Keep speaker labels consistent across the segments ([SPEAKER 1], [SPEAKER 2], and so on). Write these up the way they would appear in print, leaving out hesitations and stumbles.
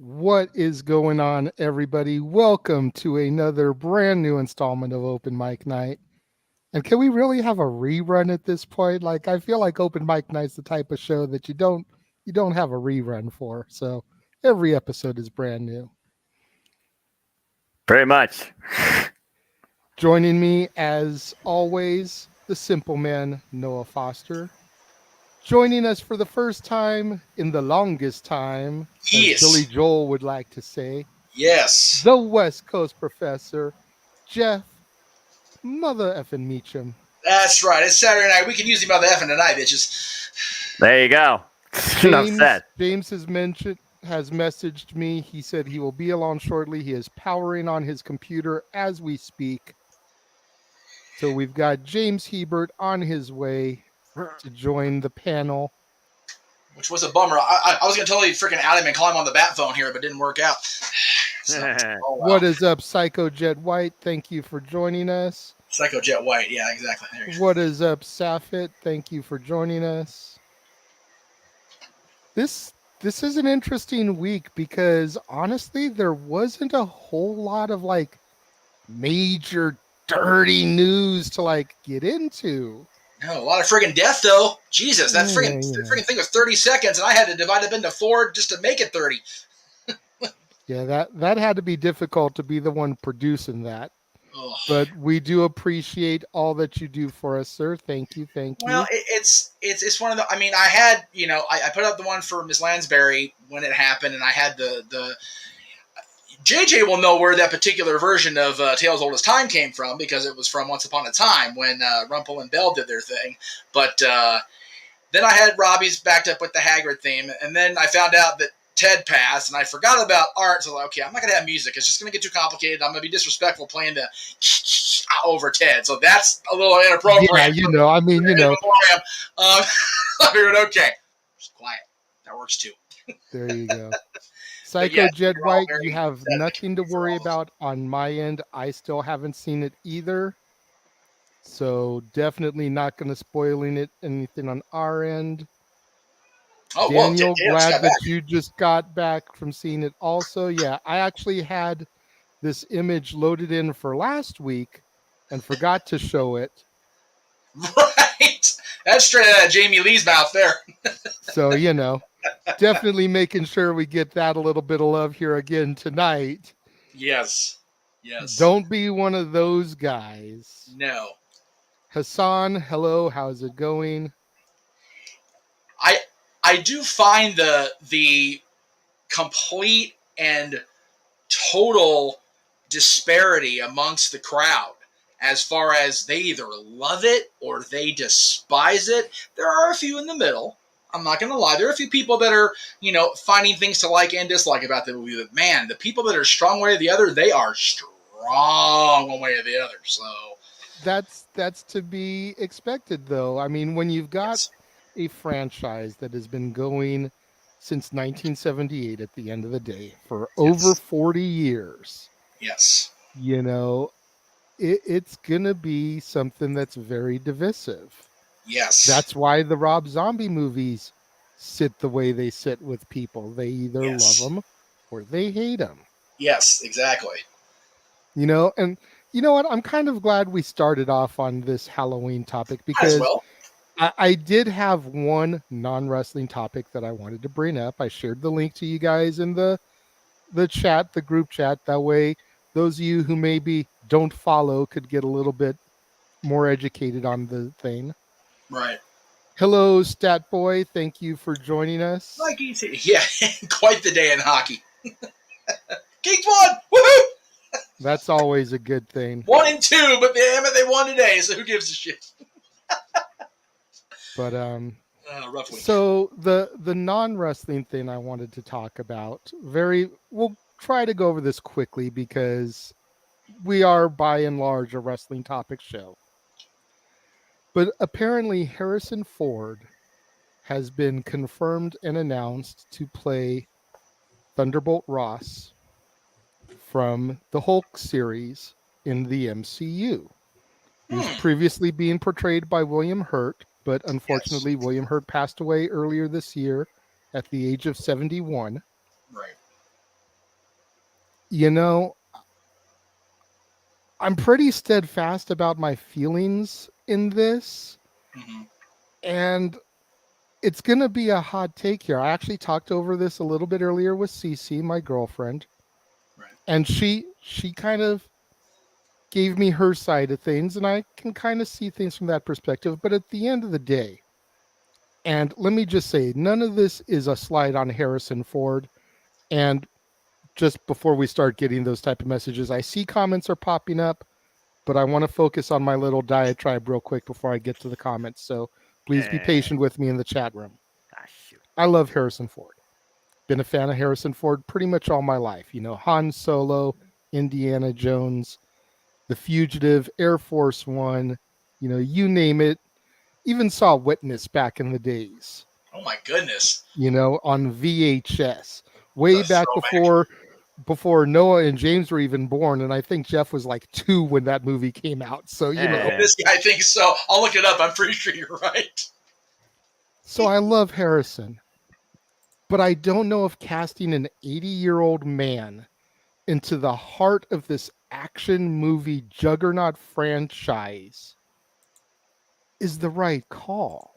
[SPEAKER 1] What is going on, everybody? Welcome to another brand new installment of Open Mic Night. And can we really have a rerun at this point? Like, I feel like Open Mic Night's the type of show that you don't have a rerun for. So every episode is brand new.
[SPEAKER 2] Very much.
[SPEAKER 1] Joining me, as always, the simple man Noah Foster. Joining us for the first time in the longest time, as Billy
[SPEAKER 3] Yes.
[SPEAKER 1] Joel would like to say,
[SPEAKER 3] Yes.
[SPEAKER 1] the West Coast professor, Jeff Mother effing Meacham.
[SPEAKER 3] That's right. It's Saturday night. We can use him by the effing tonight, bitches.
[SPEAKER 2] There you go. Enough said.
[SPEAKER 1] James has messaged me. He said he will be along shortly. He is powering on his computer as we speak. So we've got James Hebert on his way to join the panel.
[SPEAKER 3] Which was a bummer. I was going to totally freaking out him and call him on the bat phone here, but it didn't work out. So, oh, wow.
[SPEAKER 1] What is up, Psycho Jet White? Thank you for joining us.
[SPEAKER 3] Psycho Jet White. Yeah, exactly. There you go.
[SPEAKER 1] What is up, Safit? Thank you for joining us. This is an interesting week because honestly, there wasn't a whole lot of like major dirty news to like get into.
[SPEAKER 3] No, a lot of friggin' death though. Jesus, that friggin' thing was 30 seconds, and I had to divide it into 4 just to make it 30.
[SPEAKER 1] Yeah, that had to be difficult to be the one producing that.
[SPEAKER 3] Ugh.
[SPEAKER 1] But we do appreciate all that you do for us, sir. Thank you.
[SPEAKER 3] Well, it's one of the. I mean, I had I put up the one for Miss Lansbury when it happened, and I had the. JJ will know where that particular version of Tales Old as Time came from because it was from Once Upon a Time when Rumpel and Bell did their thing. But then I had Robbie's backed up with the Haggard theme, and then I found out that Ted passed, and I forgot about art. So I was like, okay, I'm not going to have music. It's just going to get too complicated. I'm going to be disrespectful playing the over Ted. So that's a little inappropriate.
[SPEAKER 1] Yeah, I figured,
[SPEAKER 3] okay, just quiet. That works too.
[SPEAKER 1] There you go. Psycho Jet White, you have nothing to worry about on my end. I still haven't seen it either. So definitely not going to spoiling anything on our end.
[SPEAKER 3] Oh,
[SPEAKER 1] Daniel, glad that you just got back from seeing it also. Yeah, I actually had this image loaded in for last week and forgot to show it.
[SPEAKER 3] Right. That's straight out of Jamie Lee's mouth there.
[SPEAKER 1] So, definitely making sure we get that a little bit of love here again tonight.
[SPEAKER 3] Yes.
[SPEAKER 1] Don't be one of those guys.
[SPEAKER 3] No.
[SPEAKER 1] Hassan, hello. How's it going?
[SPEAKER 3] I do find the complete and total disparity amongst the crowd as far as they either love it or they despise it. There are a few in the middle. I'm not going to lie. There are a few people that are, finding things to like and dislike about the movie. But man, the people that are strong one way or the other, they are strong one way or the other. So
[SPEAKER 1] that's to be expected, though. I mean, when you've got a franchise that has been going since 1978 at the end of the day for over 40 years.
[SPEAKER 3] Yes.
[SPEAKER 1] It's going to be something that's very divisive.
[SPEAKER 3] Yes.
[SPEAKER 1] That's why the Rob Zombie movies sit the way they sit with people. They either love them or they hate them.
[SPEAKER 3] Yes, exactly.
[SPEAKER 1] And you know what? I'm kind of glad we started off on this Halloween topic because I did have one non-wrestling topic that I wanted to bring up. I shared the link to you guys in the chat, the group chat. That way, those of you who maybe don't follow could get a little bit more educated on the thing.
[SPEAKER 3] Right.
[SPEAKER 1] Hello, Stat Boy. Thank you for joining us.
[SPEAKER 3] Yeah, quite the day in hockey. Kings won! Woohoo!
[SPEAKER 1] That's always a good thing.
[SPEAKER 3] 1 and 2, but damn it, they won today, so who gives a shit?
[SPEAKER 1] But
[SPEAKER 3] rough week.
[SPEAKER 1] So the non-wrestling thing I wanted to talk about, we'll try to go over this quickly because we are by and large a wrestling topic show. But apparently Harrison Ford has been confirmed and announced to play Thunderbolt Ross from the Hulk series in the MCU. He was previously being portrayed by William Hurt, but unfortunately William Hurt passed away earlier this year at the age of 71.
[SPEAKER 3] Right.
[SPEAKER 1] You know, I'm pretty steadfast about my feelings in this,
[SPEAKER 3] Hmm.
[SPEAKER 1] and it's going to be a hot take here. I actually talked over this a little bit earlier with Cece, my girlfriend,
[SPEAKER 3] Right.
[SPEAKER 1] and she kind of gave me her side of things, and I can kind of see things from that perspective. But at the end of the day, and let me just say, none of this is a slide on Harrison Ford. And just before we start getting those type of messages, I see comments are popping up, but I want to focus on my little diatribe real quick before I get to the comments. So please be
[SPEAKER 2] Eh,
[SPEAKER 1] patient with me in the chat room.
[SPEAKER 2] shoot.
[SPEAKER 1] I love Harrison Ford. Been a fan of Harrison Ford pretty much all my life. You know, Han Solo, Indiana Jones, The Fugitive, Air Force One, you know, you name it. Even saw Witness back in the days,
[SPEAKER 3] Oh my goodness.
[SPEAKER 1] you know, on VHS.
[SPEAKER 3] It's
[SPEAKER 1] Way
[SPEAKER 3] a
[SPEAKER 1] back
[SPEAKER 3] throwback.
[SPEAKER 1] before Noah and James were even born, and I think Jeff was like 2 when that movie came out. So, you know,
[SPEAKER 2] Eh,
[SPEAKER 3] This guy thinks so. I'll look it up. I'm pretty sure you're right.
[SPEAKER 1] so I love Harrison, but I don't know if casting an 80-year-old man into the heart of this action movie juggernaut franchise is the right call.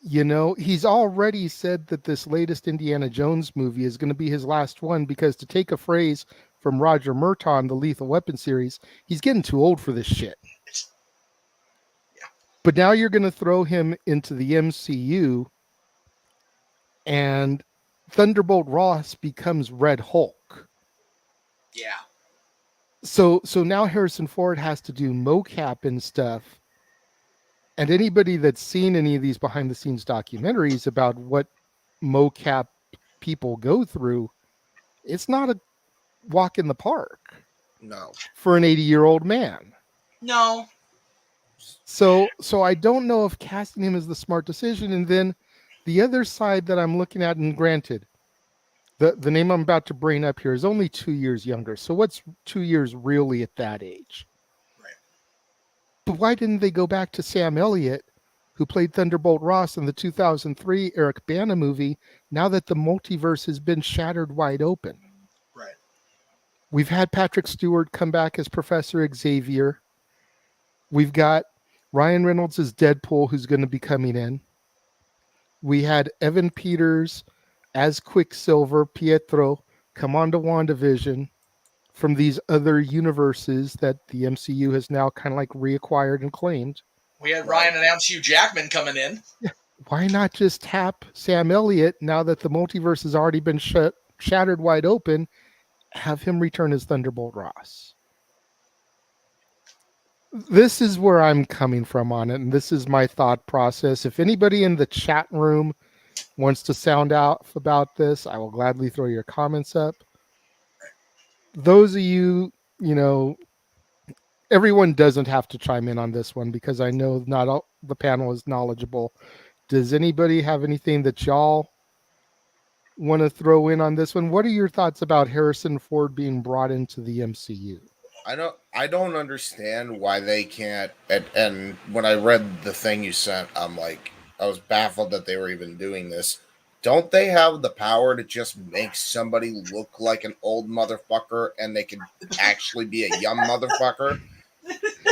[SPEAKER 1] You know, he's already said that this latest Indiana Jones movie is going to be his last one because, to take a phrase from Roger Murtaugh, the Lethal Weapon series, he's getting too old for this shit.
[SPEAKER 3] Yeah.
[SPEAKER 1] But now you're going to throw him into the MCU, and Thunderbolt Ross becomes Red Hulk.
[SPEAKER 3] Yeah.
[SPEAKER 1] So now Harrison Ford has to do mocap and stuff. And anybody that's seen any of these behind the scenes documentaries about what mocap people go through, it's not a walk in the park
[SPEAKER 4] No.
[SPEAKER 1] for an 80-year-old man.
[SPEAKER 3] No.
[SPEAKER 1] So I don't know if casting him is the smart decision. And then the other side that I'm looking at, and granted, the name I'm about to bring up here is only 2 years younger. So what's 2 years really at that age?
[SPEAKER 3] Right.
[SPEAKER 1] But why didn't they go back to Sam Elliott, who played Thunderbolt Ross in the 2003 Eric Bana movie, now that the multiverse has been shattered wide open?
[SPEAKER 3] Right.
[SPEAKER 1] We've had Patrick Stewart come back as Professor Xavier. We've got Ryan Reynolds as Deadpool, who's going to be coming in. We had Evan Peters as Quicksilver, Pietro, come on to WandaVision from these other universes that the MCU has now kind of like reacquired and claimed.
[SPEAKER 3] We had
[SPEAKER 4] Right.
[SPEAKER 3] Ryan announce Hugh Jackman coming in.
[SPEAKER 1] Why not just tap Sam Elliott now that the multiverse has already been shattered wide open? Have him return as Thunderbolt Ross. This is where I'm coming from on it, and this is my thought process. If anybody in the chat room wants to sound out about this, I will gladly throw your comments up. Those of you, you know, everyone doesn't have to chime in on this one because I know not all the panel is knowledgeable. Does anybody have anything that y'all want to throw in on this one? What are your thoughts about Harrison Ford being brought into the MCU?
[SPEAKER 4] I don't understand why they can't. And when I read the thing you sent, I was baffled that they were even doing this. Don't they have the power to just make somebody look like an old motherfucker and they could actually be a young motherfucker?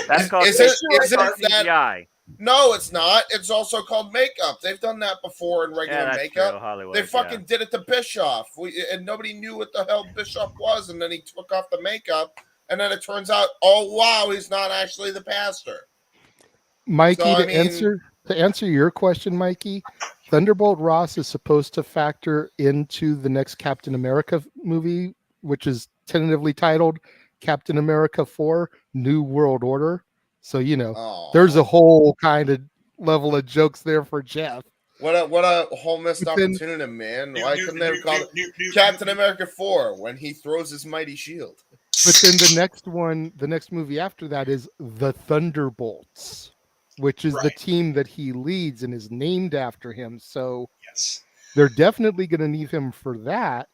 [SPEAKER 2] that's called
[SPEAKER 4] Is
[SPEAKER 3] They
[SPEAKER 4] it
[SPEAKER 3] sure
[SPEAKER 4] is it
[SPEAKER 3] are.
[SPEAKER 4] that?
[SPEAKER 2] CGI.
[SPEAKER 4] No, it's not. It's also called makeup. They've done that before in
[SPEAKER 2] Yeah,
[SPEAKER 4] regular
[SPEAKER 2] that's
[SPEAKER 4] makeup.
[SPEAKER 2] true. Hollywood.
[SPEAKER 4] They fucking did it to Bischoff, and nobody knew what the hell Bischoff was, and then he took off the makeup, and then it turns out, oh wow, he's not actually the pastor. So
[SPEAKER 1] Mikey,
[SPEAKER 4] I
[SPEAKER 1] to
[SPEAKER 4] mean,
[SPEAKER 1] answer your question, Mikey, Thunderbolt Ross is supposed to factor into the next Captain America movie, which is tentatively titled Captain America 4 New World Order. So, you know, there's a
[SPEAKER 4] oh,
[SPEAKER 1] whole kind of level of jokes there for Jeff.
[SPEAKER 4] what a whole missed
[SPEAKER 1] But then
[SPEAKER 4] opportunity, man.
[SPEAKER 3] New,
[SPEAKER 4] Why
[SPEAKER 3] new,
[SPEAKER 4] couldn't they have
[SPEAKER 3] new,
[SPEAKER 4] called
[SPEAKER 3] new,
[SPEAKER 4] it
[SPEAKER 3] new, new,
[SPEAKER 4] Captain
[SPEAKER 3] new.
[SPEAKER 4] America 4 when he throws his mighty shield?
[SPEAKER 1] the next one, the next movie after that is The Thunderbolts, which is the
[SPEAKER 3] Right.
[SPEAKER 1] team that he leads and is named after him. So
[SPEAKER 3] Yes.
[SPEAKER 1] they're definitely going to need him for that.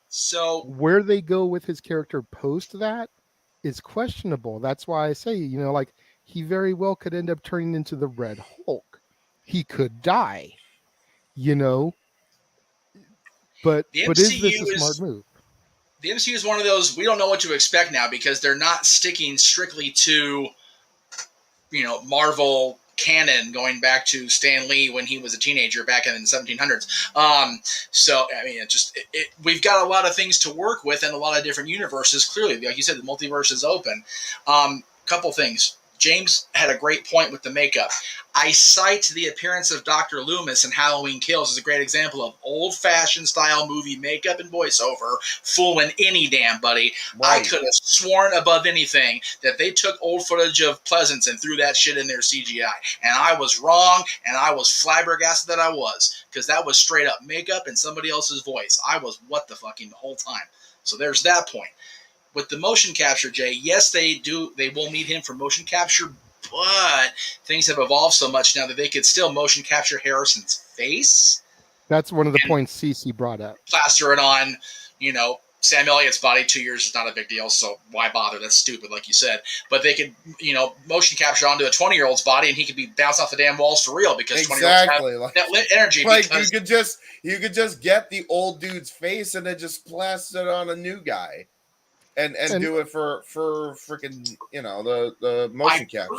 [SPEAKER 3] So
[SPEAKER 1] Where they go with his character post that is questionable. That's why I say, you know, like he very well could end up turning into the Red Hulk. He could die, you know,
[SPEAKER 3] the
[SPEAKER 1] but is this
[SPEAKER 3] MCU
[SPEAKER 1] a smart
[SPEAKER 3] is
[SPEAKER 1] move?
[SPEAKER 3] the MCU is one of those, we don't know what to expect now because they're not sticking strictly to, Marvel canon going back to Stan Lee when he was a teenager back in the 1700s. So, I mean, we've got a lot of things to work with and a lot of different universes. Clearly, like you said, the multiverse is open. Couple things. James had a great point with the makeup. I cite the appearance of Dr. Loomis in Halloween Kills as a great example of old-fashioned style movie makeup and voiceover fooling any damn buddy.
[SPEAKER 4] Right.
[SPEAKER 3] I could have sworn above anything that they took old footage of Pleasance and threw that shit in their CGI. And I was wrong, and I was flabbergasted that I was, because that was straight up makeup and somebody else's voice. I was what the fucking the whole time. So there's that point. With the motion capture, Jay, yes, they will need him for motion capture, but things have evolved so much now that they could still motion capture Harrison's face.
[SPEAKER 1] That's one of the points Cece brought up.
[SPEAKER 3] Plaster it on, Sam Elliott's body. 2 years is not a big deal, so why bother? That's stupid, like you said. But they could, motion capture onto a 20-year-old's body, and he could be bounced off the damn walls for real because 20-year-olds have that lit energy.
[SPEAKER 4] Like because you could just get the old dude's face and then just plaster it on a new guy. And do it for freaking the motion capture.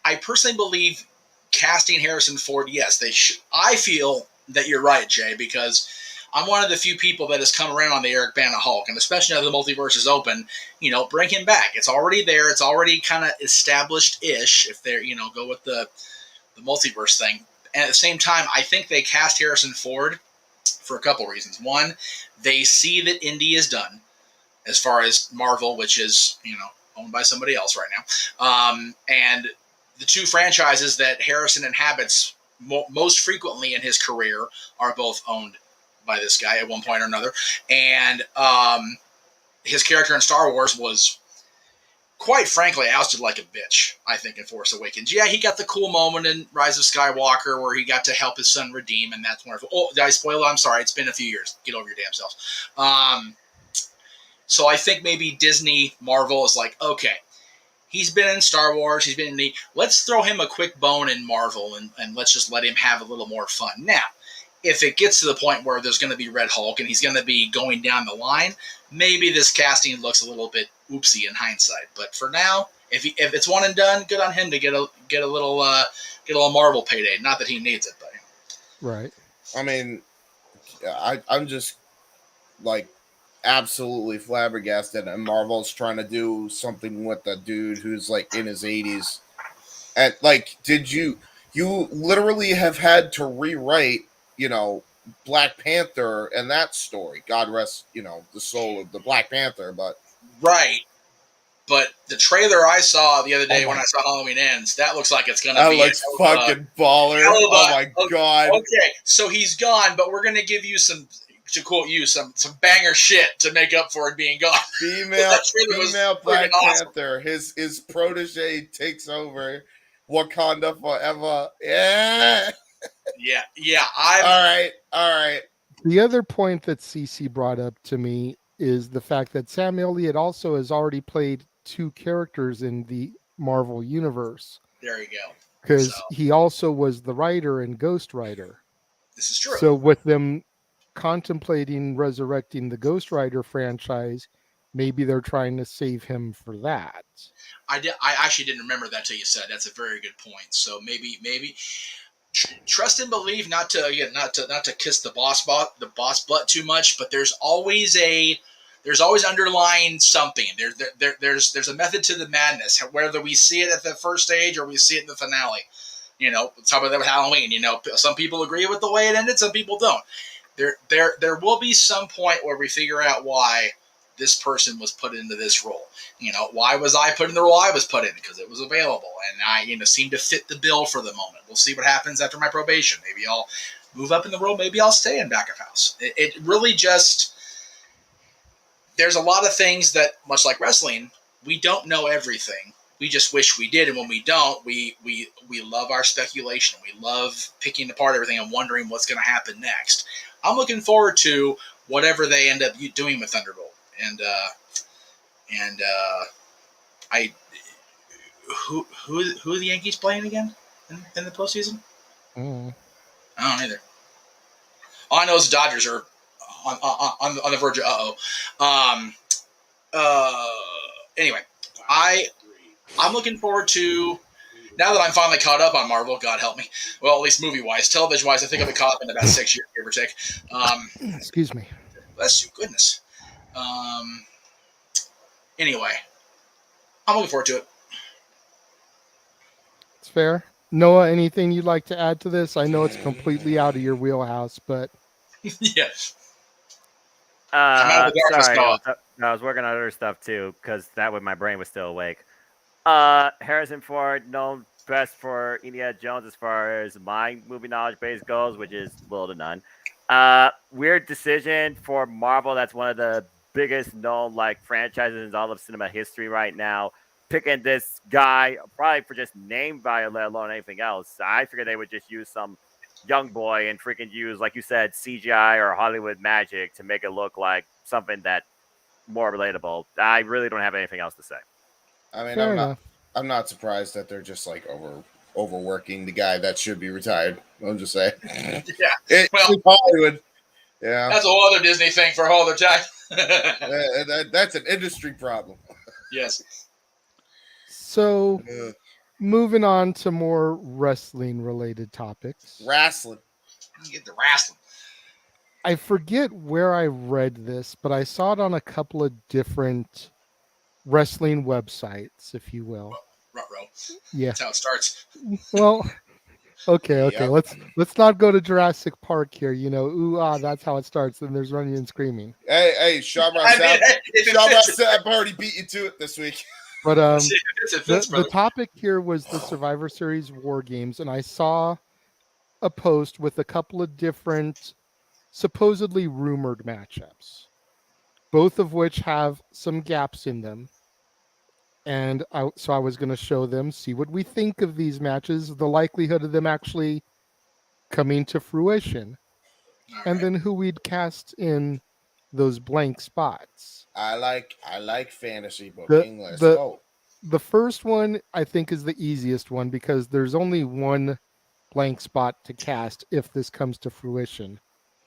[SPEAKER 3] I personally believe casting Harrison Ford. Yes, they should. I feel that you're right, Jay, because I'm one of the few people that has come around on the Eric Bana Hulk, and especially now the multiverse is open. Bring him back. It's already there. It's already kind of established-ish. If they're go with the multiverse thing. And at the same time, I think they cast Harrison Ford for a couple reasons. One, they see that Indy is done. As far as Marvel, which is, owned by somebody else right now. And the two franchises that Harrison inhabits most frequently in his career are both owned by this guy at one point or another. And his character in Star Wars was, quite frankly, ousted like a bitch, I think, in Force Awakens. Yeah, he got the cool moment in Rise of Skywalker where he got to help his son redeem, and that's wonderful. Oh, did I spoil it? I'm sorry. It's been a few years. Get over your damn selves. So I think maybe Disney, Marvel is like, okay, he's been in Star Wars, he's been in let's throw him a quick bone in Marvel and let's just let him have a little more fun. Now, if it gets to the point where there's going to be Red Hulk and he's going to be going down the line, maybe this casting looks a little bit oopsie in hindsight. But for now, if it's one and done, good on him to get a little Marvel payday. Not that he needs it, but
[SPEAKER 1] right.
[SPEAKER 4] I mean, I'm just like absolutely flabbergasted, and Marvel's trying to do something with a dude who's like in his 80s. And like, did you literally have had to rewrite, Black Panther and that story? God rest, the soul of the Black Panther, but
[SPEAKER 3] right. But the trailer I saw the other day when I saw Halloween Ends, that looks like it's going to be...
[SPEAKER 4] That looks fucking baller. Oh my God.
[SPEAKER 3] Okay, so he's gone, but we're going to give you some, to quote you, some banger shit to make up for it being gone.
[SPEAKER 4] Female Black Panther. His protege takes over Wakanda forever. Yeah.
[SPEAKER 3] Yeah.
[SPEAKER 4] All right.
[SPEAKER 1] The other point that Cece brought up to me is the fact that Sam Elliott also has already played two characters in the Marvel universe.
[SPEAKER 3] There you go.
[SPEAKER 1] Because he also was the writer in Ghost Rider.
[SPEAKER 3] This is true.
[SPEAKER 1] So with them contemplating resurrecting the Ghost Rider franchise, maybe they're trying to save him for that.
[SPEAKER 3] I actually didn't remember that till you said. That's a very good point. So maybe trust and believe, not to kiss the boss butt too much, but there's always underlying something. There's a method to the madness, whether we see it at the first stage or we see it in the finale. Let's talk about that with Halloween. Some people agree with the way it ended, some people don't. There will be some point where we figure out why this person was put into this role. Why was I put in the role I was put in? Because it was available, and I seemed to fit the bill for the moment. We'll see what happens after my probation. Maybe I'll move up in the role. Maybe I'll stay in back of house. It really just... There's a lot of things that, much like wrestling, we don't know everything. We just wish we did, and when we don't, we love our speculation. We love picking apart everything and wondering what's going to happen next. I'm looking forward to whatever they end up doing with Thunderbolt. And who are the Yankees playing again in the postseason?
[SPEAKER 1] Mm.
[SPEAKER 3] I don't either. All I know is the Dodgers are on the verge of anyway, I'm looking forward to, now that I'm finally caught up on Marvel, God help me. Well, at least movie wise, television wise, I think I've been caught up in about 6 years, give or take.
[SPEAKER 1] Excuse me.
[SPEAKER 3] Bless you, goodness. Anyway, I'm looking forward to it.
[SPEAKER 1] It's fair. Noah, anything you'd like to add to this? I know it's completely out of your wheelhouse, but
[SPEAKER 3] Yeah. I'm out of the darkness,
[SPEAKER 2] Sorry,
[SPEAKER 3] Noah.
[SPEAKER 2] I was working on other stuff too, because that way my brain was still awake. Harrison Ford, known best for Indiana Jones as far as my movie knowledge base goes, which is little to none. Weird decision for Marvel. That's one of the biggest known franchises in all of cinema history right now. Picking this guy, probably for just name value, let alone anything else. I figured they would just use some young boy and freaking use, like you said, CGI or Hollywood magic to make it look like something that more relatable. I really don't have anything else to say.
[SPEAKER 4] I mean,
[SPEAKER 1] fair enough.
[SPEAKER 4] I'm not surprised that they're just like overworking the guy that should be retired. I'm just saying.
[SPEAKER 3] Yeah. Well,
[SPEAKER 4] It's Hollywood. Yeah.
[SPEAKER 3] That's a whole other Disney thing for a whole other time.
[SPEAKER 4] That's an industry problem.
[SPEAKER 3] Yes.
[SPEAKER 1] So, moving on to more wrestling related topics.
[SPEAKER 4] Wrestling.
[SPEAKER 3] Get the wrestling.
[SPEAKER 1] I forget where I read this, but I saw it on a couple of different wrestling websites, if you will.
[SPEAKER 3] Ruh-roh.
[SPEAKER 1] Yeah.
[SPEAKER 3] That's how it starts.
[SPEAKER 1] Well, okay.
[SPEAKER 4] Yep.
[SPEAKER 1] Let's not go to Jurassic Park here. Ooh ah, that's how it starts. And there's running and screaming.
[SPEAKER 4] Hey, Shabba Sapp already beat you to it this week.
[SPEAKER 1] But the topic here was the Survivor Series War Games, and I saw a post with a couple of different supposedly rumored matchups, both of which have some gaps in them. And so I was going to show them, see what we think of these matches, the likelihood of them actually coming to fruition, and then who we'd cast in those blank spots.
[SPEAKER 4] I like fantasy booking. Let's go.
[SPEAKER 1] The first one I think is the easiest one because there's only one blank spot to cast if this comes to fruition.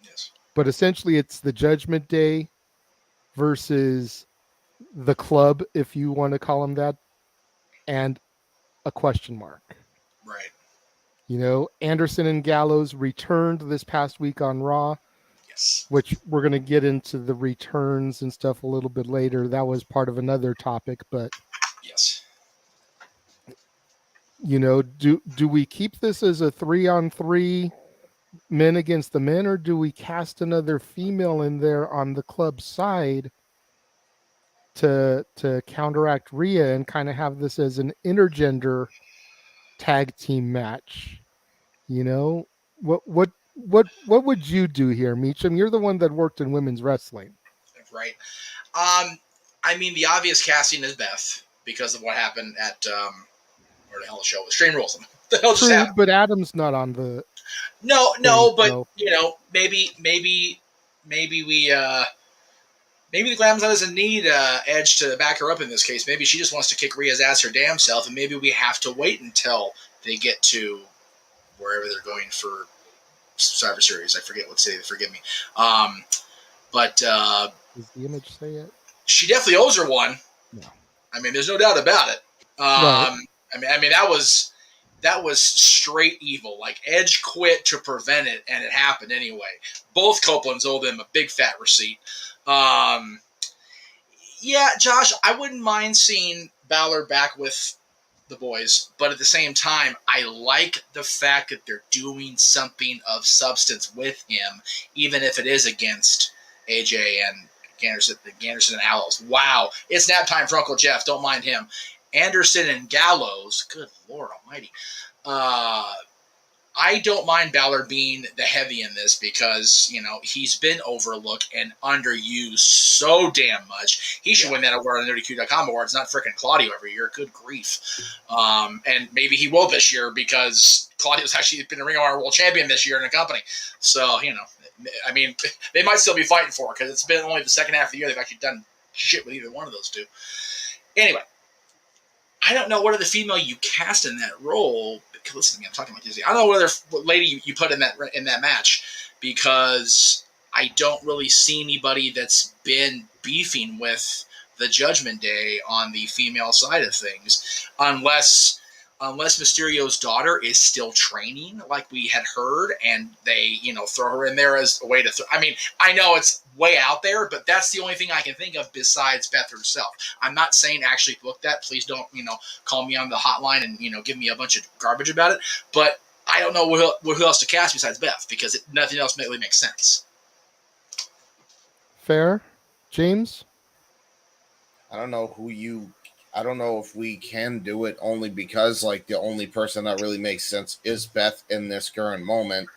[SPEAKER 3] Yes.
[SPEAKER 1] But essentially it's the Judgment Day versus the Club, if you want to call them that, and a question mark.
[SPEAKER 3] Right.
[SPEAKER 1] Anderson and Gallows returned this past week on Raw.
[SPEAKER 3] Yes.
[SPEAKER 1] Which we're going to get into the returns and stuff a little bit later. That was part of another topic, but
[SPEAKER 3] yes.
[SPEAKER 1] Do we keep this as a 3-on-3 men against the men, or do we cast another female in there on the club side to counteract Rhea and kind of have this as an intergender tag team match? What would you do here, Meacham? You're the one that worked in women's wrestling.
[SPEAKER 3] Right. I mean, the obvious casting is Beth because of what happened at where the hell the show was. Stream Rules. The hell just happened?
[SPEAKER 1] But Adam's not on the.
[SPEAKER 3] No, but
[SPEAKER 1] so.
[SPEAKER 3] maybe we maybe the Glamza doesn't need Edge to back her up in this case. Maybe she just wants to kick Rhea's ass her damn self, and maybe we have to wait until they get to wherever they're going for Survivor Series. I forget what city. Forgive me. But
[SPEAKER 1] does the image say it?
[SPEAKER 3] She definitely owes her one.
[SPEAKER 1] No.
[SPEAKER 3] I mean, there's no doubt about it.
[SPEAKER 1] Right.
[SPEAKER 3] I mean that was straight evil. Like Edge quit to prevent it, and it happened anyway. Both Copelands owe them a big fat receipt. Yeah, Josh, I wouldn't mind seeing Balor back with the boys, but at the same time, I like the fact that they're doing something of substance with him, even if it is against AJ and Anderson and Gallows. Wow, it's nap time for Uncle Jeff. Don't mind him. Anderson and Gallows. Good Lord Almighty. I don't mind Balor being the heavy in this because, he's been overlooked and underused so damn much. He should win that award on the NerdQ.com Awards, not freaking Claudio every year. Good grief. And maybe he will this year because Claudio's actually been a Ring of Honor World Champion this year in the company. So, I mean, they might still be fighting for it because it's been only the second half of the year they've actually done shit with either one of those two. Anyway, I don't know what other female you cast in that role. Listen to me, I'm talking like this. I don't know what lady you put in that match because I don't really see anybody that's been beefing with the Judgment Day on the female side of things, unless Mysterio's daughter is still training, like we had heard, and they throw her in there as a way to. I mean, I know it's way out there, but that's the only thing I can think of besides Beth herself. I'm not saying actually book that. Please don't call me on the hotline and give me a bunch of garbage about it. But I don't know who else to cast besides Beth, because nothing else really makes sense.
[SPEAKER 1] Fair. James?
[SPEAKER 4] I don't know if we can do it, only because like the only person that really makes sense is Beth in this current moment.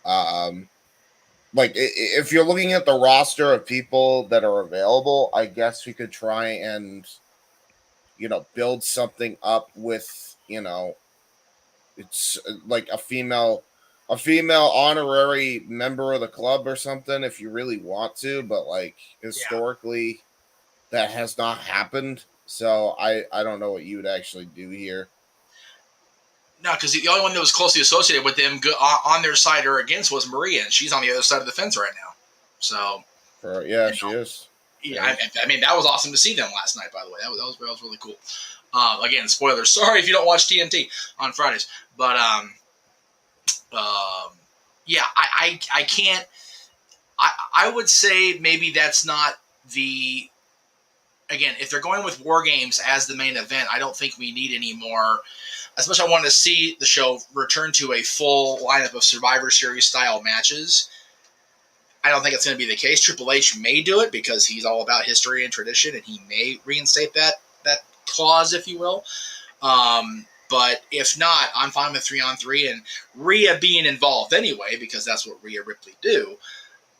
[SPEAKER 4] Like if you're looking at the roster of people that are available, I guess we could try and build something up with it's like a female honorary member of the club or something if you really want to, but like historically that has not happened. So I don't know what you would actually do here.
[SPEAKER 3] No, because the only one that was closely associated with them on their side or against was Maria, and she's on the other side of the fence right now. So,
[SPEAKER 4] she is.
[SPEAKER 3] Yeah, I mean that was awesome to see them last night. By the way, that was really cool. Again, spoilers. Sorry if you don't watch TNT on Fridays, but yeah, I can't. I would say maybe that's not the. Again, if they're going with War Games as the main event, I don't think we need any more. As much as I want to see the show return to a full lineup of Survivor Series style matches, I don't think it's going to be the case. Triple H may do it because he's all about history and tradition, and he may reinstate that clause, if you will. But if not, I'm fine with 3-on-3 and Rhea being involved anyway, because that's what Rhea Ripley do.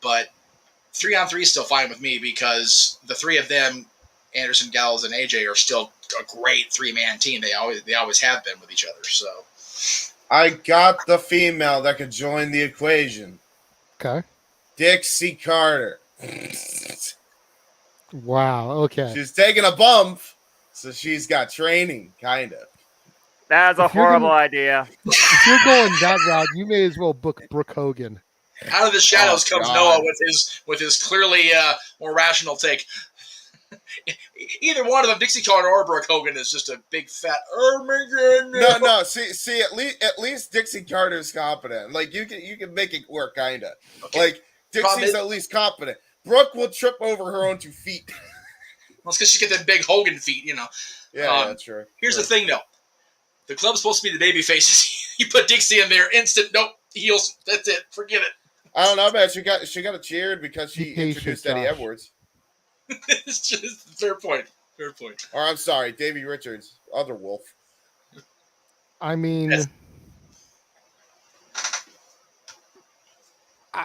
[SPEAKER 3] But 3-on-3 is still fine with me because the three of them, Anderson, Gallows, and AJ, are still a great 3-man team. They always have been with each other. So
[SPEAKER 4] I got the female that could join the equation.
[SPEAKER 1] Okay.
[SPEAKER 4] Dixie Carter.
[SPEAKER 1] Wow. Okay.
[SPEAKER 4] She's taking a bump, so she's got training, kind of.
[SPEAKER 2] That's a horrible idea.
[SPEAKER 1] If you're going that route, you may as well book Brooke Hogan.
[SPEAKER 3] Out of the shadows comes Noah with his clearly more rational take. Either one of them, Dixie Carter or Brooke Hogan, is just a big fat. Oh my goodness.
[SPEAKER 4] No. See. At least Dixie Carter's competent. Like you can make it work, kind of. Okay. Like Dixie's at least competent. Brooke will trip over her own 2 feet.
[SPEAKER 3] Well, it's because she's got them big Hogan feet,
[SPEAKER 4] Yeah, that's true.
[SPEAKER 3] Here's the thing, though. The club's supposed to be the baby faces. You put Dixie in there, instant. Nope, heels. That's it. Forget it.
[SPEAKER 4] I don't know, man. She got cheered because she introduced Eddie Edwards.
[SPEAKER 3] It's just fair point.
[SPEAKER 4] Or I'm sorry, Davey Richards, other wolf.
[SPEAKER 1] I mean,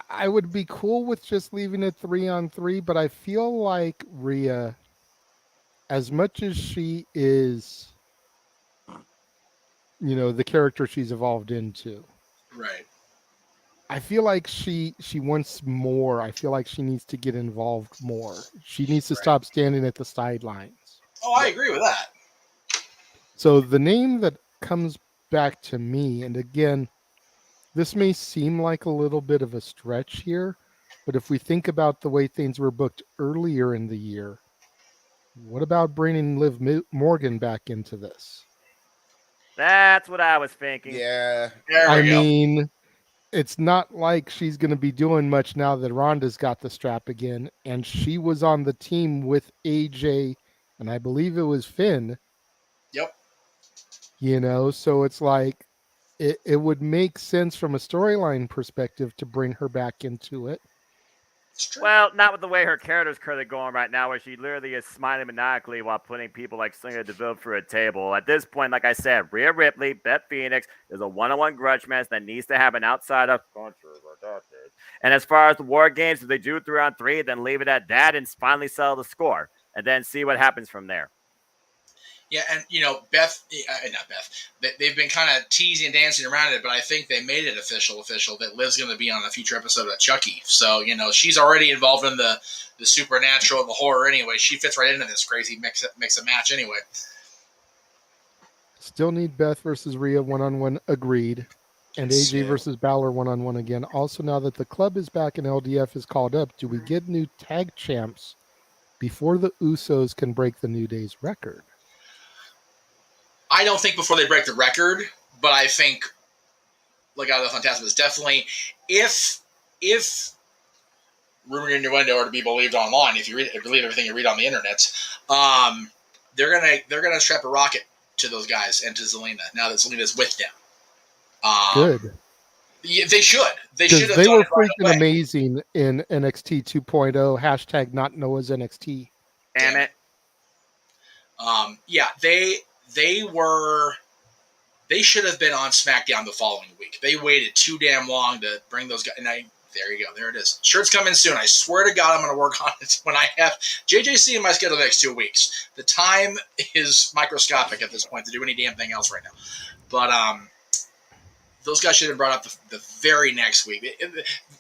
[SPEAKER 1] I would be cool with just leaving it 3-on-3, but I feel like Rhea, as much as she is, the character she's evolved into.
[SPEAKER 3] Right.
[SPEAKER 1] I feel like she wants more. I feel like she needs to get involved more. She needs to stop standing at the sidelines.
[SPEAKER 3] Oh, I agree with that.
[SPEAKER 1] So the name that comes back to me, and again, this may seem like a little bit of a stretch here, but if we think about the way things were booked earlier in the year, what about bringing Liv Morgan back into this?
[SPEAKER 2] That's what I was thinking.
[SPEAKER 4] Yeah.
[SPEAKER 1] I mean, it's not like she's going to be doing much now that Ronda's got the strap again, and she was on the team with AJ, and I believe it was Finn.
[SPEAKER 3] Yep.
[SPEAKER 1] So it's like it would make sense from a storyline perspective to bring her back into it.
[SPEAKER 2] Well, not with the way her character's currently going right now, where she literally is smiling maniacally while putting people like Sonya Deville through a table. At this point, like I said, Rhea Ripley, Beth Phoenix, is a one-on-one grudge match that needs to happen outside of And as far as the War Games, if they do 3-on-3, then leave it at that and finally settle the score, and then see what happens from there.
[SPEAKER 3] Yeah, and not Beth. They've been kind of teasing and dancing around it, but I think they made it official that Liv's going to be on a future episode of Chucky. So she's already involved in the supernatural and the horror anyway. She fits right into this crazy mix of match anyway.
[SPEAKER 1] Still need Beth versus Rhea 1-on-1. Agreed. And AJ versus Balor 1-on-1 again. Also, now that the club is back and LDF is called up, do we get new tag champs before the Usos can break the New Day's record?
[SPEAKER 3] I don't think before they break the record, but I think Legado del Fantasma is definitely, if rumor innuendo are to be believed online, if you believe everything you read on the internet, they're gonna strap a rocket to those guys and to Zelina now that Zelina's with them.
[SPEAKER 1] Good.
[SPEAKER 3] Yeah, they should. They should have.
[SPEAKER 1] They
[SPEAKER 3] done
[SPEAKER 1] were
[SPEAKER 3] it right
[SPEAKER 1] freaking
[SPEAKER 3] away.
[SPEAKER 1] amazing in NXT 2.0. Hashtag not Noah's NXT.
[SPEAKER 2] Damn it.
[SPEAKER 3] Yeah, they were. They should have been on SmackDown the following week. They waited too damn long to bring those guys. And there you go. There it is. Shirt's coming soon. I swear to God, I'm going to work on it when I have JJC in my schedule the next 2 weeks. The time is microscopic at this point to do any damn thing else right now. But those guys should have brought up the very next week.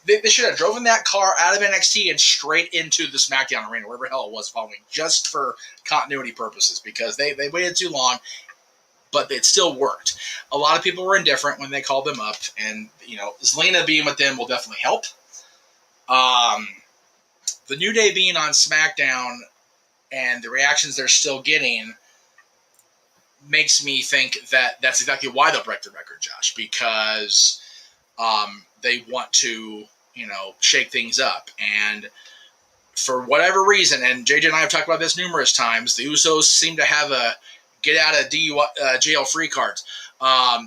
[SPEAKER 3] They should have driven that car out of NXT and straight into the SmackDown arena, wherever the hell it was following, just for continuity purposes, because they waited too long, but it still worked. A lot of people were indifferent when they called them up, and Zelina being with them will definitely help. The New Day being on SmackDown and the reactions they're still getting makes me think that that's exactly why they'll break the record, Josh, because they want to, shake things up. And for whatever reason, and JJ and I have talked about this numerous times, the Usos seem to have a get out of jail free cards.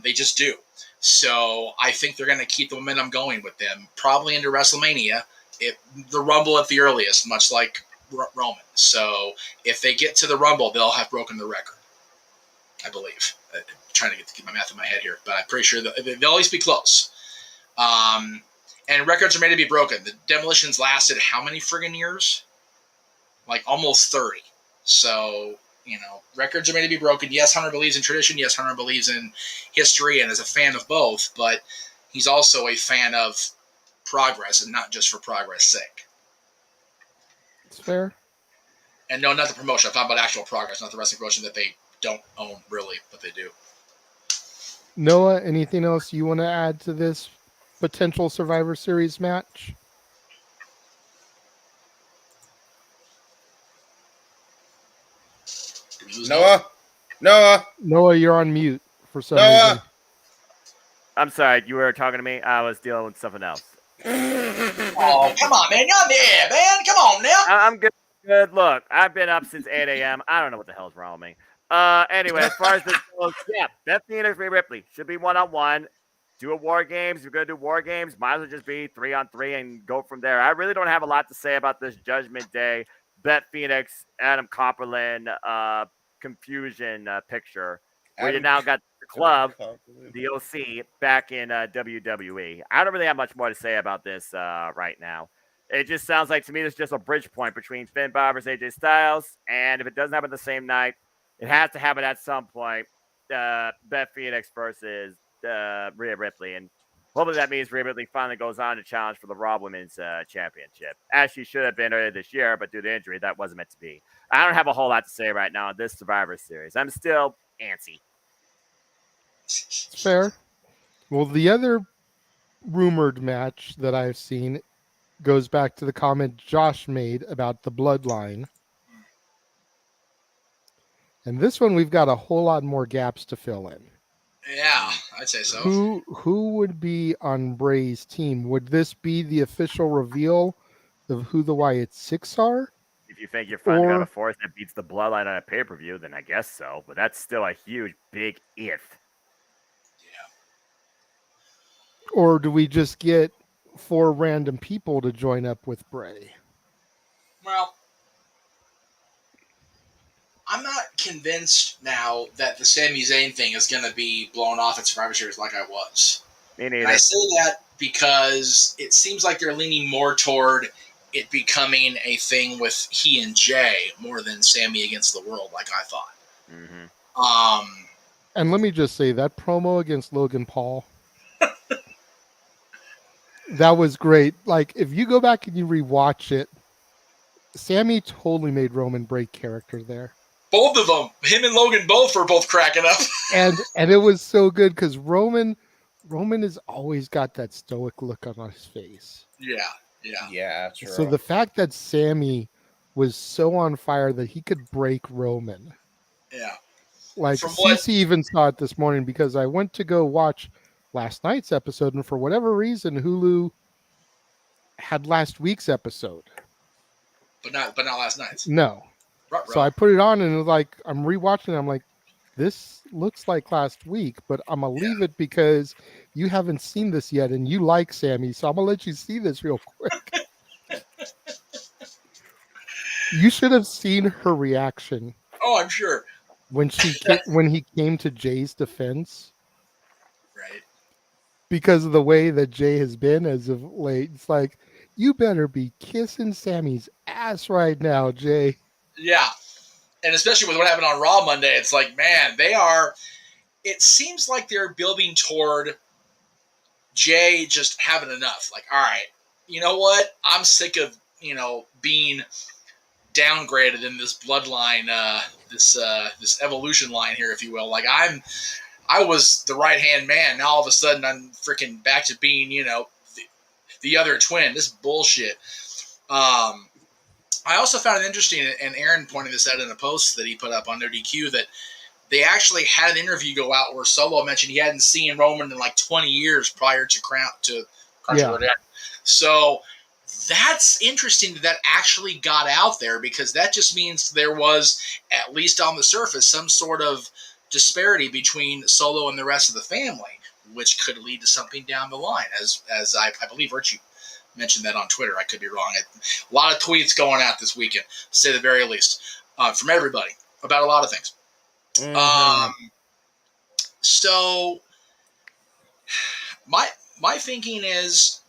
[SPEAKER 3] They just do. So I think they're going to keep the momentum going with them, probably into WrestleMania, the Rumble at the earliest, much like Roman. So if they get to the Rumble, they'll have broken the record, I believe. I'm trying to get my math in my head here, but I'm pretty sure they'll at least be close. And records are made to be broken. The Demolitions lasted how many friggin' years? Like almost 30. So, records are made to be broken. Yes, Hunter believes in tradition. Yes, Hunter believes in history and is a fan of both, but he's also a fan of progress and not just for progress' sake.
[SPEAKER 1] It's fair.
[SPEAKER 3] And no, not the promotion. I'm talking about actual progress, not the wrestling promotion that they don't own, really, but they do.
[SPEAKER 1] Noah, anything else you want to add to this potential Survivor Series match? Noah, you're on mute for some reason.
[SPEAKER 2] I'm sorry, you were talking to me. I was dealing with something else.
[SPEAKER 3] Oh, come on, man. You're on the air, man. Come on now.
[SPEAKER 2] I'm good. Good. Look, I've been up since 8 a.m. I don't know what the hell's wrong with me. Anyway, as far as this goes, yeah, Beth Phoenix, Rhea Ripley should be 1-on-1. Do a War Games. If you're going to do War Games, might as well just be 3-on-3 and go from there. I really don't have a lot to say about this Judgment Day, Beth Phoenix, Adam Copperland confusion picture, where you now got the club, the OC, back in WWE. I don't really have much more to say about this right now. It just sounds like to me there's just a bridge point between Finn Balor versus AJ Styles, and if it doesn't happen the same night, it has to happen at some point. Beth Phoenix versus Rhea Ripley, and hopefully that means Rhea Ripley finally goes on to challenge for the Raw Women's Championship, as she should have been earlier this year, but due to injury, that wasn't meant to be. I don't have a whole lot to say right now on this Survivor Series. I'm still antsy.
[SPEAKER 1] It's fair. Well, the other rumored match that I've seen goes back to the comment Josh made about the bloodline. And this one, we've got a whole lot more gaps to fill in.
[SPEAKER 3] Yeah, I'd say so.
[SPEAKER 1] Who would be on Bray's team? Would this be the official reveal of who the Wyatt Six are?
[SPEAKER 2] If you think you're finally got a force that beats the bloodline on a pay-per-view, then I guess so. But that's still a huge, big if.
[SPEAKER 3] Yeah.
[SPEAKER 1] Or do we just get 4 random people to join up with Bray?
[SPEAKER 3] Well, I'm not convinced now that the Sami Zayn thing is going to be blown off at Survivor Series like I was.
[SPEAKER 2] Me neither.
[SPEAKER 3] And I say that because it seems like they're leaning more toward it becoming a thing with he and Jay more than Sami against the world, like I thought.
[SPEAKER 2] Mm-hmm.
[SPEAKER 1] And let me just say that promo against Logan Paul, that was great. Like, if you go back and you rewatch it, Sami totally made Roman break character there.
[SPEAKER 3] Both of them, him and Logan both were both cracking up.
[SPEAKER 1] and it was so good because Roman Roman has always got that stoic look on his face.
[SPEAKER 3] Yeah.
[SPEAKER 4] Yeah, true.
[SPEAKER 1] So the fact that Sammy was so on fire that he could break Roman.
[SPEAKER 3] Yeah.
[SPEAKER 1] Like
[SPEAKER 3] From what?
[SPEAKER 1] Cece even saw it this morning because I went to go watch last night's episode, and for whatever reason, Hulu had last week's episode.
[SPEAKER 3] But not last night's.
[SPEAKER 1] No. So I put it on and like I'm rewatching it. I'm like, this looks like last week, but I'm gonna leave it because you haven't seen this yet and you like Sammy, so I'm gonna let you see this real quick. You should have seen her reaction
[SPEAKER 3] Oh, I'm sure.
[SPEAKER 1] when he came to Jay's defense.
[SPEAKER 3] Right.
[SPEAKER 1] Because of the way that Jay has been as of late. It's like, you better be kissing Sammy's ass right now, Jay.
[SPEAKER 3] Yeah. And especially with what happened on Raw Monday, it's like, man, it seems like they're building toward Jay just having enough. Like, all right, you know what? I'm sick of, being downgraded in this bloodline, this evolution line here, if you will. Like, I was the right-hand man. Now all of a sudden I'm freaking back to being, the other twin. This bullshit. I also found it interesting, and Aaron pointed this out in a post that he put up on their DQ, that they actually had an interview go out where Solo mentioned he hadn't seen Roman in like 20 years prior to Crunchyroll.
[SPEAKER 1] Yeah.
[SPEAKER 3] So that's interesting that actually got out there, because that just means there was, at least on the surface, some sort of disparity between Solo and the rest of the family, which could lead to something down the line, as I believe Virtue mentioned that on Twitter. I could be wrong. A lot of tweets going out this weekend, to say the very least, from everybody about a lot of things.
[SPEAKER 4] Mm-hmm.
[SPEAKER 3] So my thinking is,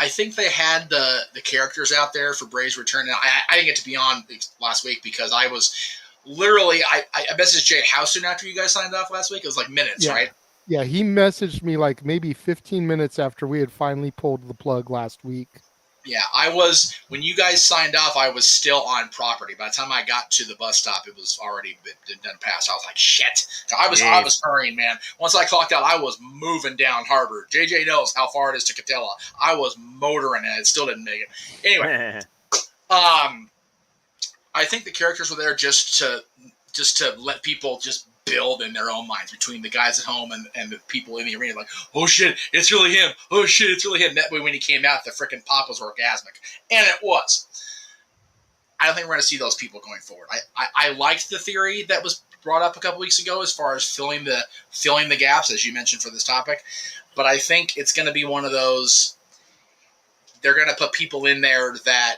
[SPEAKER 3] I think they had the characters out there for Bray's return. Now, I didn't get to be on last week because I was literally, I messaged Jay how soon after you guys signed off last week? It was like minutes, right?
[SPEAKER 1] Yeah, he messaged me like maybe 15 minutes after we had finally pulled the plug last week.
[SPEAKER 3] Yeah, when you guys signed off, I was still on property. By the time I got to the bus stop, it was already been done past. I was like, shit. I was hurrying, man. Once I clocked out, I was moving down Harbor. JJ knows how far it is to Catella. I was motoring and it still didn't make it. Anyway, I think the characters were there just to let people just build in their own minds between the guys at home and the people in the arena. Like, oh shit, it's really him. Oh shit, it's really him. That way when he came out, the freaking pop was orgasmic. And it was. I don't think we're going to see those people going forward. I liked the theory that was brought up a couple weeks ago as far as filling the gaps, as you mentioned, for this topic. But I think it's going to be one of those, they're going to put people in there that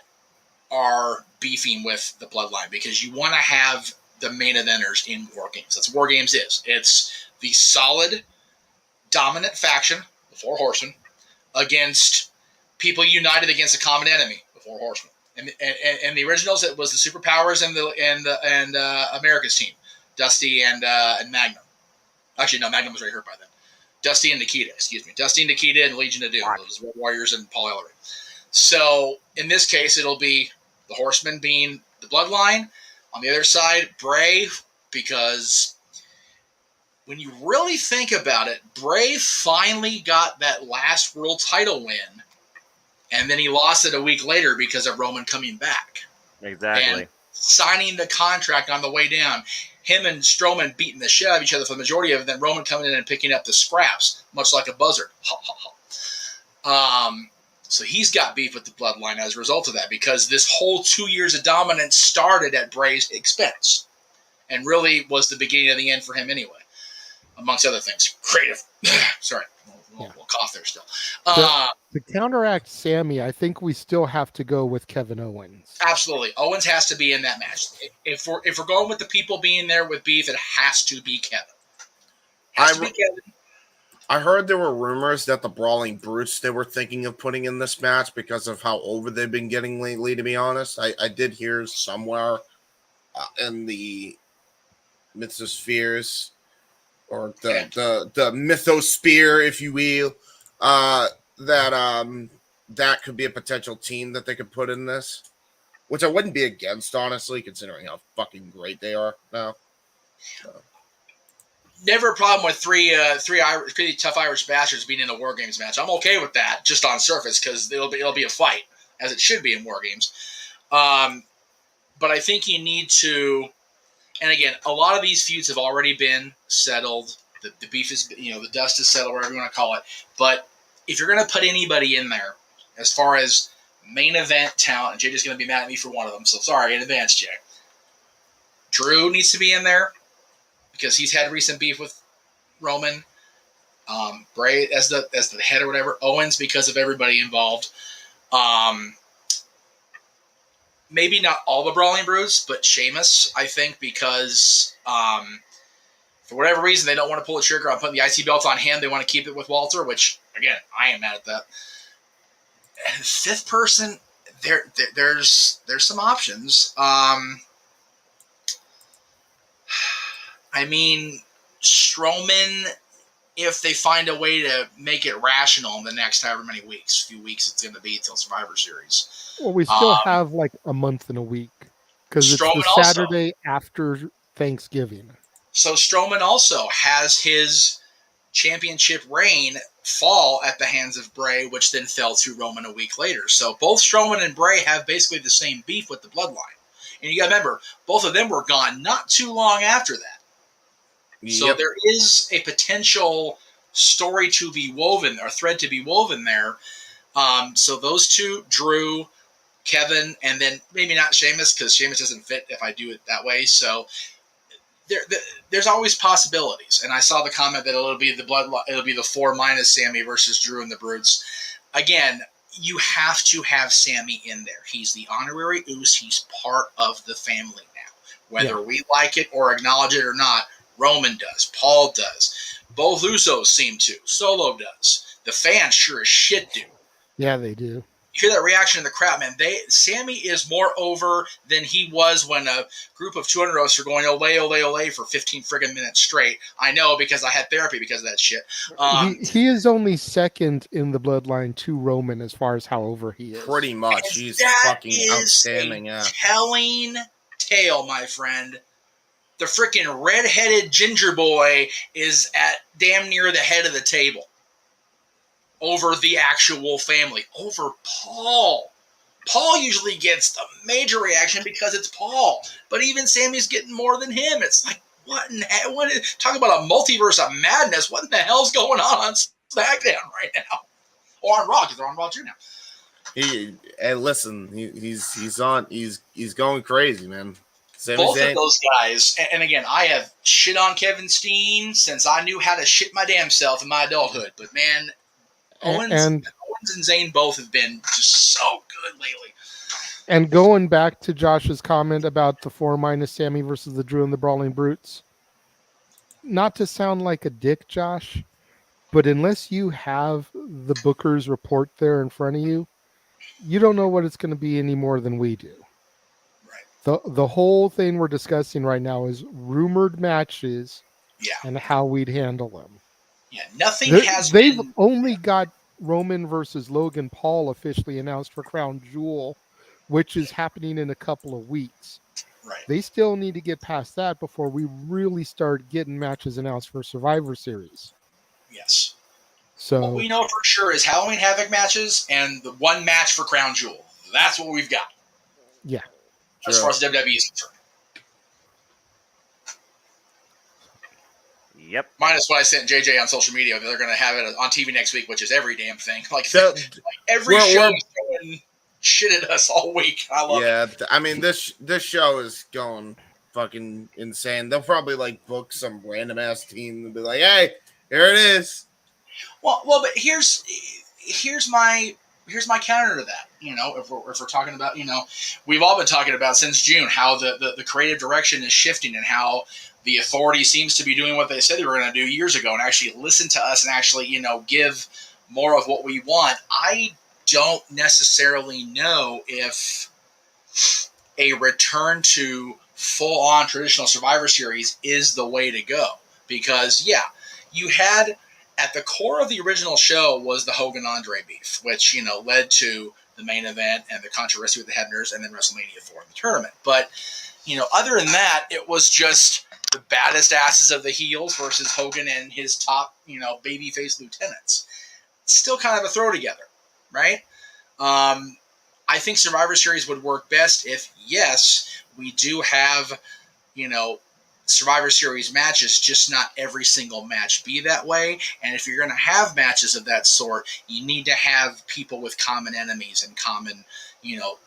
[SPEAKER 3] are beefing with the bloodline, because you want to have the main eventers in War Games. That's what War Games is. It's the solid, dominant faction, the Four Horsemen, against people united against a common enemy, the Four Horsemen. And the originals, it was the Superpowers and America's team, Dusty and Magnum. Actually, no, Magnum was already hurt by then. Dusty and Nikita, Dusty and Nikita and Legion of Doom. Those Red Warriors and Paul Ellery. So in this case, it'll be the Horsemen being the bloodline. On the other side, Bray, because when you really think about it, Bray finally got that last world title win, and then he lost it a week later because of Roman coming back.
[SPEAKER 2] Exactly.
[SPEAKER 3] And signing the contract on the way down. Him and Strowman beating the shit out of each other for the majority of it, then Roman coming in and picking up the scraps, much like a buzzard. So he's got beef with the bloodline as a result of that, because this whole 2 years of dominance started at Bray's expense and really was the beginning of the end for him anyway, amongst other things. Creative. Sorry. We'll cough there still.
[SPEAKER 1] To counteract Sammy, I think we still have to go with Kevin Owens.
[SPEAKER 3] Absolutely. Owens has to be in that match. If we're going with the people being there with beef, it has to be Kevin.
[SPEAKER 4] I heard there were rumors that the Brawling Brutes they were thinking of putting in this match because of how over they've been getting lately, to be honest. I did hear somewhere in the mythospheres, or the mythosphere, if you will, that could be a potential team that they could put in this, which I wouldn't be against, honestly, considering how fucking great they are now. So.
[SPEAKER 3] never a problem with three pretty tough Irish bastards being in a War Games match. I'm okay with that, just on surface, because it'll be a fight, as it should be in War Games. But I think you need to, and again, a lot of these feuds have already been settled. The beef is, the dust is settled, whatever you want to call it. But if you're going to put anybody in there, as far as main event talent, and JJ's going to be mad at me for one of them, so sorry in advance, Jay. Drew needs to be in there because he's had recent beef with Roman. Bray as the head or whatever. Owens because of everybody involved. Maybe not all the Brawling Brutes, but Sheamus, I think, because for whatever reason they don't want to pull the trigger on putting the IC belt on him. They want to keep it with Walter, which again I am mad at that. And fifth person, there's some options. I mean, Strowman, if they find a way to make it rational in the next however many few weeks it's going to be until Survivor Series.
[SPEAKER 1] Well, we still have like a month and a week because it's the Saturday after Thanksgiving.
[SPEAKER 3] So Strowman also has his championship reign fall at the hands of Bray, which then fell to Roman a week later. So both Strowman and Bray have basically the same beef with the bloodline. And you got to remember, both of them were gone not too long after that. Yep. So there is a potential story to be woven, or thread to be woven there. So those two, Drew, Kevin, and then maybe not Sheamus, because Sheamus doesn't fit if I do it that way. So there's always possibilities. And I saw the comment that it'll be the 4 minus Sammy versus Drew and the Brutes. Again, you have to have Sammy in there. He's the honorary Uso. He's part of the family now. Whether we like it or acknowledge it or not, Roman does. Paul does. Both Usos seem to. Solo does. The fans sure as shit do.
[SPEAKER 1] Yeah, they do.
[SPEAKER 3] You hear that reaction in the crowd, man. Sammy is more over than he was when a group of 200 of us are going ole, ole, ole for 15 friggin' minutes straight. I know because I had therapy because of that shit.
[SPEAKER 1] He is only second in the bloodline to Roman as far as how over he is.
[SPEAKER 4] Pretty much. He's fucking outstanding.
[SPEAKER 3] That is a telling tale, my friend. The freaking red-headed ginger boy is at damn near the head of the table over the actual family, over Paul. Paul usually gets the major reaction because it's Paul, but even Sammy's getting more than him. It's like, talk about a multiverse of madness. What in the hell's going on SmackDown right now? Or on Raw, because they're on Raw too now.
[SPEAKER 4] He's going crazy, man.
[SPEAKER 3] Both of those guys, and again, I have shit on Kevin Steen since I knew how to shit my damn self in my adulthood. But man, Owens and Zayn both have been just so good lately.
[SPEAKER 1] And going back to Josh's comment about the 4 minus Sammy versus the Drew and the Brawling Brutes, not to sound like a dick, Josh, but unless you have the Booker's report there in front of you, you don't know what it's going to be any more than we do. The whole thing we're discussing right now is rumored matches and how we'd handle them.
[SPEAKER 3] Yeah, nothing
[SPEAKER 1] They've only got Roman versus Logan Paul officially announced for Crown Jewel, which is happening in a couple of weeks.
[SPEAKER 3] Right.
[SPEAKER 1] They still need to get past that before we really start getting matches announced for Survivor Series.
[SPEAKER 3] Yes.
[SPEAKER 1] So
[SPEAKER 3] what we know for sure is Halloween Havoc matches and the one match for Crown Jewel. That's what we've got.
[SPEAKER 1] Yeah.
[SPEAKER 3] As far as WWE is concerned.
[SPEAKER 2] Yep.
[SPEAKER 3] Minus what I sent JJ on social media. They're going to have it on TV next week, which is every damn thing. Like every show is throwing shit at us all week. I love it.
[SPEAKER 4] Yeah, I mean, this show is going fucking insane. They'll probably book some random ass team and be like, "Hey, here it is."
[SPEAKER 3] Well, but here's my counter to that. If we're talking about, we've all been talking about since June how the creative direction is shifting and how the authority seems to be doing what they said they were going to do years ago and actually listen to us and actually, give more of what we want. I don't necessarily know if a return to full-on traditional Survivor Series is the way to go. Because, you had at the core of the original show was the Hogan-Andre beef, which, led to the main event and the controversy with the Hebners and then WrestleMania 4 in the tournament. But, other than that, it was just the baddest asses of the heels versus Hogan and his top, babyface lieutenants. It's still kind of a throw together, right? I think Survivor Series would work best if, yes, we do have, Survivor Series matches, just not every single match be that way. And if you're going to have matches of that sort, you need to have people with common enemies and common,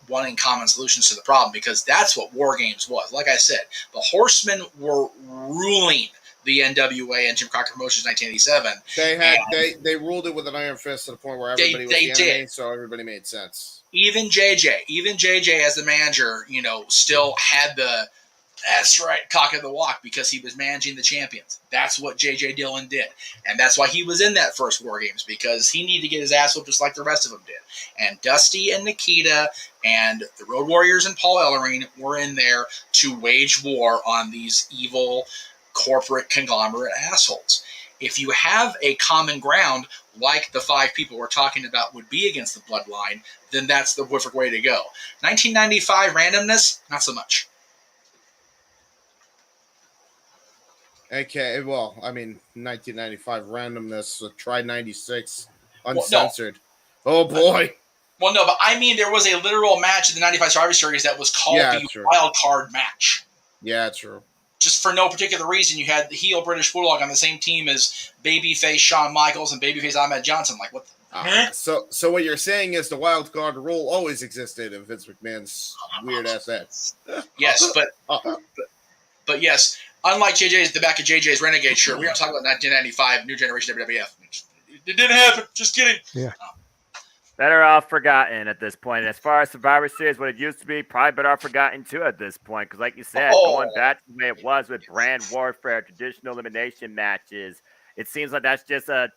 [SPEAKER 3] wanting common solutions to the problem, because that's what War Games was. Like I said, the Horsemen were ruling the NWA and Jim Crockett Promotions in 1987.
[SPEAKER 4] They ruled it with an iron fist to the point where everybody was the enemy, so everybody made sense.
[SPEAKER 3] Even JJ as the manager, still had the, that's right, cock of the walk, because he was managing the champions. That's what JJ Dillon did. And that's why he was in that first War Games, because he needed to get his ass whooped just like the rest of them did. And Dusty and Nikita and the Road Warriors and Paul Ellering were in there to wage war on these evil corporate conglomerate assholes. If you have a common ground, like the 5 people we're talking about would be against the Bloodline, then that's the perfect way to go. 1995 randomness, not so much.
[SPEAKER 4] Okay, well, I mean, 1995 randomness, try 96 uncensored. Well, no. Oh boy.
[SPEAKER 3] Well, no, but I mean, there was a literal match in the 95 Survivor Series that was called the wild card match.
[SPEAKER 4] Yeah, true.
[SPEAKER 3] Just for no particular reason, you had the heel British Bulldog on the same team as babyface Shawn Michaels and babyface Ahmed Johnson. Like, what the
[SPEAKER 4] So what you're saying is the wild card rule always existed in Vince McMahon's weird ass head.
[SPEAKER 3] Yes, but yes, unlike the back of JJ's Renegade shirt, we don't talk about 1995 New Generation WWF. It didn't happen. Just kidding.
[SPEAKER 1] Yeah.
[SPEAKER 2] Better off forgotten at this point. As far as Survivor Series, what it used to be, probably better off forgotten too at this point. Because like you said, going back to the way it was with brand warfare, traditional elimination matches, it seems like that's just a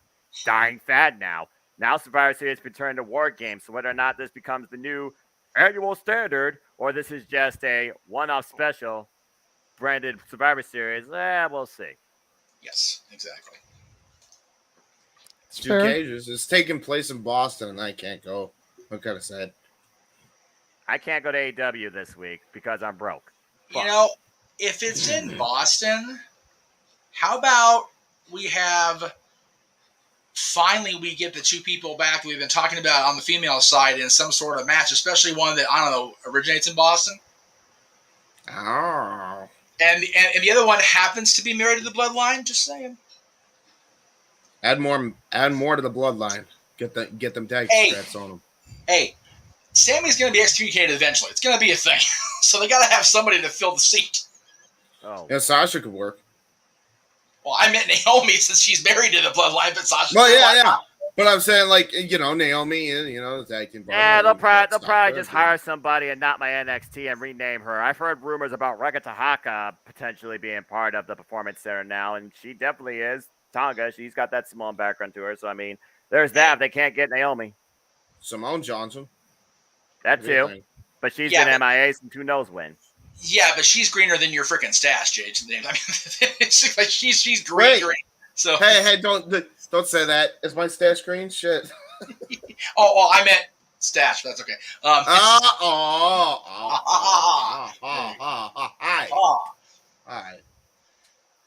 [SPEAKER 2] dying fad now. Now Survivor Series returned to War Games. So whether or not this becomes the new annual standard or this is just a one-off special branded Survivor Series, we'll see.
[SPEAKER 3] Yes, exactly.
[SPEAKER 4] It's 2 cages. It's taking place in Boston, and I can't go. I'm kind of sad.
[SPEAKER 2] I can't go to AEW this week because I'm broke.
[SPEAKER 3] Fuck. If it's in Boston, how about we finally get the 2 people back that we've been talking about on the female side in some sort of match, especially one that, I don't know, originates in Boston.
[SPEAKER 4] Oh.
[SPEAKER 3] And the other one happens to be married to the Bloodline, just saying.
[SPEAKER 4] Add more to the Bloodline. Get them tag straps on them.
[SPEAKER 3] Hey, Sammy's going to be excommunicated eventually. It's going to be a thing. So they got to have somebody to fill the seat.
[SPEAKER 2] Oh.
[SPEAKER 4] Yeah, Sasha could work.
[SPEAKER 3] Well, I meant Naomi since she's married to the Bloodline, but Sasha.
[SPEAKER 4] Well, yeah. But I'm saying, like, Naomi and, the tag team.
[SPEAKER 2] Yeah, they'll probably just hire somebody and not my NXT and rename her. I've heard rumors about Reka Tahaka potentially being part of the Performance Center now, and she definitely is. Tonga, she's got that Simone background to her. So, I mean, there's that. They can't get Naomi.
[SPEAKER 4] Simone Johnson.
[SPEAKER 2] That too. But she's been MIA since who knows when.
[SPEAKER 3] Yeah, but she's greener than your freaking stash, Jade. I mean, it's like she's green. So
[SPEAKER 4] hey, don't say that. Is my stash green? Shit.
[SPEAKER 3] Oh, I meant stash. That's okay.
[SPEAKER 4] All right.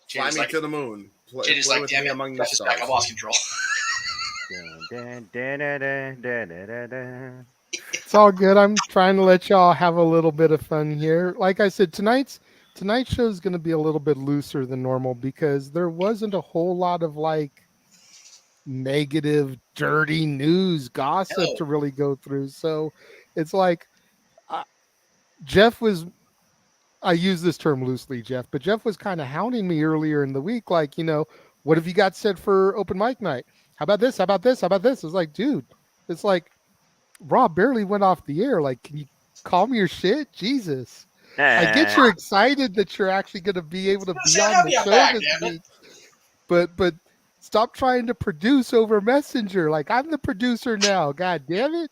[SPEAKER 4] Fly me to the moon.
[SPEAKER 3] Jade is like, damn it, among the stars. Back, I lost control.
[SPEAKER 1] It's all good. I'm trying to let y'all have a little bit of fun here. Like I said, tonight's show is going to be a little bit looser than normal because there wasn't a whole lot of like negative, dirty news, gossip to really go through. So it's like Jeff was, I use this term loosely, Jeff, but Jeff was kind of hounding me earlier in the week. Like, what have you got set for open mic night? How about this? How about this? How about this? It's like, dude, it's like Rob barely went off the air. Like, can you calm your shit? Jesus. I get you're excited that you're actually going to be able to be on the show this week. But stop trying to produce over Messenger. Like, I'm the producer now. God damn it.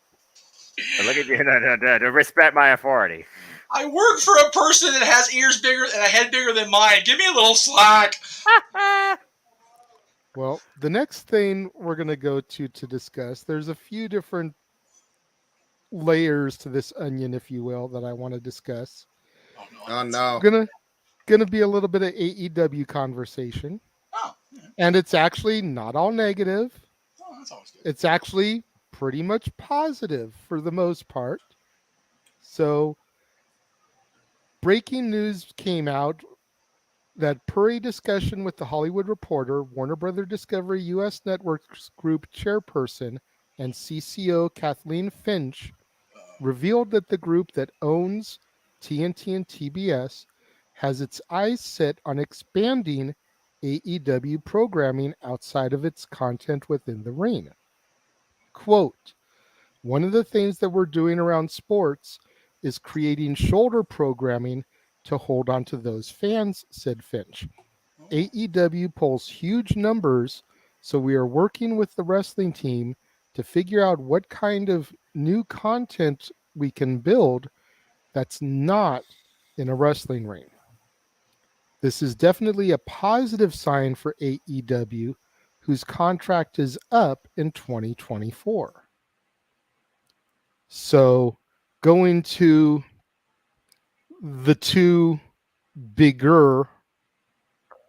[SPEAKER 2] Look at you. To respect my authority.
[SPEAKER 3] I work for a person that has ears bigger and a head bigger than mine. Give me a little slack.
[SPEAKER 1] Well, the next thing we're going to go to discuss, there's a few different layers to this onion, if you will, that I want to discuss.
[SPEAKER 4] Oh, no.
[SPEAKER 1] I'm going to be a little bit of AEW conversation,
[SPEAKER 3] Oh, yeah.
[SPEAKER 1] and it's actually not all negative.
[SPEAKER 3] Oh, that's always good.
[SPEAKER 1] It's actually pretty much positive for the most part. So, breaking news came out that per a discussion with the Hollywood Reporter, Warner Brother Discovery U.S. Networks Group chairperson and CCO Kathleen Finch revealed that the group that owns TNT and TBS has its eyes set on expanding AEW programming outside of its content within the ring. Quote, one of the things that we're doing around sports is creating shoulder programming to hold on to those fans, said Finch. AEW pulls huge numbers, so we are working with the wrestling team to figure out what kind of new content we can build that's not in a wrestling ring. This is definitely a positive sign for AEW, whose contract is up in 2024. So, going to the two bigger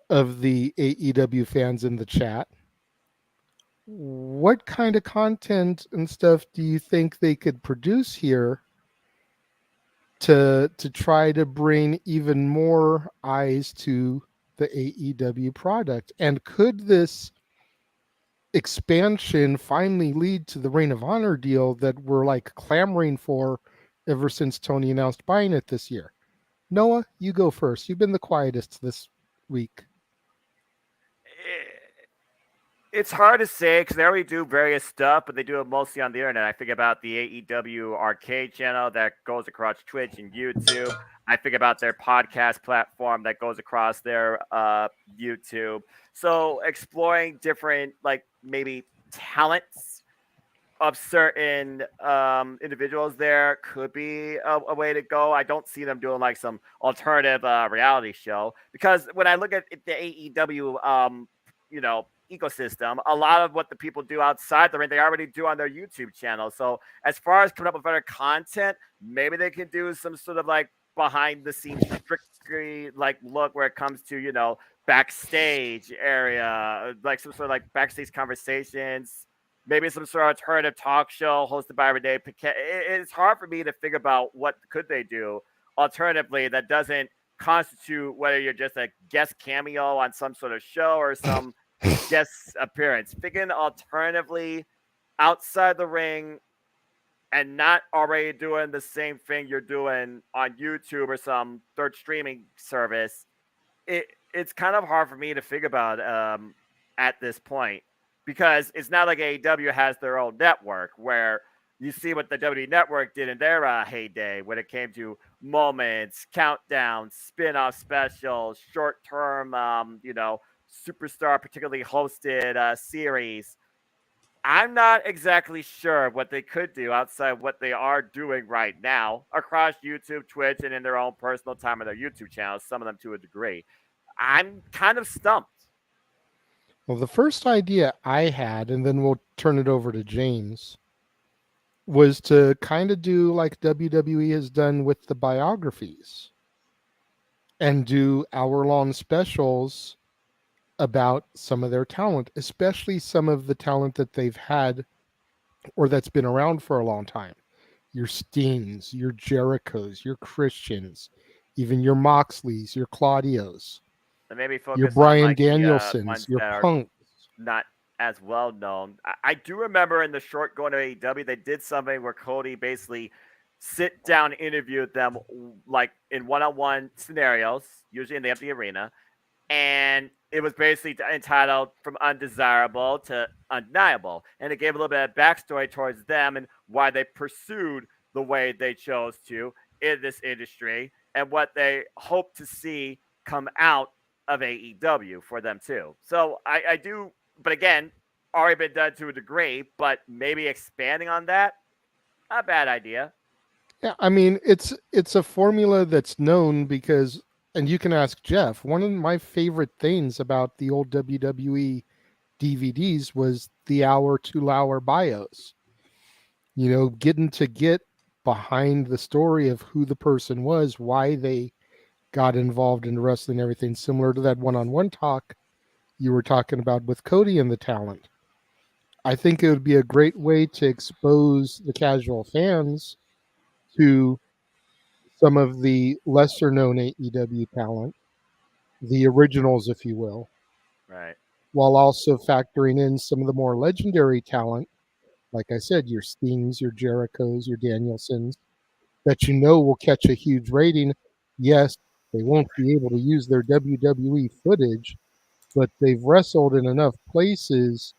[SPEAKER 1] of the AEW fans in the chat, what kind of content and stuff do you think they could produce here to try to bring even more eyes to the AEW product? And could this expansion finally lead to the Reign of Honor deal that we're like clamoring for ever since Tony announced buying it this year? Noah, you go first. You've been the quietest this week.
[SPEAKER 2] It's hard to say because they already do various stuff, but they do it mostly on the internet. I think about the AEW arcade channel that goes across Twitch and YouTube. I think about their podcast platform that goes across their YouTube. So exploring different, like maybe talents of certain individuals there could be a way to go. I don't see them doing like some alternative reality show because when I look at the AEW, ecosystem, a lot of what the people do outside the ring, they already do on their YouTube channel. So as far as coming up with better content, maybe they can do some sort of like behind the scenes strictly like look where it comes to, backstage area, like some sort of like backstage conversations, maybe some sort of alternative talk show hosted by Renee Paquette. It's hard for me to figure about what could they do alternatively that doesn't constitute whether you're just a guest cameo on some sort of show or some guest appearance. Thinking alternatively outside the ring and not already doing the same thing you're doing on YouTube or some third streaming service. It's kind of hard for me to figure about at this point because it's not like AEW has their own network where you see what the WWE Network did in their heyday when it came to moments, countdowns, spin-off specials, short-term, superstar particularly hosted series. I'm not exactly sure what they could do outside what they are doing right now across YouTube, Twitch, and in their own personal time on their YouTube channels, some of them to a degree. I'm kind of stumped.
[SPEAKER 1] Well, the first idea I had, and then we'll turn it over to James, was to kind of do like WWE has done with the biographies and do hour-long specials about some of their talent, especially some of the talent that they've had or that's been around for a long time. Your Stings, your Jerichos, your Christians, even your Moxleys, your Claudios,
[SPEAKER 2] And maybe focus
[SPEAKER 1] your
[SPEAKER 2] on
[SPEAKER 1] Bryan
[SPEAKER 2] like the
[SPEAKER 1] Danielsons,
[SPEAKER 2] ones
[SPEAKER 1] your
[SPEAKER 2] that are
[SPEAKER 1] Punks.
[SPEAKER 2] not as well known. I do remember in the short going to AEW, they did something where Cody basically sit down interviewed them like in one-on-one scenarios, usually in the empty arena. And it was basically entitled From Undesirable to Undeniable. And it gave a little bit of backstory towards them and why they pursued the way they chose to in this industry and what they hope to see come out of AEW for them too. So I do, but again, already been done to a degree, but maybe expanding on that, not a bad idea.
[SPEAKER 1] Yeah, I mean it's a formula that's known because, and you can ask Jeff. One of my favorite things about the old WWE DVDs was the hour, 2 hour bios. Getting to get behind the story of who the person was, why they got involved in wrestling and everything, similar to that one-on-one talk you were talking about with Cody and the talent. I think it would be a great way to expose the casual fans to some of the lesser known AEW talent, the originals, if you will,
[SPEAKER 2] Right.
[SPEAKER 1] while also factoring in some of the more legendary talent, like I said, your Stings, your Jerichos, your Danielsons, that you know will catch a huge rating. Yes, they won't be able to use their WWE footage, but they've wrestled in enough places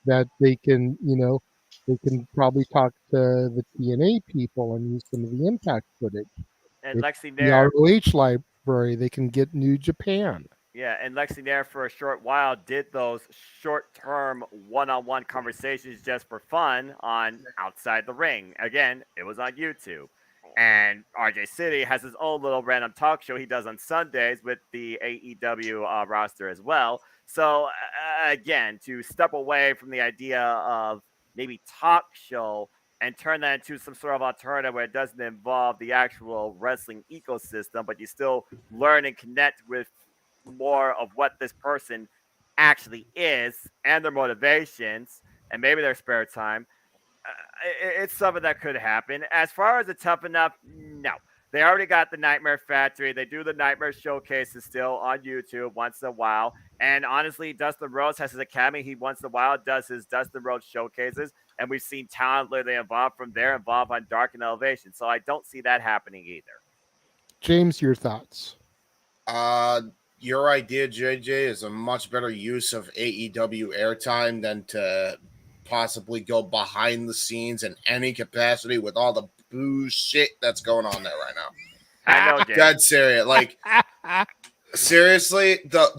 [SPEAKER 1] that they can, they can probably talk to the TNA people and use some of the Impact footage.
[SPEAKER 2] And
[SPEAKER 1] If
[SPEAKER 2] Lexi
[SPEAKER 1] the
[SPEAKER 2] Nair,
[SPEAKER 1] ROH library, they can get New Japan.
[SPEAKER 2] yeah, and Lexi Nair for a short while did those short-term one-on-one conversations just for fun on Outside the Ring. Again, it was on YouTube. And RJ City has his own little random talk show he does on Sundays with the AEW roster as well. So again, to step away from the idea of maybe talk show and turn that into some sort of alternative where it doesn't involve the actual wrestling ecosystem, but you still learn and connect with more of what this person actually is and their motivations and maybe their spare time. It's something that could happen. As far as a Tough Enough, no. They already got the Nightmare Factory. They do the Nightmare Showcases still on YouTube once in a while. And honestly, Dustin Rhodes has his academy. He once in a while does his Dustin Rhodes Showcases. And we've seen talent literally involved from there, involved on Dark and Elevation. So I don't see that happening either.
[SPEAKER 1] James, your thoughts?
[SPEAKER 4] Your idea, JJ, is a much better use of AEW airtime than to possibly go behind the scenes in any capacity with all the bullshit that's going on there right now.
[SPEAKER 2] I know, Jay.
[SPEAKER 4] Dead serious. Like, seriously,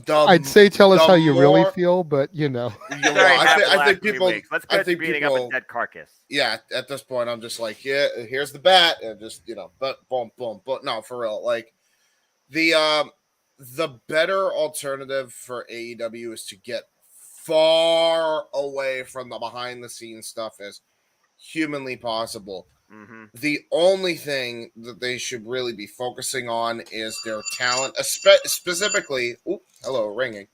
[SPEAKER 1] I'd say tell us
[SPEAKER 4] the
[SPEAKER 1] how you really
[SPEAKER 4] more-
[SPEAKER 1] feel, but
[SPEAKER 2] Very
[SPEAKER 4] I
[SPEAKER 2] happy
[SPEAKER 4] think
[SPEAKER 2] three
[SPEAKER 4] people.
[SPEAKER 2] weeks. Let's
[SPEAKER 4] I
[SPEAKER 2] quit
[SPEAKER 4] think
[SPEAKER 2] beating up a
[SPEAKER 4] people.
[SPEAKER 2] dead carcass.
[SPEAKER 4] Yeah, at this point, I'm just like, yeah, here's the bat, and just but boom, boom. But no, for real, like the better alternative for AEW is to get far away from the behind the scenes stuff as humanly possible.
[SPEAKER 2] Mm-hmm.
[SPEAKER 4] The only thing that they should really be focusing on is their talent, specifically. Ooh, hello, ringing.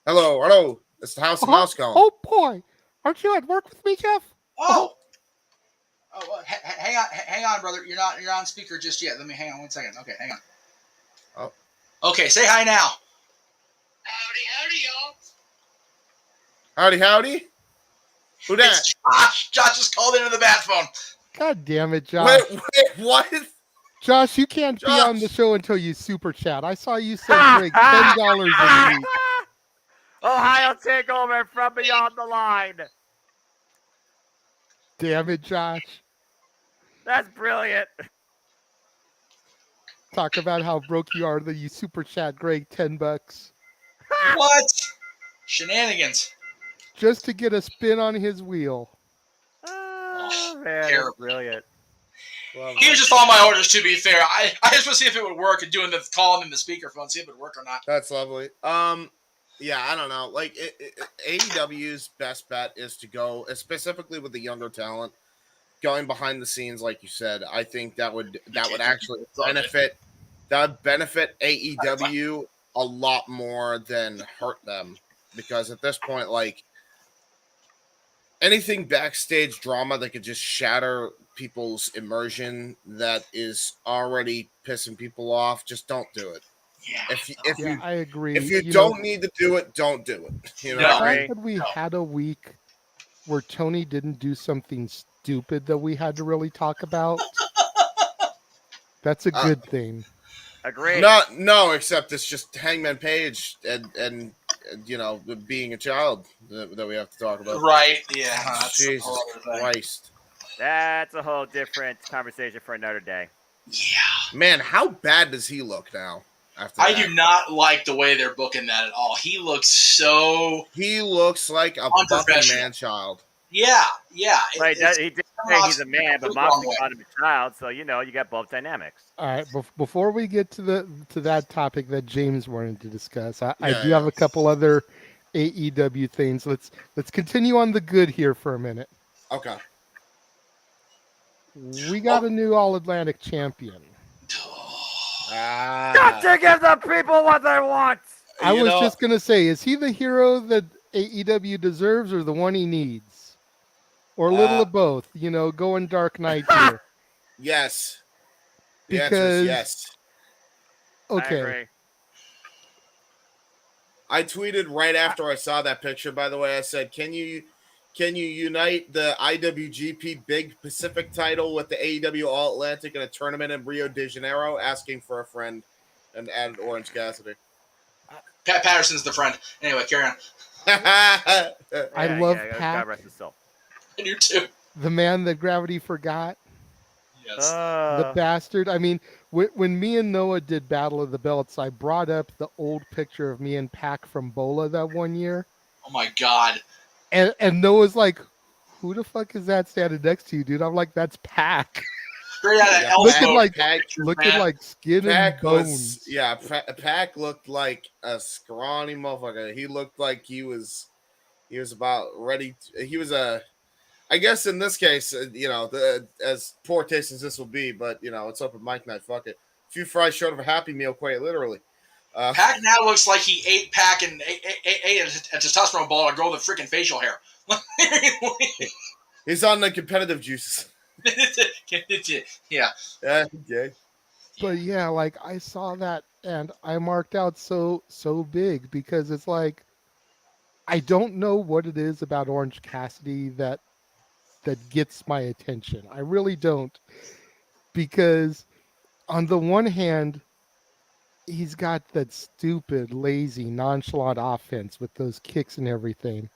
[SPEAKER 4] Hello. It's the House of Mouse calling.
[SPEAKER 1] Oh boy, aren't you at work with me, Jeff?
[SPEAKER 3] Oh, hang on, brother. You're not on speaker just yet. Let me hang on 1 second. Okay, hang on.
[SPEAKER 4] Oh.
[SPEAKER 3] Okay, say hi now.
[SPEAKER 5] Howdy, y'all.
[SPEAKER 4] Howdy. Who that?
[SPEAKER 3] It's Josh. Josh just called into the bat phone.
[SPEAKER 1] God damn it, Josh.
[SPEAKER 4] Wait, what?
[SPEAKER 1] Josh, you can't be on the
[SPEAKER 4] Josh.
[SPEAKER 1] show until you super chat. I saw you send Greg $10 this week.
[SPEAKER 2] Ohio takeover from beyond the line.
[SPEAKER 1] Damn it, Josh.
[SPEAKER 2] That's brilliant.
[SPEAKER 1] Talk about how broke you are that you super chat Greg $10
[SPEAKER 3] What? Shenanigans.
[SPEAKER 1] just to get a spin on his wheel.
[SPEAKER 2] Oh, man, that's
[SPEAKER 3] terrible.
[SPEAKER 2] brilliant.
[SPEAKER 3] He was just following my orders, to be fair. I just want to see if it would work and doing the calling in the speakerphone, see if it would work or not.
[SPEAKER 4] That's lovely. Yeah, I don't know. Like AEW's best bet is to go, specifically with the younger talent, going behind the scenes, like you said. I think that would actually benefit AEW a lot more than hurt them, because at this point, like, anything backstage drama that could just shatter people's immersion that is already pissing people off, just don't do it.
[SPEAKER 3] Yeah.
[SPEAKER 1] I agree.
[SPEAKER 4] If you don't need to do it, don't do it. You know,
[SPEAKER 3] No.
[SPEAKER 1] The fact that we had a week where Tony didn't do something stupid that we had to really talk about, that's a good thing.
[SPEAKER 2] Agreed.
[SPEAKER 4] No, except it's just Hangman Page and being a child that we have to talk about.
[SPEAKER 3] Right, yeah. That's a
[SPEAKER 4] Jesus
[SPEAKER 3] whole other thing.
[SPEAKER 4] Christ.
[SPEAKER 2] That's a whole different conversation for another day.
[SPEAKER 3] Yeah.
[SPEAKER 4] Man, how bad does he look now? After
[SPEAKER 3] I
[SPEAKER 4] that?
[SPEAKER 3] do not like the way they're booking that at all. He looks so...
[SPEAKER 4] He looks like a fucking
[SPEAKER 3] Unprofessional.
[SPEAKER 4] man-child.
[SPEAKER 3] Yeah.
[SPEAKER 2] Right, he did say he's a man, but Moxley
[SPEAKER 3] way.
[SPEAKER 2] called him a child, so you got both dynamics.
[SPEAKER 1] All right, before we get to that topic that James wanted to discuss, I do
[SPEAKER 4] Yeah.
[SPEAKER 1] have a couple other AEW things. Let's continue on the good here for a minute.
[SPEAKER 4] Okay.
[SPEAKER 1] We got a new All Atlantic champion.
[SPEAKER 2] Got to give the people what they want.
[SPEAKER 1] I was just gonna say, is he the hero that AEW deserves, or the one he needs, or a little of both? Going Dark Knight here.
[SPEAKER 4] Yes. The answer
[SPEAKER 1] Because
[SPEAKER 4] is yes.
[SPEAKER 1] Okay.
[SPEAKER 2] I agree.
[SPEAKER 4] I tweeted right after I saw that picture. By the way, I said, "Can you unite the IWGP Big Pacific title with the AEW All Atlantic in a tournament in Rio de Janeiro?" Asking for a friend, and added Orange Cassidy.
[SPEAKER 3] Pat Patterson's the friend. Anyway, carry on.
[SPEAKER 1] I love Pat.
[SPEAKER 2] God rest his soul.
[SPEAKER 3] I do too.
[SPEAKER 1] The man that gravity forgot.
[SPEAKER 3] Yes.
[SPEAKER 1] The bastard. I mean, when me and Noah did Battle of the Belts, I brought up the old picture of me and Pac from Bola that one year.
[SPEAKER 3] Oh my God.
[SPEAKER 1] And Noah's like, "Who the fuck is that standing next to you, dude?" I'm like, "That's Pac."
[SPEAKER 3] Straight out of
[SPEAKER 4] Yeah,
[SPEAKER 3] Elf
[SPEAKER 1] looking
[SPEAKER 3] Mode
[SPEAKER 1] like
[SPEAKER 3] pictures,
[SPEAKER 1] looking
[SPEAKER 3] man.
[SPEAKER 1] like skin and bones.
[SPEAKER 4] Pac looked like a scrawny motherfucker. He looked like he was about ready. He was I guess in this case, as poor taste as this will be, but it's open mic night. Fuck it. A few fries short of a Happy Meal, quite literally.
[SPEAKER 3] Pac now looks like he ate Pac and ate a testosterone ball to grow the freaking facial hair.
[SPEAKER 4] He's on the competitive juices.
[SPEAKER 3] Yeah.
[SPEAKER 4] Yeah.
[SPEAKER 1] But yeah, like I saw that and I marked out so big because it's like I don't know what it is about Orange Cassidy that gets my attention. I really don't. Because on the one hand, he's got that stupid, lazy, nonchalant offense with those kicks and everything.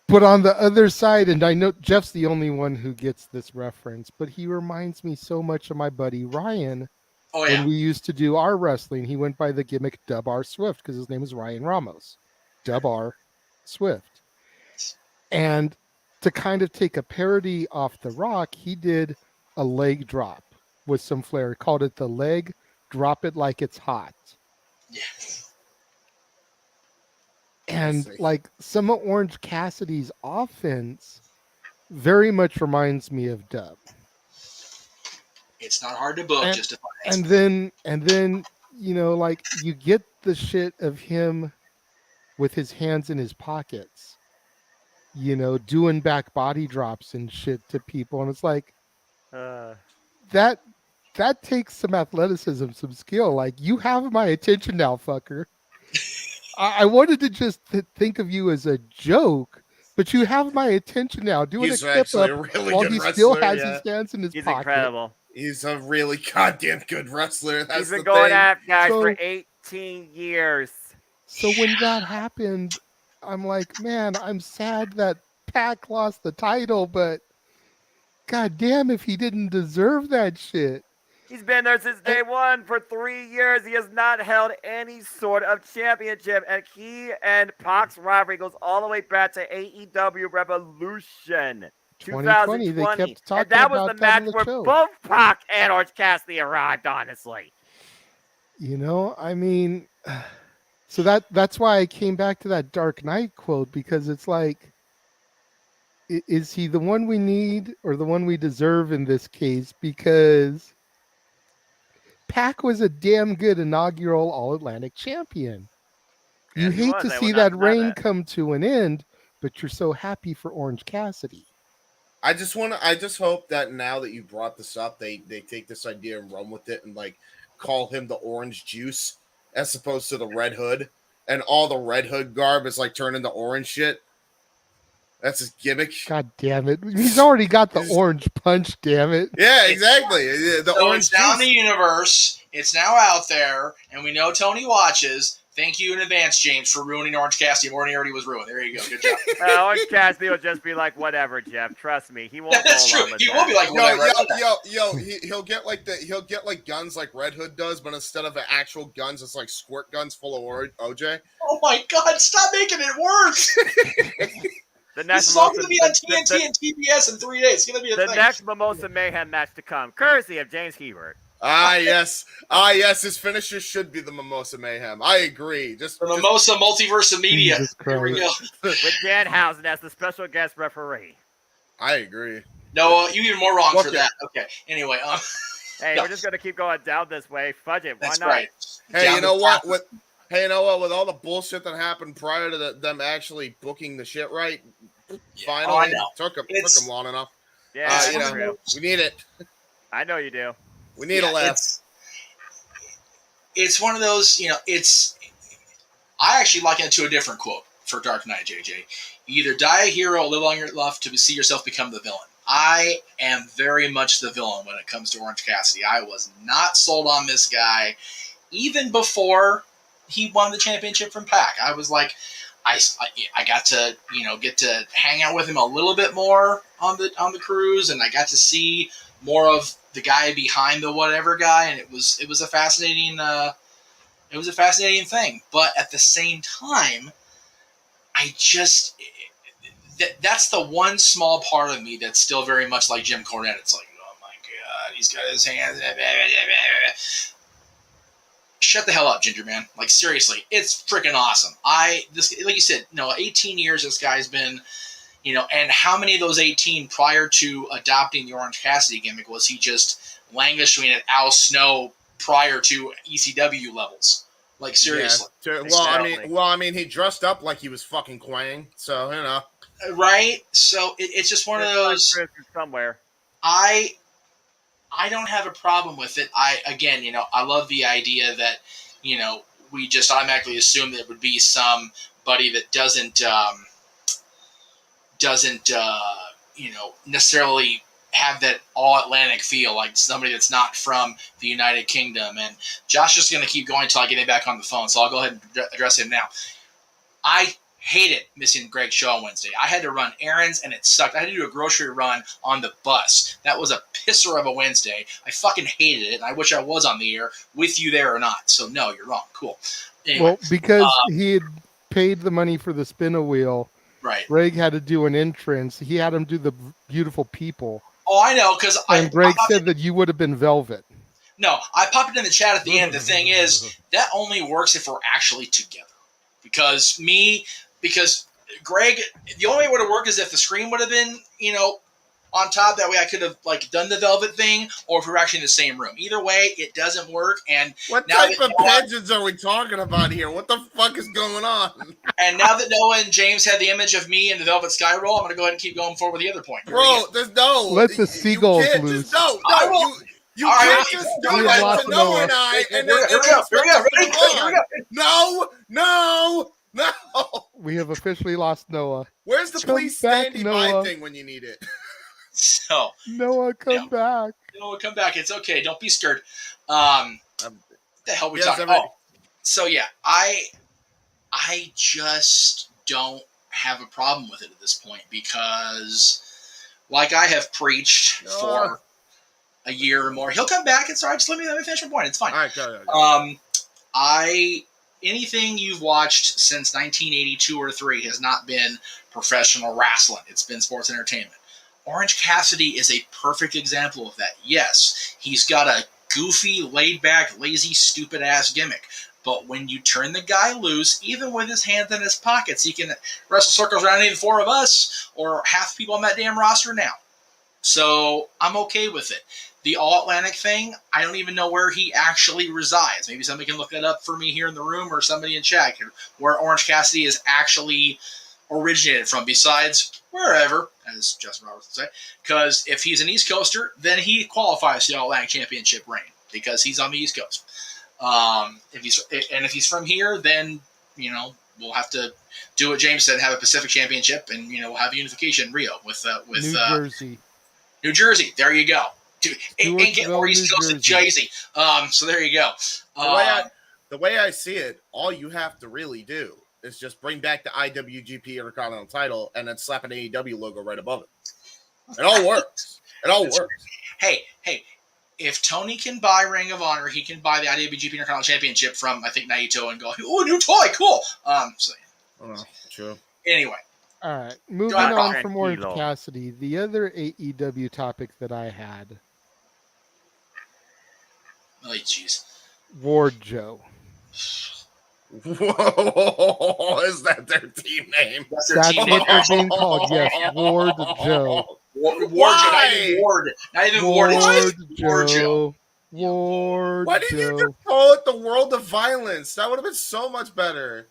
[SPEAKER 1] But on the other side, and I know Jeff's the only one who gets this reference, but he reminds me so much of my buddy Ryan.
[SPEAKER 3] Oh, yeah.
[SPEAKER 1] When we used to do our wrestling, he went by the gimmick Dub R Swift because his name is Ryan Ramos. Dub R Swift. And to kind of take a parody off The Rock, he did a leg drop with some flair. He called it the leg drop it like it's hot.
[SPEAKER 3] Yeah.
[SPEAKER 1] And like some of Orange Cassidy's offense very much reminds me of Dub.
[SPEAKER 3] It's not hard to book, just to find.
[SPEAKER 1] And then like you get the shit of him with his hands in his pockets, doing back body drops and shit to people, and it's like that takes some athleticism, some skill. Like, you have my attention now, fucker. I wanted to just think of you as a joke, but you have my attention now. Doing
[SPEAKER 4] He's
[SPEAKER 1] a clip
[SPEAKER 4] actually
[SPEAKER 1] up
[SPEAKER 4] a really
[SPEAKER 1] while
[SPEAKER 4] good
[SPEAKER 1] he
[SPEAKER 4] wrestler,
[SPEAKER 1] still has
[SPEAKER 4] yeah.
[SPEAKER 1] his hands in his
[SPEAKER 2] He's
[SPEAKER 1] pocket.
[SPEAKER 2] incredible.
[SPEAKER 4] He's a really goddamn good wrestler. That's
[SPEAKER 2] He's been
[SPEAKER 4] the
[SPEAKER 2] going
[SPEAKER 4] thing.
[SPEAKER 2] at guys
[SPEAKER 1] So-
[SPEAKER 2] for 18 years.
[SPEAKER 1] So when that happened, I'm like, man, I'm sad that Pac lost the title, but god damn if he didn't deserve that shit.
[SPEAKER 2] He's been there since day one. For 3 years, he has not held any sort of championship. And he and Pac's rivalry goes all the way back to AEW Revolution
[SPEAKER 1] 2020,
[SPEAKER 2] 2020.
[SPEAKER 1] they kept talking
[SPEAKER 2] and that was
[SPEAKER 1] about
[SPEAKER 2] the
[SPEAKER 1] that on
[SPEAKER 2] match
[SPEAKER 1] the
[SPEAKER 2] where
[SPEAKER 1] show.
[SPEAKER 2] both Pac and Orange Cassidy arrived, honestly.
[SPEAKER 1] I mean, so that's why I came back to that Dark Knight quote, because it's like, is he the one we need or the one we deserve in this case? Because Pac was a damn good inaugural All-Atlantic champion. You
[SPEAKER 2] Yes, he
[SPEAKER 1] hate
[SPEAKER 2] was.
[SPEAKER 1] to
[SPEAKER 2] I
[SPEAKER 1] see
[SPEAKER 2] will not
[SPEAKER 1] that
[SPEAKER 2] deny
[SPEAKER 1] reign
[SPEAKER 2] that.
[SPEAKER 1] come to an end, but you're so happy for Orange Cassidy.
[SPEAKER 4] I just hope that now that you brought this up, they take this idea and run with it and like call him the Orange Juice as opposed to the Red Hood, and all the Red Hood garb is like turned into orange shit. That's his gimmick.
[SPEAKER 1] God damn it. He's already got the orange punch, damn it.
[SPEAKER 4] Yeah, exactly. The
[SPEAKER 3] So
[SPEAKER 4] orange
[SPEAKER 3] it's now in
[SPEAKER 4] juice.
[SPEAKER 3] the universe. It's now out there, and we know Tony watches. Thank you in advance, James, for ruining Orange Cassidy more than he already was ruined. There you go. Good job.
[SPEAKER 2] Orange Cassidy will just be like, whatever, Jeff. Trust me. He won't
[SPEAKER 3] That's
[SPEAKER 2] go
[SPEAKER 3] true.
[SPEAKER 2] along with
[SPEAKER 3] He
[SPEAKER 2] that.
[SPEAKER 3] will be like, whatever.
[SPEAKER 4] He'll get like guns like Red Hood does, but instead of the actual guns, it's like squirt guns full of OJ.
[SPEAKER 3] Oh my God! Stop making it worse.
[SPEAKER 2] The
[SPEAKER 3] This
[SPEAKER 2] next
[SPEAKER 3] is all going
[SPEAKER 2] Mimosa-
[SPEAKER 3] to be on
[SPEAKER 2] the-
[SPEAKER 3] TNT and TBS in 3 days. It's going to be a
[SPEAKER 2] the
[SPEAKER 3] thing.
[SPEAKER 2] next Mimosa Mayhem match to come, courtesy of James Hebert.
[SPEAKER 4] Yes. His finisher should be the Mimosa Mayhem. I agree.
[SPEAKER 3] The Mimosa Multiverse of Media.
[SPEAKER 1] Jesus
[SPEAKER 3] Here we go.
[SPEAKER 2] With Danhausen as the special guest referee.
[SPEAKER 4] I agree.
[SPEAKER 3] No, you even more wrong
[SPEAKER 4] Fuck
[SPEAKER 3] for
[SPEAKER 4] it.
[SPEAKER 3] that. Okay. Anyway,
[SPEAKER 2] Hey,
[SPEAKER 3] No.
[SPEAKER 2] we're just gonna keep going down this way. Fudge it. Why
[SPEAKER 3] That's
[SPEAKER 2] not?
[SPEAKER 3] right.
[SPEAKER 4] Hey,
[SPEAKER 3] Down
[SPEAKER 4] you
[SPEAKER 3] the
[SPEAKER 4] know what?
[SPEAKER 3] path.
[SPEAKER 4] With all the bullshit that happened prior to them actually booking the shit right,
[SPEAKER 3] Yeah.
[SPEAKER 4] finally
[SPEAKER 3] Oh, I know.
[SPEAKER 4] took them
[SPEAKER 3] It's
[SPEAKER 4] long enough.
[SPEAKER 2] Yeah,
[SPEAKER 3] It's
[SPEAKER 2] that's
[SPEAKER 3] one of
[SPEAKER 2] true.
[SPEAKER 4] We need it.
[SPEAKER 2] I know you do.
[SPEAKER 4] We need a laugh.
[SPEAKER 3] It's one of those, I actually liken it to a different quote for Dark Knight, JJ. You either die a hero or live long enough to see yourself become the villain. I am very much the villain when it comes to Orange Cassidy. I was not sold on this guy even before he won the championship from Pac. I was like, I got to get to hang out with him a little bit more on the cruise, and I got to see more of the guy behind the whatever guy, and it was a fascinating thing. But at the same time, I just that's the one small part of me that's still very much like Jim Cornette. It's like, oh my god, he's got his hands. Shut the hell up, Ginger Man. Like, seriously, it's freaking awesome. Like you said, 18 years this guy's been, and how many of those 18 prior to adopting the Orange Cassidy gimmick was he just languishing at Al Snow prior to ECW levels? Like, seriously.
[SPEAKER 4] Yeah.
[SPEAKER 2] Exactly.
[SPEAKER 4] I mean, he dressed up like he was fucking Quang, so
[SPEAKER 3] Right? So it's just one of those.
[SPEAKER 2] Somewhere.
[SPEAKER 3] I don't have a problem with it. I love the idea that, we just automatically assume that it would be somebody that doesn't necessarily have that all Atlantic feel, like somebody that's not from the United Kingdom. And Josh is going to keep going until I get him back on the phone, so I'll go ahead and address him now. I hated missing Greg's show on Wednesday. I had to run errands, and it sucked. I had to do a grocery run on the bus. That was a pisser of a Wednesday. I fucking hated it, and I wish I was on the air with you there or not. So, no, you're wrong. Cool. Anyway,
[SPEAKER 1] Well, because he had paid the money for the spin wheel,
[SPEAKER 3] right.
[SPEAKER 1] Greg had to do an entrance. He had him do the beautiful people.
[SPEAKER 3] Oh, I know, because
[SPEAKER 1] Greg said that you would have been Velvet.
[SPEAKER 3] No, I popped it in the chat at the end. The thing is, that only works if we're actually together. Because Greg, the only way it would have worked is if the screen would have been, on top. That way I could have done the Velvet thing, or if we were actually in the same room. Either way, it doesn't work. And
[SPEAKER 4] what type of pigeons are we talking about here? What the fuck is going on?
[SPEAKER 3] And now that Noah and James had the image of me in the Velvet Sky Roll, I'm going to go ahead and keep going forward with the other point.
[SPEAKER 4] Bro, there's no.
[SPEAKER 1] Let the seagulls loose.
[SPEAKER 4] You can't just do it to Noah and I. And then
[SPEAKER 3] here we go.
[SPEAKER 4] No.
[SPEAKER 1] We have officially lost Noah.
[SPEAKER 4] Where's the
[SPEAKER 1] Come
[SPEAKER 4] please
[SPEAKER 1] back,
[SPEAKER 4] standing
[SPEAKER 1] Noah.
[SPEAKER 4] by thing when you need it?
[SPEAKER 3] So
[SPEAKER 1] Noah, come back.
[SPEAKER 3] Noah, come back. It's okay. Don't be scared. What the hell are we talking about? So yeah, I just don't have a problem with it at this point because, like I have preached for a year or more, he'll come back. It's all right. Just let me finish my point. It's fine.
[SPEAKER 4] All right, go.
[SPEAKER 3] Anything you've watched since 1982 or 3 has not been professional wrestling. It's been sports entertainment. Orange Cassidy is a perfect example of that. Yes, he's got a goofy, laid-back, lazy, stupid-ass gimmick. But when you turn the guy loose, even with his hands in his pockets, he can wrestle circles around any 4 of us or half the people on that damn roster now. So I'm okay with it. The All-Atlantic thing, I don't even know where he actually resides. Maybe somebody can look that up for me here in the room or somebody in chat where Orange Cassidy is actually originated from, besides wherever, as Justin Roberts would say. Because if he's an East Coaster, then he qualifies for the All-Atlantic Championship reign because he's on the East Coast. If he's from here, then we'll have to do what James said, have a Pacific Championship, and we'll have unification in Rio with
[SPEAKER 1] New Jersey.
[SPEAKER 3] New Jersey. There you go. Dude, ain't getting more East Coast than Jersey. So there you go.
[SPEAKER 4] The way I see it, all you have to really do is just bring back the IWGP Intercontinental title and then slap an AEW logo right above it. It all works.
[SPEAKER 3] Hey, if Tony can buy Ring of Honor, he can buy the IWGP Intercontinental Championship from, I think, Naito and go, oh, new toy, cool.
[SPEAKER 4] True.
[SPEAKER 3] Anyway.
[SPEAKER 1] All right, moving on from Orange Cassidy, the other AEW topic that I had.
[SPEAKER 3] Oh, jeez.
[SPEAKER 1] Ward Joe.
[SPEAKER 4] Whoa, is that their team name?
[SPEAKER 3] That's their team
[SPEAKER 1] what they're being called, yes. Ward Joe.
[SPEAKER 3] Ward Joe, not even Ward. Not even Ward.
[SPEAKER 1] Ward Joe. Ward
[SPEAKER 4] Why didn't you
[SPEAKER 1] Joe.
[SPEAKER 4] just call it the World of Violence? That would have been so much better.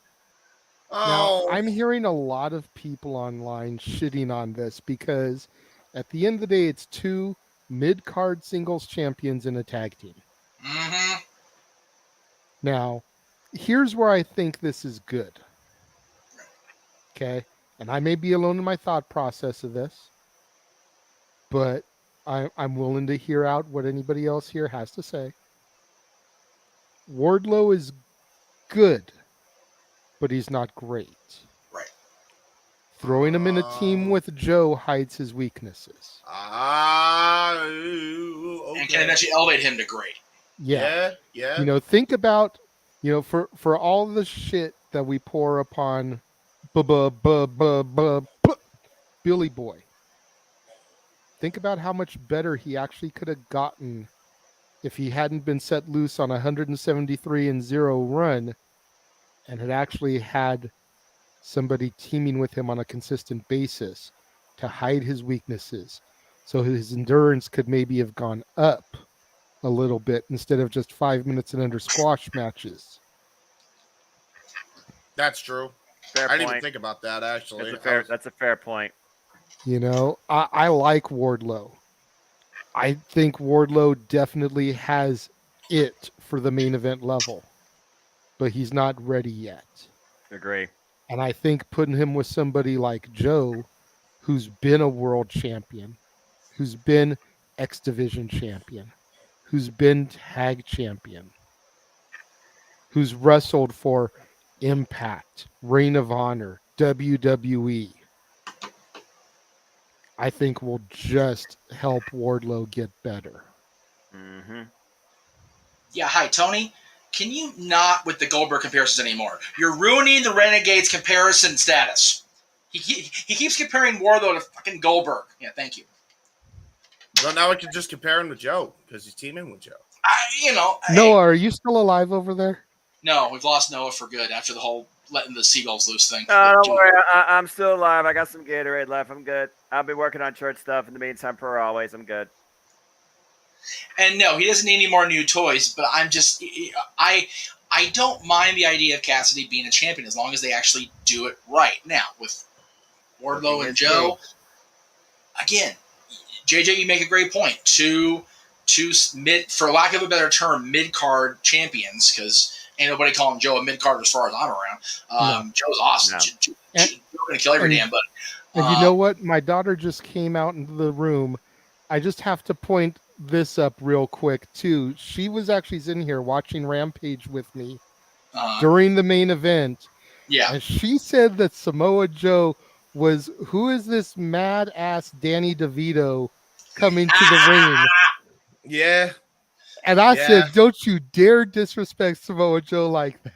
[SPEAKER 1] Now,
[SPEAKER 4] Oh,
[SPEAKER 1] I'm hearing a lot of people online shitting on this because at the end of the day, it's two mid-card singles champions in a tag team.
[SPEAKER 3] Mm-hmm.
[SPEAKER 1] Now, here's where I think this is good. Okay? And I may be alone in my thought process of this, but I'm willing to hear out what anybody else here has to say. Wardlow is good, but he's not great.
[SPEAKER 3] Right.
[SPEAKER 1] Throwing him in a team with Joe hides his weaknesses.
[SPEAKER 4] okay.
[SPEAKER 3] And can eventually elevate him to great.
[SPEAKER 1] Yeah.
[SPEAKER 4] Yeah.
[SPEAKER 1] Think about, for all the shit that we pour upon Billy Boy. Think about how much better he actually could have gotten if he hadn't been set loose on a 173-0 run and had actually had somebody teaming with him on a consistent basis to hide his weaknesses. So his endurance could maybe have gone up a little bit instead of just 5 minutes and under squash matches.
[SPEAKER 4] That's true.
[SPEAKER 2] Fair
[SPEAKER 4] I didn't even
[SPEAKER 2] point.
[SPEAKER 4] think about that, actually.
[SPEAKER 2] That's a fair point.
[SPEAKER 1] I like Wardlow. I think Wardlow definitely has it for the main event level, but he's not ready yet.
[SPEAKER 2] Agree.
[SPEAKER 1] And I think putting him with somebody like Joe, who's been a world champion, who's been X Division champion, who's been tag champion, who's wrestled for Impact, Reign of Honor, WWE, I think will just help Wardlow get better.
[SPEAKER 2] Mm-hmm.
[SPEAKER 3] Yeah, hi, Tony. Can you not with the Goldberg comparisons anymore? You're ruining the Renegades comparison status. He keeps comparing Wardlow to fucking Goldberg. Yeah, thank you.
[SPEAKER 4] Well, now I can just compare him with Joe because he's teaming with Joe.
[SPEAKER 1] Noah, are you still alive over there?
[SPEAKER 3] No, we've lost Noah for good after the whole letting the seagulls loose thing.
[SPEAKER 2] Don't worry, I'm still alive. I got some Gatorade left. I'm good. I'll be working on church stuff in the meantime. Per always, I'm good.
[SPEAKER 3] And no, he doesn't need any more new toys. But I don't mind the idea of Cassidy being a champion as long as they actually do it right. Now with Wardlow and Joe, again, JJ, you make a great point. Two mid, for lack of a better term, mid card champions, because ain't nobody calling Joe a mid card as far as I'm around.
[SPEAKER 1] No.
[SPEAKER 3] Joe's awesome.
[SPEAKER 1] No.
[SPEAKER 3] Joe's gonna kill every damn buddy.
[SPEAKER 1] And you know what? My daughter just came out into the room. I just have to point this up real quick too. She was actually in here watching Rampage with me during the main event.
[SPEAKER 3] Yeah.
[SPEAKER 1] And she said that Samoa Joe was, who is this mad ass Danny DeVito coming to the ring?
[SPEAKER 4] Yeah.
[SPEAKER 1] And I said, don't you dare disrespect Samoa Joe like that.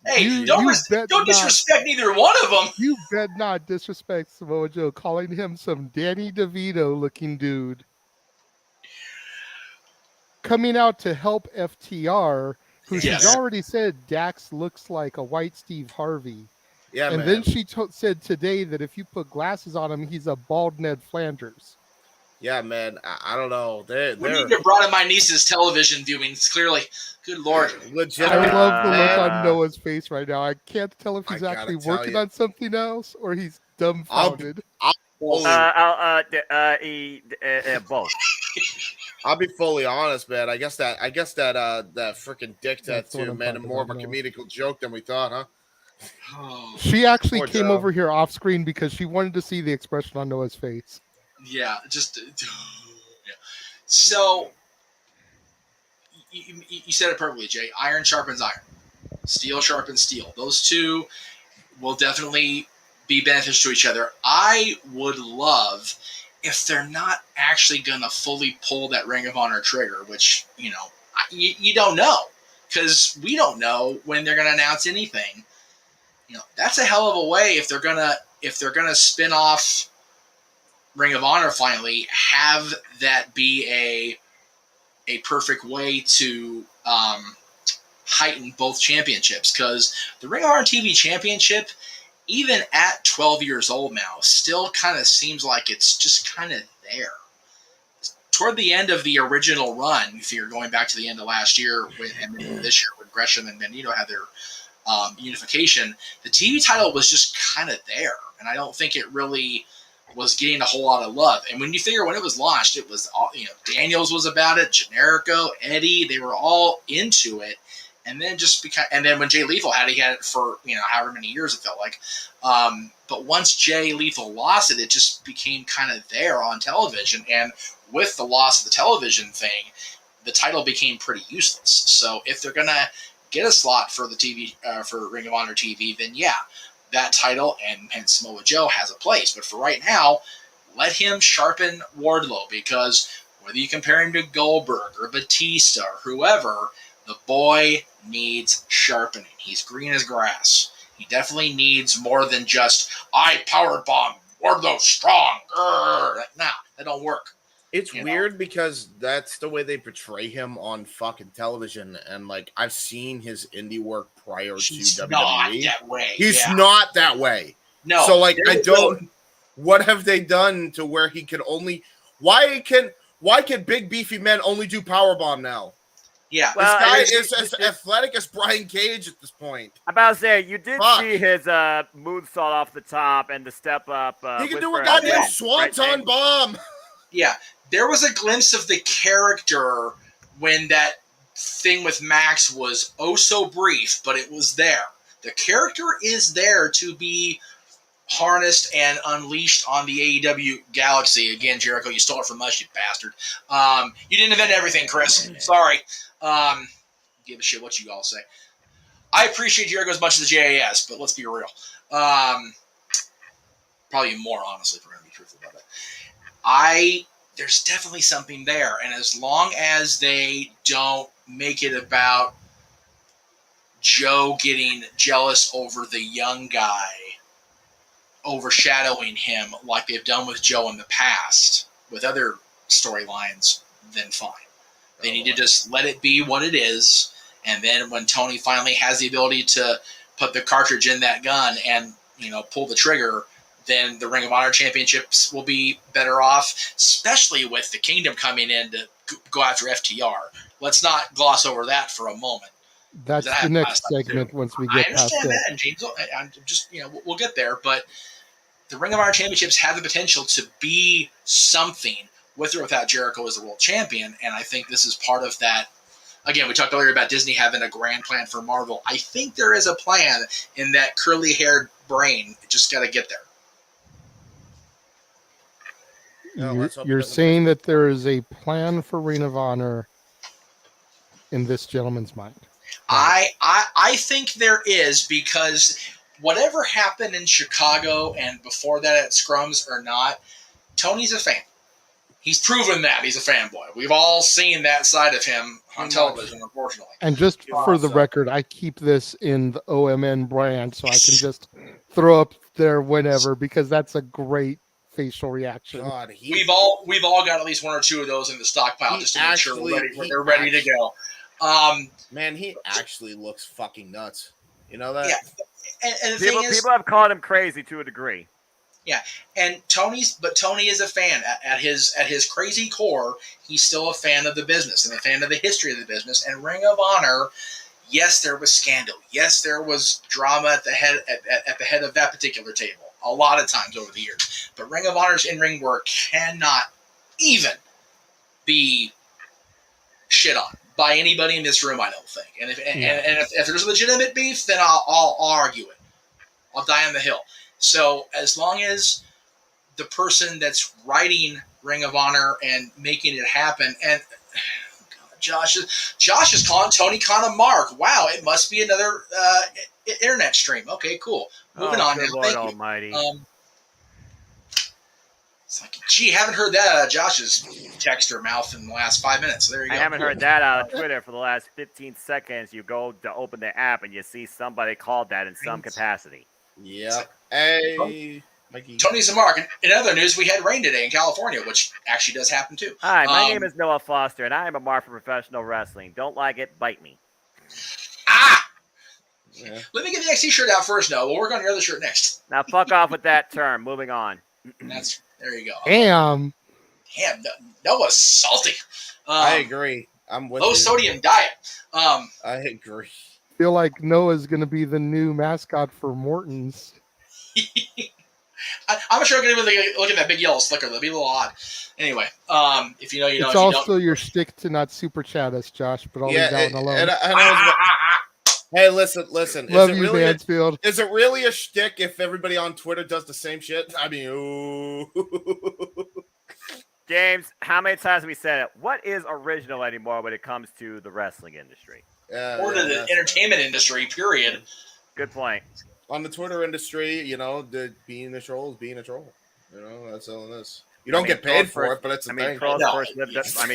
[SPEAKER 3] Hey, don't disrespect neither one of them.
[SPEAKER 1] You bet not disrespect Samoa Joe, calling him some Danny DeVito looking dude. Coming out to help FTR, who she's already said Dax looks like a white Steve Harvey.
[SPEAKER 4] Yeah,
[SPEAKER 1] and
[SPEAKER 4] man.
[SPEAKER 1] then she said today that if you put glasses on him, he's a bald Ned Flanders.
[SPEAKER 4] Yeah, man. I don't know.
[SPEAKER 3] We need to broaden my niece's television viewings. Clearly, good lord.
[SPEAKER 1] I love the look on Noah's face right now. I can't tell if he's actually working on something else or he's dumbfounded.
[SPEAKER 2] Both.
[SPEAKER 4] I'll be fully honest, man. I guess that freaking dick tattoo, man, and more of a comedical joke than we thought, huh?
[SPEAKER 1] She actually came over here off screen because she wanted to see the expression on Noah's face.
[SPEAKER 3] Yeah, just so you said it perfectly, Jay. Iron sharpens iron, steel sharpens steel. Those two will definitely be beneficial to each other. I would love if they're not actually gonna fully pull that Ring of Honor trigger, which you don't know because we don't know when they're gonna announce anything. That's a hell of a way if they're gonna spin off Ring of Honor finally, have that be a perfect way to heighten both championships, because the Ring of Honor TV Championship, even at 12 years old now, still kind of seems like it's just kind of there. toward the end of the original run, if you're going back to the end of last year and then this year when Gresham and Bandito had their unification, the TV title was just kind of there, and I don't think it really was getting a whole lot of love. And when you figure when it was launched, it was all, Daniels was about it, Generico, Eddie, they were all into it. And then when Jay Lethal had it for however many years it felt like. But once Jay Lethal lost it, it just became kind of there on television. And with the loss of the television thing, the title became pretty useless. So if they're gonna get a slot for the TV for Ring of Honor TV, then yeah, that title and hence Samoa Joe has a place. But for right now, let him sharpen Wardlow, because whether you compare him to Goldberg or Batista or whoever, the boy needs sharpening. He's green as grass. He definitely needs more than just, I powered bomb, Wardlow strong. Nah, that don't work.
[SPEAKER 4] It's weird because that's the way they portray him on fucking television. And like, I've seen his indie work prior to WWE.
[SPEAKER 3] Not that way.
[SPEAKER 4] He's not that way.
[SPEAKER 3] No.
[SPEAKER 4] So like, what have they done to where he can only, why can big beefy men only do powerbomb now?
[SPEAKER 3] Yeah,
[SPEAKER 4] well, this guy is as athletic as Brian Cage at this point.
[SPEAKER 2] I'm about to say, you did see his moonsault off the top and the step up.
[SPEAKER 4] He can do a goddamn swanton bomb.
[SPEAKER 3] Yeah, there was a glimpse of the character when that thing with Max was oh so brief, but it was there. The character is there to be harnessed and unleashed on the AEW galaxy. Again, Jericho, you stole it from us, you bastard. You didn't invent everything, Chris. Sorry. Give a shit what you all say. I appreciate Jericho as much as the JAS, but let's be real. Probably more, honestly, if we're going to be truthful about it. There's definitely something there, and as long as they don't make it about Joe getting jealous over the young guy overshadowing him like they've done with Joe in the past with other storylines, then fine. They need to just let it be what it is, and then when Tony finally has the ability to put the cartridge in that gun and pull the trigger, then the Ring of Honor championships will be better off, especially with the Kingdom coming in to go after FTR. Let's not gloss over that for a moment.
[SPEAKER 1] That's the next segment once we get past that.
[SPEAKER 3] I understand that, James. I'm just, we'll get there, but the Ring of Honor championships have the potential to be something with or without Jericho as the world champion, and I think this is part of that. Again, we talked earlier about Disney having a grand plan for Marvel. I think there is a plan in that curly-haired brain. Just got to get there.
[SPEAKER 1] You're saying that there is a plan for Ring of Honor in this gentleman's mind.
[SPEAKER 3] I think there is, because whatever happened in Chicago and before that at Scrums or not, Tony's a fan. He's proven that he's a fanboy. We've all seen that side of him on television, unfortunately.
[SPEAKER 1] And just for the record, I keep this in the OMN brand, so I can just throw up there whenever, because that's a great facial reaction.
[SPEAKER 4] God,
[SPEAKER 3] we've all got at least one or two of those in the stockpile just to make sure they're ready to go.
[SPEAKER 4] Man, he actually looks fucking nuts. You know that?
[SPEAKER 3] Yeah. And the
[SPEAKER 2] people have called him crazy to a degree.
[SPEAKER 3] Yeah, and Tony is a fan at his crazy core. He's still a fan of the business and a fan of the history of the business. And Ring of Honor, yes, there was scandal. Yes, there was drama at the head of that particular table a lot of times over the years. But Ring of Honor's in-ring work cannot even be shit on by anybody in this room, I don't think. And if there's legitimate beef, then I'll argue it. I'll die on the hill. So as long as the person that's writing Ring of Honor and making it happen, and Josh is calling Tony Khan a mark. Wow, it must be another internet stream. Okay, cool. Moving on.
[SPEAKER 2] Good Lord Almighty.
[SPEAKER 3] It's like, gee, haven't heard that out of Josh's text or mouth in the last 5 minutes. So there you go.
[SPEAKER 2] I haven't heard that out of Twitter for the last 15 seconds. You go to open the app and you see somebody called that in some capacity.
[SPEAKER 4] Yeah. Hey, Mikey.
[SPEAKER 3] Tony's a mark. In other news, we had rain today in California, which actually does happen too.
[SPEAKER 2] Hi, my name is Noah Foster, and I am a mark for professional wrestling. Don't like it, bite me.
[SPEAKER 3] Yeah. Let me get the XT shirt out first, Noah. We'll work on your other shirt next.
[SPEAKER 2] Now, fuck off with that term. Moving on.
[SPEAKER 3] There you go.
[SPEAKER 1] Damn.
[SPEAKER 3] Damn, Noah's salty.
[SPEAKER 4] I agree. I'm with
[SPEAKER 3] Low
[SPEAKER 4] you.
[SPEAKER 3] sodium diet.
[SPEAKER 4] I agree.
[SPEAKER 1] Feel like Noah's going to be the new mascot for Morton's.
[SPEAKER 3] I'm sure I'm going to look at that big yellow slicker. That'll be a little odd. Anyway, if you know, you know.
[SPEAKER 1] It's
[SPEAKER 3] If you
[SPEAKER 1] also
[SPEAKER 3] don't,
[SPEAKER 1] your shtick to not super chat us, Josh, but I'll leave
[SPEAKER 4] Yeah,
[SPEAKER 1] that one alone.
[SPEAKER 4] and I was about, hey, listen.
[SPEAKER 1] Love
[SPEAKER 4] Is it
[SPEAKER 1] you,
[SPEAKER 4] really
[SPEAKER 1] Mansfield.
[SPEAKER 4] is it really a shtick if everybody on Twitter does the same shit? I mean, ooh.
[SPEAKER 2] James, how many times have we said it? What is original anymore when it comes to the wrestling industry?
[SPEAKER 3] or to the entertainment industry, period.
[SPEAKER 2] Good point.
[SPEAKER 4] On the Twitter industry, you know, being a troll is being a troll. You know, that's all it is. You don't get paid for it, but it's a thing.
[SPEAKER 2] Trolls
[SPEAKER 3] No.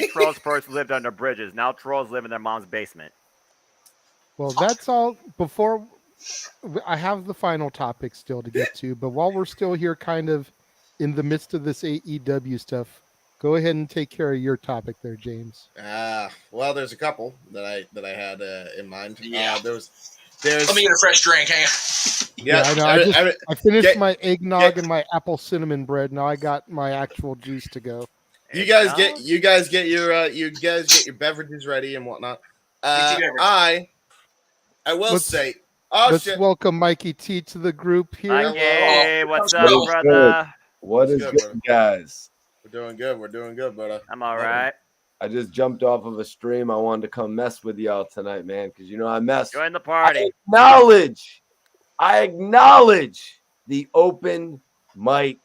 [SPEAKER 2] Trolls first lived under bridges. Now trolls live in their mom's basement.
[SPEAKER 1] Well, that's all. Before I have the final topic still to get to, but while we're still here, kind of in the midst of this AEW stuff, go ahead and take care of your topic there, James.
[SPEAKER 4] Well, there's a couple that I had in mind.
[SPEAKER 3] Yeah.
[SPEAKER 4] There's.
[SPEAKER 3] Let me get a fresh drink. Hang on.
[SPEAKER 1] Yeah, I know. I finished my eggnog and my apple cinnamon bread. Now I got my actual juice to go.
[SPEAKER 4] You guys get your beverages ready and whatnot. I will say. Oh
[SPEAKER 1] Let's
[SPEAKER 4] shit!
[SPEAKER 1] welcome Mikey T to the group here.
[SPEAKER 2] Hey, what's up,
[SPEAKER 3] What's
[SPEAKER 2] brother?
[SPEAKER 6] What is good, guys?
[SPEAKER 4] We're doing good, brother.
[SPEAKER 2] I'm all right.
[SPEAKER 6] I just jumped off of a stream. I wanted to come mess with y'all tonight, man, because you know I mess.
[SPEAKER 2] Join the party.
[SPEAKER 6] I acknowledge the open mic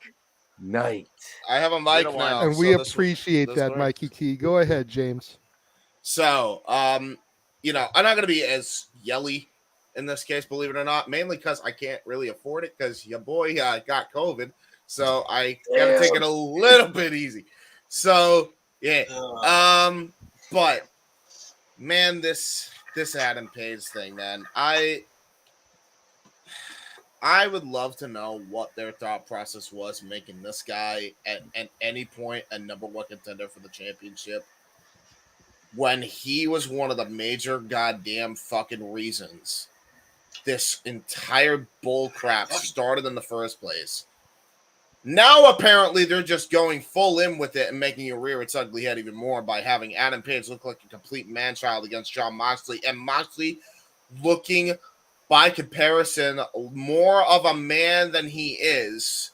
[SPEAKER 6] night.
[SPEAKER 4] I have a mic now,
[SPEAKER 1] and we
[SPEAKER 4] so
[SPEAKER 1] appreciate
[SPEAKER 4] this
[SPEAKER 1] that,
[SPEAKER 4] works.
[SPEAKER 1] Mikey T. Go ahead, James.
[SPEAKER 4] So, you know, I'm not gonna be as yelly in this case, believe it or not, mainly because I can't really afford it because your boy got COVID, so I gotta take it a little bit easy. So yeah, but man, this Adam Page thing, man, I would love to know what their thought process was making this guy at any point a number one contender for the championship when he was one of the major goddamn fucking reasons this entire bull crap started in the first place. Now apparently they're just going full in with it and making it rear its ugly head even more by having Adam Page look like a complete man-child against Jon Moxley, and Moxley looking by comparison more of a man than he is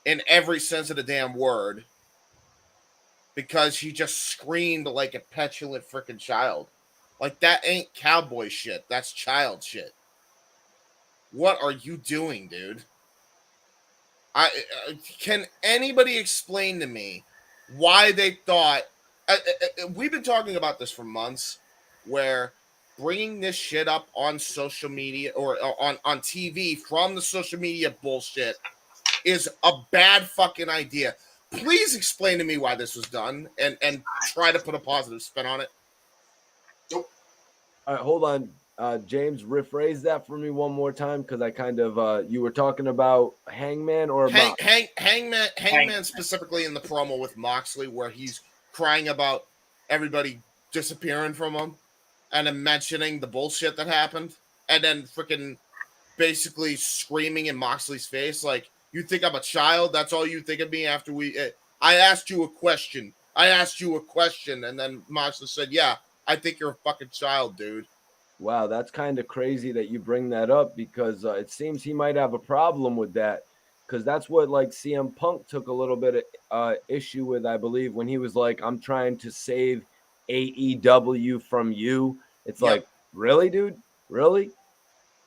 [SPEAKER 4] in every sense of the damn word, because he just screamed like a petulant freaking child. Like, that ain't cowboy shit. That's child shit. What are you doing, dude? Can anybody explain to me why they thought... we've been talking about this for months, where bringing this shit up on social media or on TV from the social media bullshit is a bad fucking idea. Please explain to me why this was done and try to put a positive spin on it.
[SPEAKER 6] All right, hold on. James, rephrase that for me one more time, because I kind of you were talking about Hangman or
[SPEAKER 4] Hangman specifically in the promo with Moxley, where he's crying about everybody disappearing from him and then mentioning the bullshit that happened, and then freaking basically screaming in Moxley's face like, "You think I'm a child? That's all you think of me after we I asked you a question. And then Moxley said, "Yeah, I think you're a fucking child, dude."
[SPEAKER 6] Wow, that's kind of crazy that you bring that up, because it seems he might have a problem with that, because that's what like CM Punk took a little bit of issue with, I believe, when he was like, "I'm trying to save AEW from you." It's like, really, dude? Really?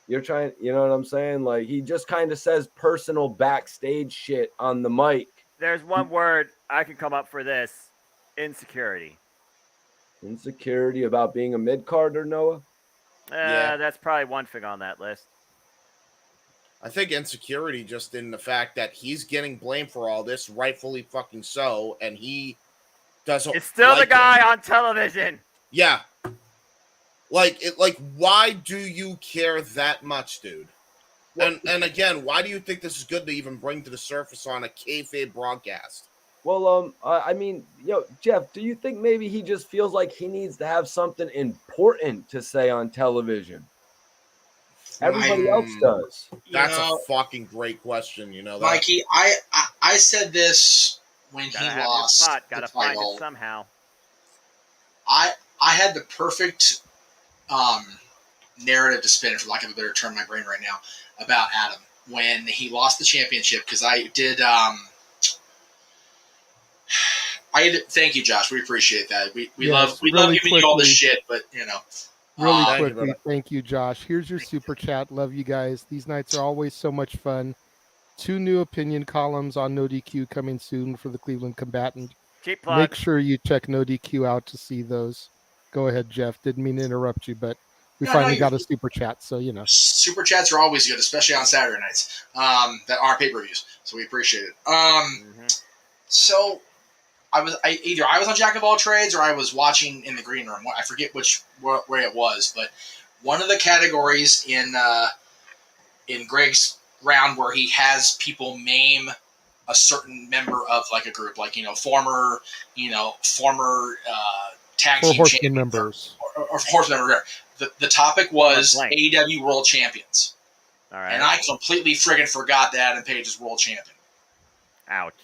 [SPEAKER 6] You're trying, you know what I'm saying? Like, he just kind of says personal backstage shit on the mic.
[SPEAKER 2] There's one word I can come up for this: insecurity.
[SPEAKER 6] Insecurity about being a mid-carder, Noah?
[SPEAKER 2] That's probably one thing on that list.
[SPEAKER 4] I think insecurity just in the fact that he's getting blamed for all this, rightfully fucking so, and he doesn't.
[SPEAKER 2] It's still the guy on television.
[SPEAKER 4] Yeah. Like, why do you care that much, dude? And again, why do you think this is good to even bring to the surface on a kayfabe broadcast?
[SPEAKER 6] Well, I mean, Jeff, do you think maybe he just feels like he needs to have something important to say on television? Everybody else does.
[SPEAKER 4] That's a fucking great question, you know that?
[SPEAKER 3] Mikey, I said this when
[SPEAKER 2] Gotta
[SPEAKER 3] he
[SPEAKER 2] have your
[SPEAKER 3] lost
[SPEAKER 2] spot.
[SPEAKER 3] the
[SPEAKER 2] Gotta find it
[SPEAKER 3] title,
[SPEAKER 2] somehow.
[SPEAKER 3] I had the perfect narrative to spin, for lack of a better term, in my brain right now, about Adam when he lost the championship, because I did. Thank you, Josh. We appreciate that. We
[SPEAKER 1] Yes,
[SPEAKER 3] love
[SPEAKER 1] really
[SPEAKER 3] giving you all this
[SPEAKER 1] quickly.
[SPEAKER 3] shit, but
[SPEAKER 1] Really
[SPEAKER 4] Thank you,
[SPEAKER 1] quickly,
[SPEAKER 4] brother.
[SPEAKER 1] thank you, Josh. Here's your super chat. Love you guys. These nights are always so much fun. 2 new opinion columns on No DQ coming soon for the Cleveland Combatant.
[SPEAKER 2] Cheap
[SPEAKER 1] Make
[SPEAKER 2] plug.
[SPEAKER 1] sure you check No DQ out to see those. Go ahead, Jeff. Didn't mean to interrupt you, but we
[SPEAKER 3] no,
[SPEAKER 1] finally got a super chat, so
[SPEAKER 3] super chats are always good, especially on Saturday nights that aren't pay per views. So we appreciate it. So I was on Jack of All Trades, or I was watching in the green room. I forget where it was, but one of the categories in Greg's round where he has people name a certain member of like a group, like former tag
[SPEAKER 1] for
[SPEAKER 3] team
[SPEAKER 1] Horseman
[SPEAKER 3] champions
[SPEAKER 1] members.
[SPEAKER 3] or Horseman member. The topic was
[SPEAKER 2] blank.
[SPEAKER 3] AEW World Champions,
[SPEAKER 2] All right.
[SPEAKER 3] and I completely friggin' forgot that Adam Page is world champion.
[SPEAKER 2] Ouch.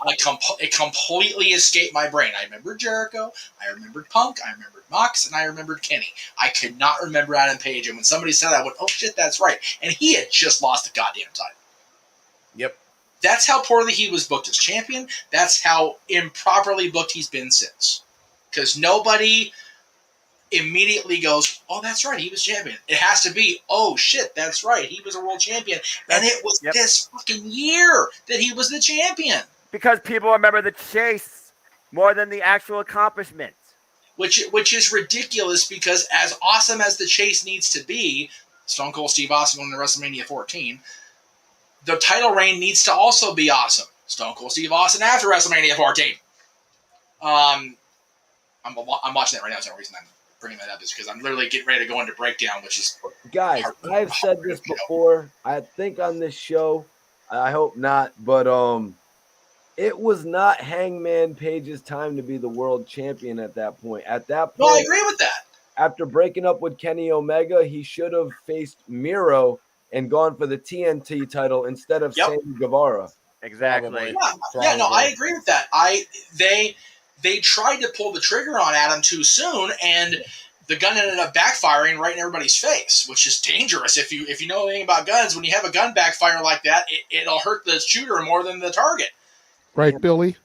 [SPEAKER 3] It completely escaped my brain. I remembered Jericho, I remembered Punk, I remembered Mox, and I remembered Kenny. I could not remember Adam Page, and when somebody said that, I went, "Oh shit, that's right!" And he had just lost the goddamn title.
[SPEAKER 4] Yep.
[SPEAKER 3] That's how poorly he was booked as champion. That's how improperly booked he's been since. Because nobody immediately goes, "Oh, that's right, he was champion." It has to be, "Oh shit, that's right, he was a world champion," and it was this fucking year that he was the champion.
[SPEAKER 2] Because people remember the chase more than the actual accomplishment.
[SPEAKER 3] Which is ridiculous, because as awesome as the chase needs to be, Stone Cold Steve Austin won the WrestleMania 14, the title reign needs to also be awesome. Stone Cold Steve Austin after WrestleMania 14. I'm watching that right now. That's the reason I'm bringing that up, is because I'm literally getting ready to go into breakdown, which is
[SPEAKER 6] Guys, I've said this before. I think on this show, I hope not, but it was not Hangman Page's time to be the world champion at that point. At that point,
[SPEAKER 3] No, I agree with that.
[SPEAKER 6] After breaking up with Kenny Omega, he should have faced Miro and gone for the TNT title instead of Sammy Guevara.
[SPEAKER 2] Exactly.
[SPEAKER 3] Yeah, no, I agree with that. They tried to pull the trigger on Adam too soon, and the gun ended up backfiring right in everybody's face, which is dangerous. If you know anything about guns, when you have a gun backfire like that, it'll hurt the shooter more than the target.
[SPEAKER 1] Right, Billy?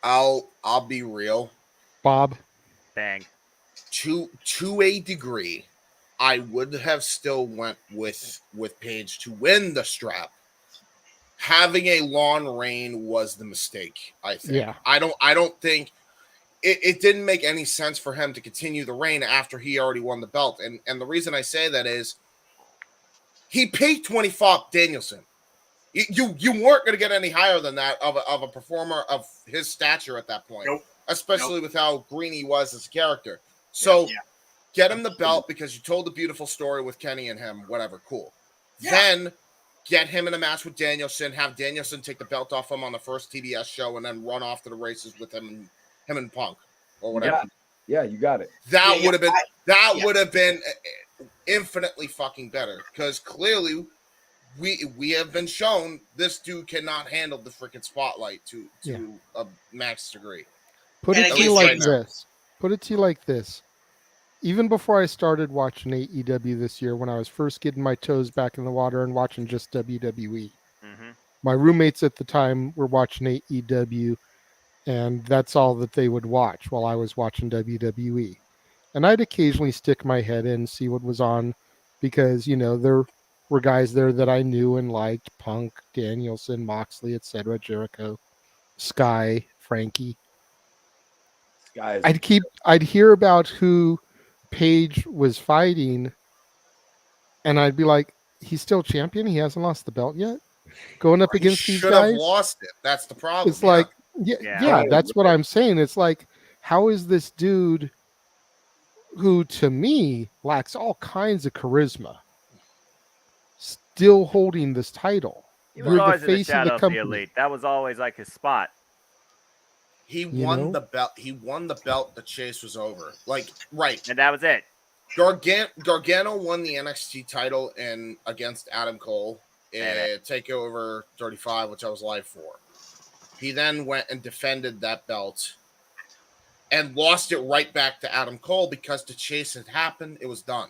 [SPEAKER 4] I'll be real.
[SPEAKER 1] Bob?
[SPEAKER 2] Bang.
[SPEAKER 4] To a degree, I would have still went with Page to win the strap. Having a long reign was the mistake, I think.
[SPEAKER 1] Yeah.
[SPEAKER 4] I don't think it didn't make any sense for him to continue the reign after he already won the belt. And the reason I say that is he paid 20 fought Danielson. You weren't going to get any higher than that of a performer of his stature at that point, especially with how green he was as a character. So get him the belt because you told the beautiful story with Kenny and him, whatever, cool. Yeah. Then get him in a match with Danielson, have Danielson take the belt off him on the first TBS show, and then run off to the races with him and Punk or whatever.
[SPEAKER 6] Yeah, you got it.
[SPEAKER 4] That would have been infinitely fucking better, because clearly we have been shown this dude cannot handle the freaking spotlight to a max degree.
[SPEAKER 1] Put it to you like this. Even before I started watching AEW this year, when I was first getting my toes back in the water and watching just WWE, my roommates at the time were watching AEW, and that's all that they would watch while I was watching WWE. And I'd occasionally stick my head in and see what was on, because, there were guys there that I knew and liked: Punk, Danielson, Moxley, etc., Jericho, Sky, Frankie. I'd hear about who Page was fighting, and I'd be like, he's still champion? He hasn't lost the belt yet? Going up against these guys?
[SPEAKER 4] Should have lost it. That's the problem.
[SPEAKER 1] It's like, that's what I'm saying. It's like, how is this dude, who to me lacks all kinds of charisma, still holding this title?
[SPEAKER 2] He was always in the shadow of the Elite. That was always like his spot.
[SPEAKER 4] He won the belt. He won the belt. The chase was over. And
[SPEAKER 2] that was it.
[SPEAKER 4] Gargano won the NXT title against Adam Cole in TakeOver 35, which I was live for. He then went and defended that belt and lost it right back to Adam Cole because the chase had happened. It was done.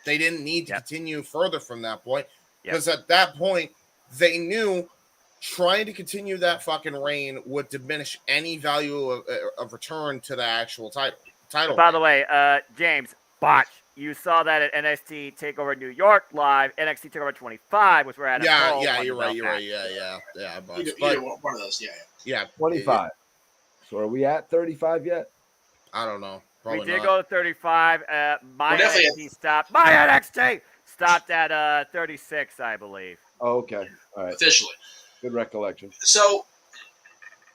[SPEAKER 4] They didn't need to continue further from that point because at that point, they knew trying to continue that fucking reign would diminish any value of return to the actual title.
[SPEAKER 2] By the way, James, botch. You saw that at NXT TakeOver New York live. NXT TakeOver 25 was where Adam Cole won
[SPEAKER 4] you're
[SPEAKER 2] the
[SPEAKER 4] right.
[SPEAKER 2] belt
[SPEAKER 4] You're
[SPEAKER 2] back.
[SPEAKER 4] right. Yeah.
[SPEAKER 3] Either one of those. Yeah.
[SPEAKER 6] 25. So are we at 35 yet?
[SPEAKER 4] I don't know. Probably
[SPEAKER 2] We did
[SPEAKER 4] not.
[SPEAKER 2] go to 35. My NXT stopped. My NXT stopped at 36, I believe.
[SPEAKER 6] Oh, okay. All right.
[SPEAKER 3] Officially.
[SPEAKER 6] Good recollection.
[SPEAKER 3] So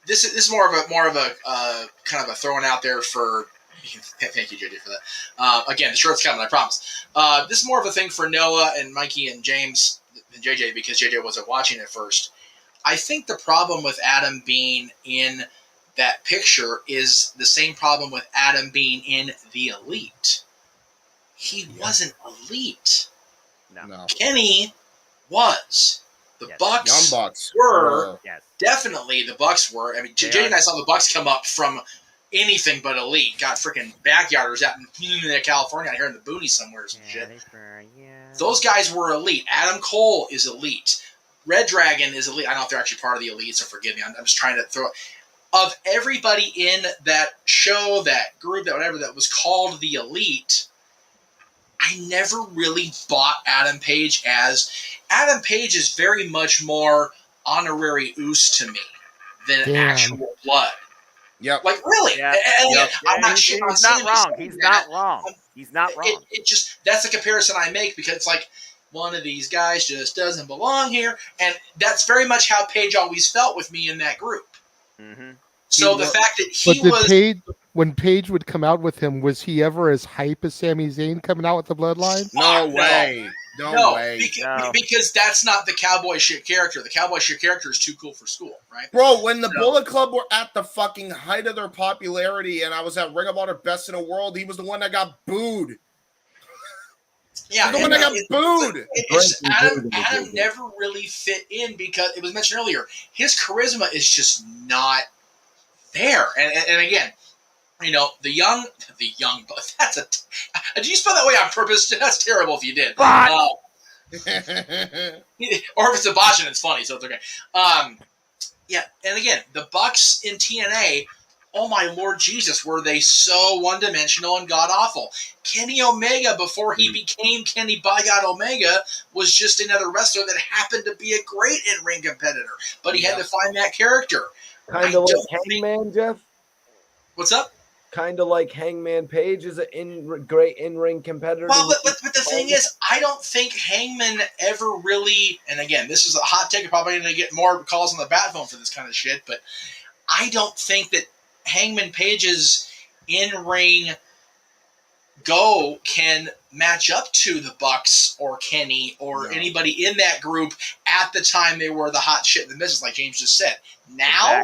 [SPEAKER 3] this is more of a kind of a throwing out there for. Thank you, JJ, for that. Again, the shirt's coming, I promise. This is more of a thing for Noah and Mikey and James than JJ because JJ wasn't watching it first. I think the problem with Adam being in that picture is the same problem with Adam being in the Elite. He wasn't elite.
[SPEAKER 2] No.
[SPEAKER 3] Kenny was. The Bucks
[SPEAKER 4] Young Bucks
[SPEAKER 3] were.
[SPEAKER 2] Yes.
[SPEAKER 3] Definitely the Bucks were. I mean, JJ and I saw the Bucks come up from anything but elite. Got freaking backyarders out in California, out here in the boonies somewhere and shit. Those guys were elite. Adam Cole is elite. Red Dragon is elite. I don't know if they're actually part of the elite, so forgive me. I'm just trying to throw it. Of everybody in that show, that group, that whatever, that was called the elite, I never really bought Adam Page as. Adam Page is very much more honorary oos to me than actual blood.
[SPEAKER 4] Yep.
[SPEAKER 3] Like, really?
[SPEAKER 2] Yeah.
[SPEAKER 3] I'm not shitting on
[SPEAKER 2] He's not wrong.
[SPEAKER 3] He's
[SPEAKER 2] not wrong. He's not wrong.
[SPEAKER 3] It just, that's the comparison I make because it's like, one of these guys just doesn't belong here. And that's very much how Page always felt with me in that group.
[SPEAKER 2] Mm-hmm.
[SPEAKER 3] So the fact that he was...
[SPEAKER 1] when Page would come out with him, was he ever as hype as Sami Zayn coming out with the Bloodline?
[SPEAKER 4] No way. No way.
[SPEAKER 3] Because that's not the cowboy shit character. The cowboy shit character is too cool for school, right?
[SPEAKER 4] Bro, when the Bullet Club were at the fucking height of their popularity and I was at Ring of Honor Best in the World, he was the one that got booed.
[SPEAKER 3] Yeah,
[SPEAKER 4] the one that got booed.
[SPEAKER 3] Adam never really fit in because it was mentioned earlier. His charisma is just not there. And again, you know, the young, that's a. Did you spell that way on purpose? That's terrible if you did. Or if it's a botch and it's funny, so it's okay. Yeah, and again, the Bucks in TNA. Oh my Lord Jesus, were they so one-dimensional and god-awful. Kenny Omega, before he became Kenny by God Omega, was just another wrestler that happened to be a great in-ring competitor. But he had to find that character.
[SPEAKER 6] Kind of like Hangman, Jeff?
[SPEAKER 3] What's up?
[SPEAKER 6] Kind of like Hangman Page is a great in-ring competitor.
[SPEAKER 3] Well, but the thing is, I don't think Hangman ever really, and again, this is a hot take, probably going to get more calls on the bat phone for this kind of shit, but I don't think that Hangman Page's in-ring go can match up to the Bucks or Kenny or anybody in that group at the time they were the hot shit in the business, like James just said. Now,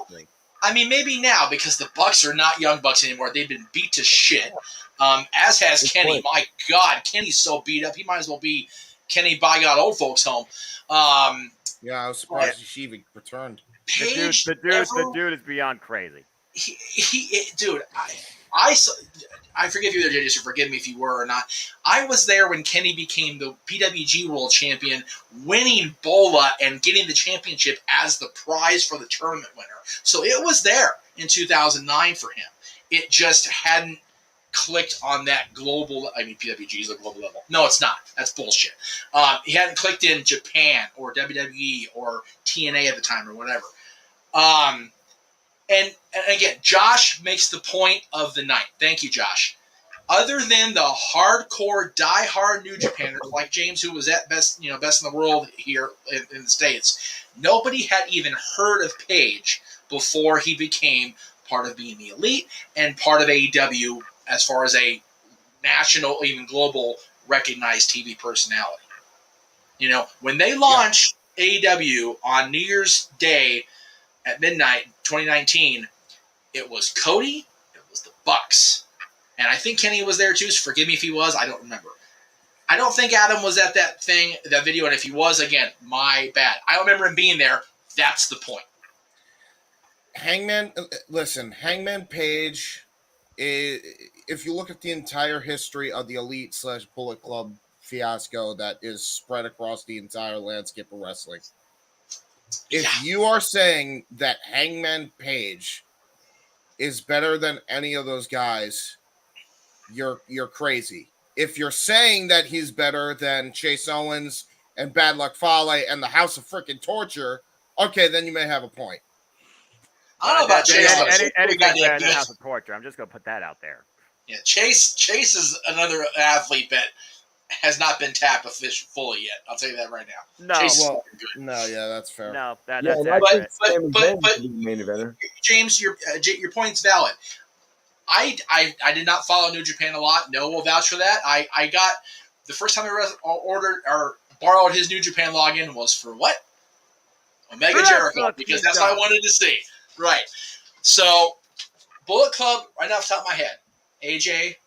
[SPEAKER 3] I mean, maybe now because the Bucks are not young Bucks anymore. They've been beat to shit, as has Kenny. My God, Kenny's so beat up. He might as well be Kenny by God old folks home.
[SPEAKER 4] Yeah, I was surprised she even returned.
[SPEAKER 2] The dude is beyond crazy.
[SPEAKER 3] Dude, I forgive you there, JJ, so forgive me if you were or not. I was there when Kenny became the PWG World Champion, winning Bola and getting the championship as the prize for the tournament winner. So it was there in 2009 for him. It just hadn't clicked on that global, I mean, PWG is a global level. No, it's not. That's bullshit. He hadn't clicked in Japan or WWE or TNA at the time or whatever. And again, Josh makes the point of the night. Thank you, Josh. Other than the hardcore, die-hard New Japanners like James, who was at best in the world here in the States, nobody had even heard of Page before he became part of being the Elite and part of AEW as far as a national, even global, recognized TV personality. You know, when they launched AEW on New Year's Day at midnight, 2019, it was Cody, it was the Bucks, and I think Kenny was there too, so forgive me if he was, I don't remember. I don't think Adam was at that video, and if he was, again, my bad. I don't remember him being there. That's the point.
[SPEAKER 4] Hangman, listen, Hangman Page, if you look at the entire history of the Elite / Bullet Club fiasco that is spread across the entire landscape of wrestling, if you are saying that Hangman Page is better than any of those guys, you're crazy. If you're saying that he's better than Chase Owens and Bad Luck Fale and the House of Freaking Torture, okay, then you may have a point.
[SPEAKER 3] I don't know about Chase. Though. Chase is pretty
[SPEAKER 2] Anything's
[SPEAKER 3] goddamn
[SPEAKER 2] better than
[SPEAKER 3] good.
[SPEAKER 2] House of Torture. I'm just gonna put that out there.
[SPEAKER 3] Yeah, Chase is another athlete that has not been tapped fully yet. I'll tell you that right now.
[SPEAKER 2] No,
[SPEAKER 3] Chase
[SPEAKER 4] well,
[SPEAKER 3] is good.
[SPEAKER 4] No, yeah, that's fair.
[SPEAKER 2] No, that's
[SPEAKER 6] Yeah, and I
[SPEAKER 2] accurate.
[SPEAKER 6] think Sami
[SPEAKER 3] But-
[SPEAKER 6] Zayn
[SPEAKER 3] but-
[SPEAKER 6] should be the main eventer.
[SPEAKER 3] James, your point's valid. I did not follow New Japan a lot. No will vouch for that. I got the first time I ordered or borrowed his New Japan login was for what? Omega Jericho, because that's what I wanted to see. Right. So, Bullet Club, right off the top of my head, AJ,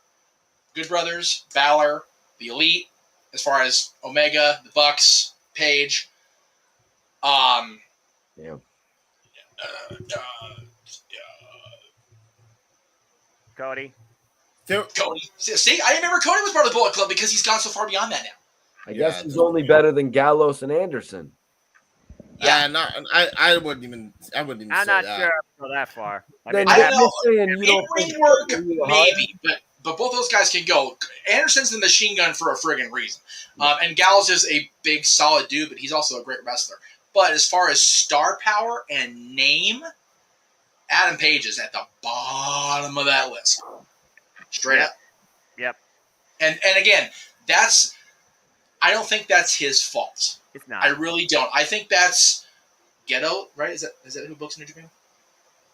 [SPEAKER 3] Good Brothers, Balor, the Elite, as far as Omega, the Bucks, Page,
[SPEAKER 6] Yeah.
[SPEAKER 2] Cody.
[SPEAKER 3] Cody. See, I remember Cody was part of the Bullet Club because he's gone so far beyond that now.
[SPEAKER 6] I guess he's only better than Gallows and Anderson.
[SPEAKER 3] Yeah,
[SPEAKER 4] I wouldn't even. I wouldn't even
[SPEAKER 2] I'm
[SPEAKER 4] say
[SPEAKER 2] not
[SPEAKER 4] that.
[SPEAKER 2] sure I go that far. I
[SPEAKER 6] Then
[SPEAKER 2] mean,
[SPEAKER 3] I don't
[SPEAKER 6] you're
[SPEAKER 3] know.
[SPEAKER 6] saying you don't
[SPEAKER 3] In-ring
[SPEAKER 6] think
[SPEAKER 3] work,
[SPEAKER 6] Cody will hire-
[SPEAKER 3] maybe, but both those guys can go. Anderson's the machine gun for a friggin' reason. And Gallows is a big, solid dude, but he's also a great wrestler. But as far as star power and name, Adam Page is at the bottom of that list. Straight up.
[SPEAKER 2] Yep.
[SPEAKER 3] And again, I don't think that's his fault.
[SPEAKER 2] It's not.
[SPEAKER 3] I really don't. I think that's Ghetto, right? Is that who books New Japan?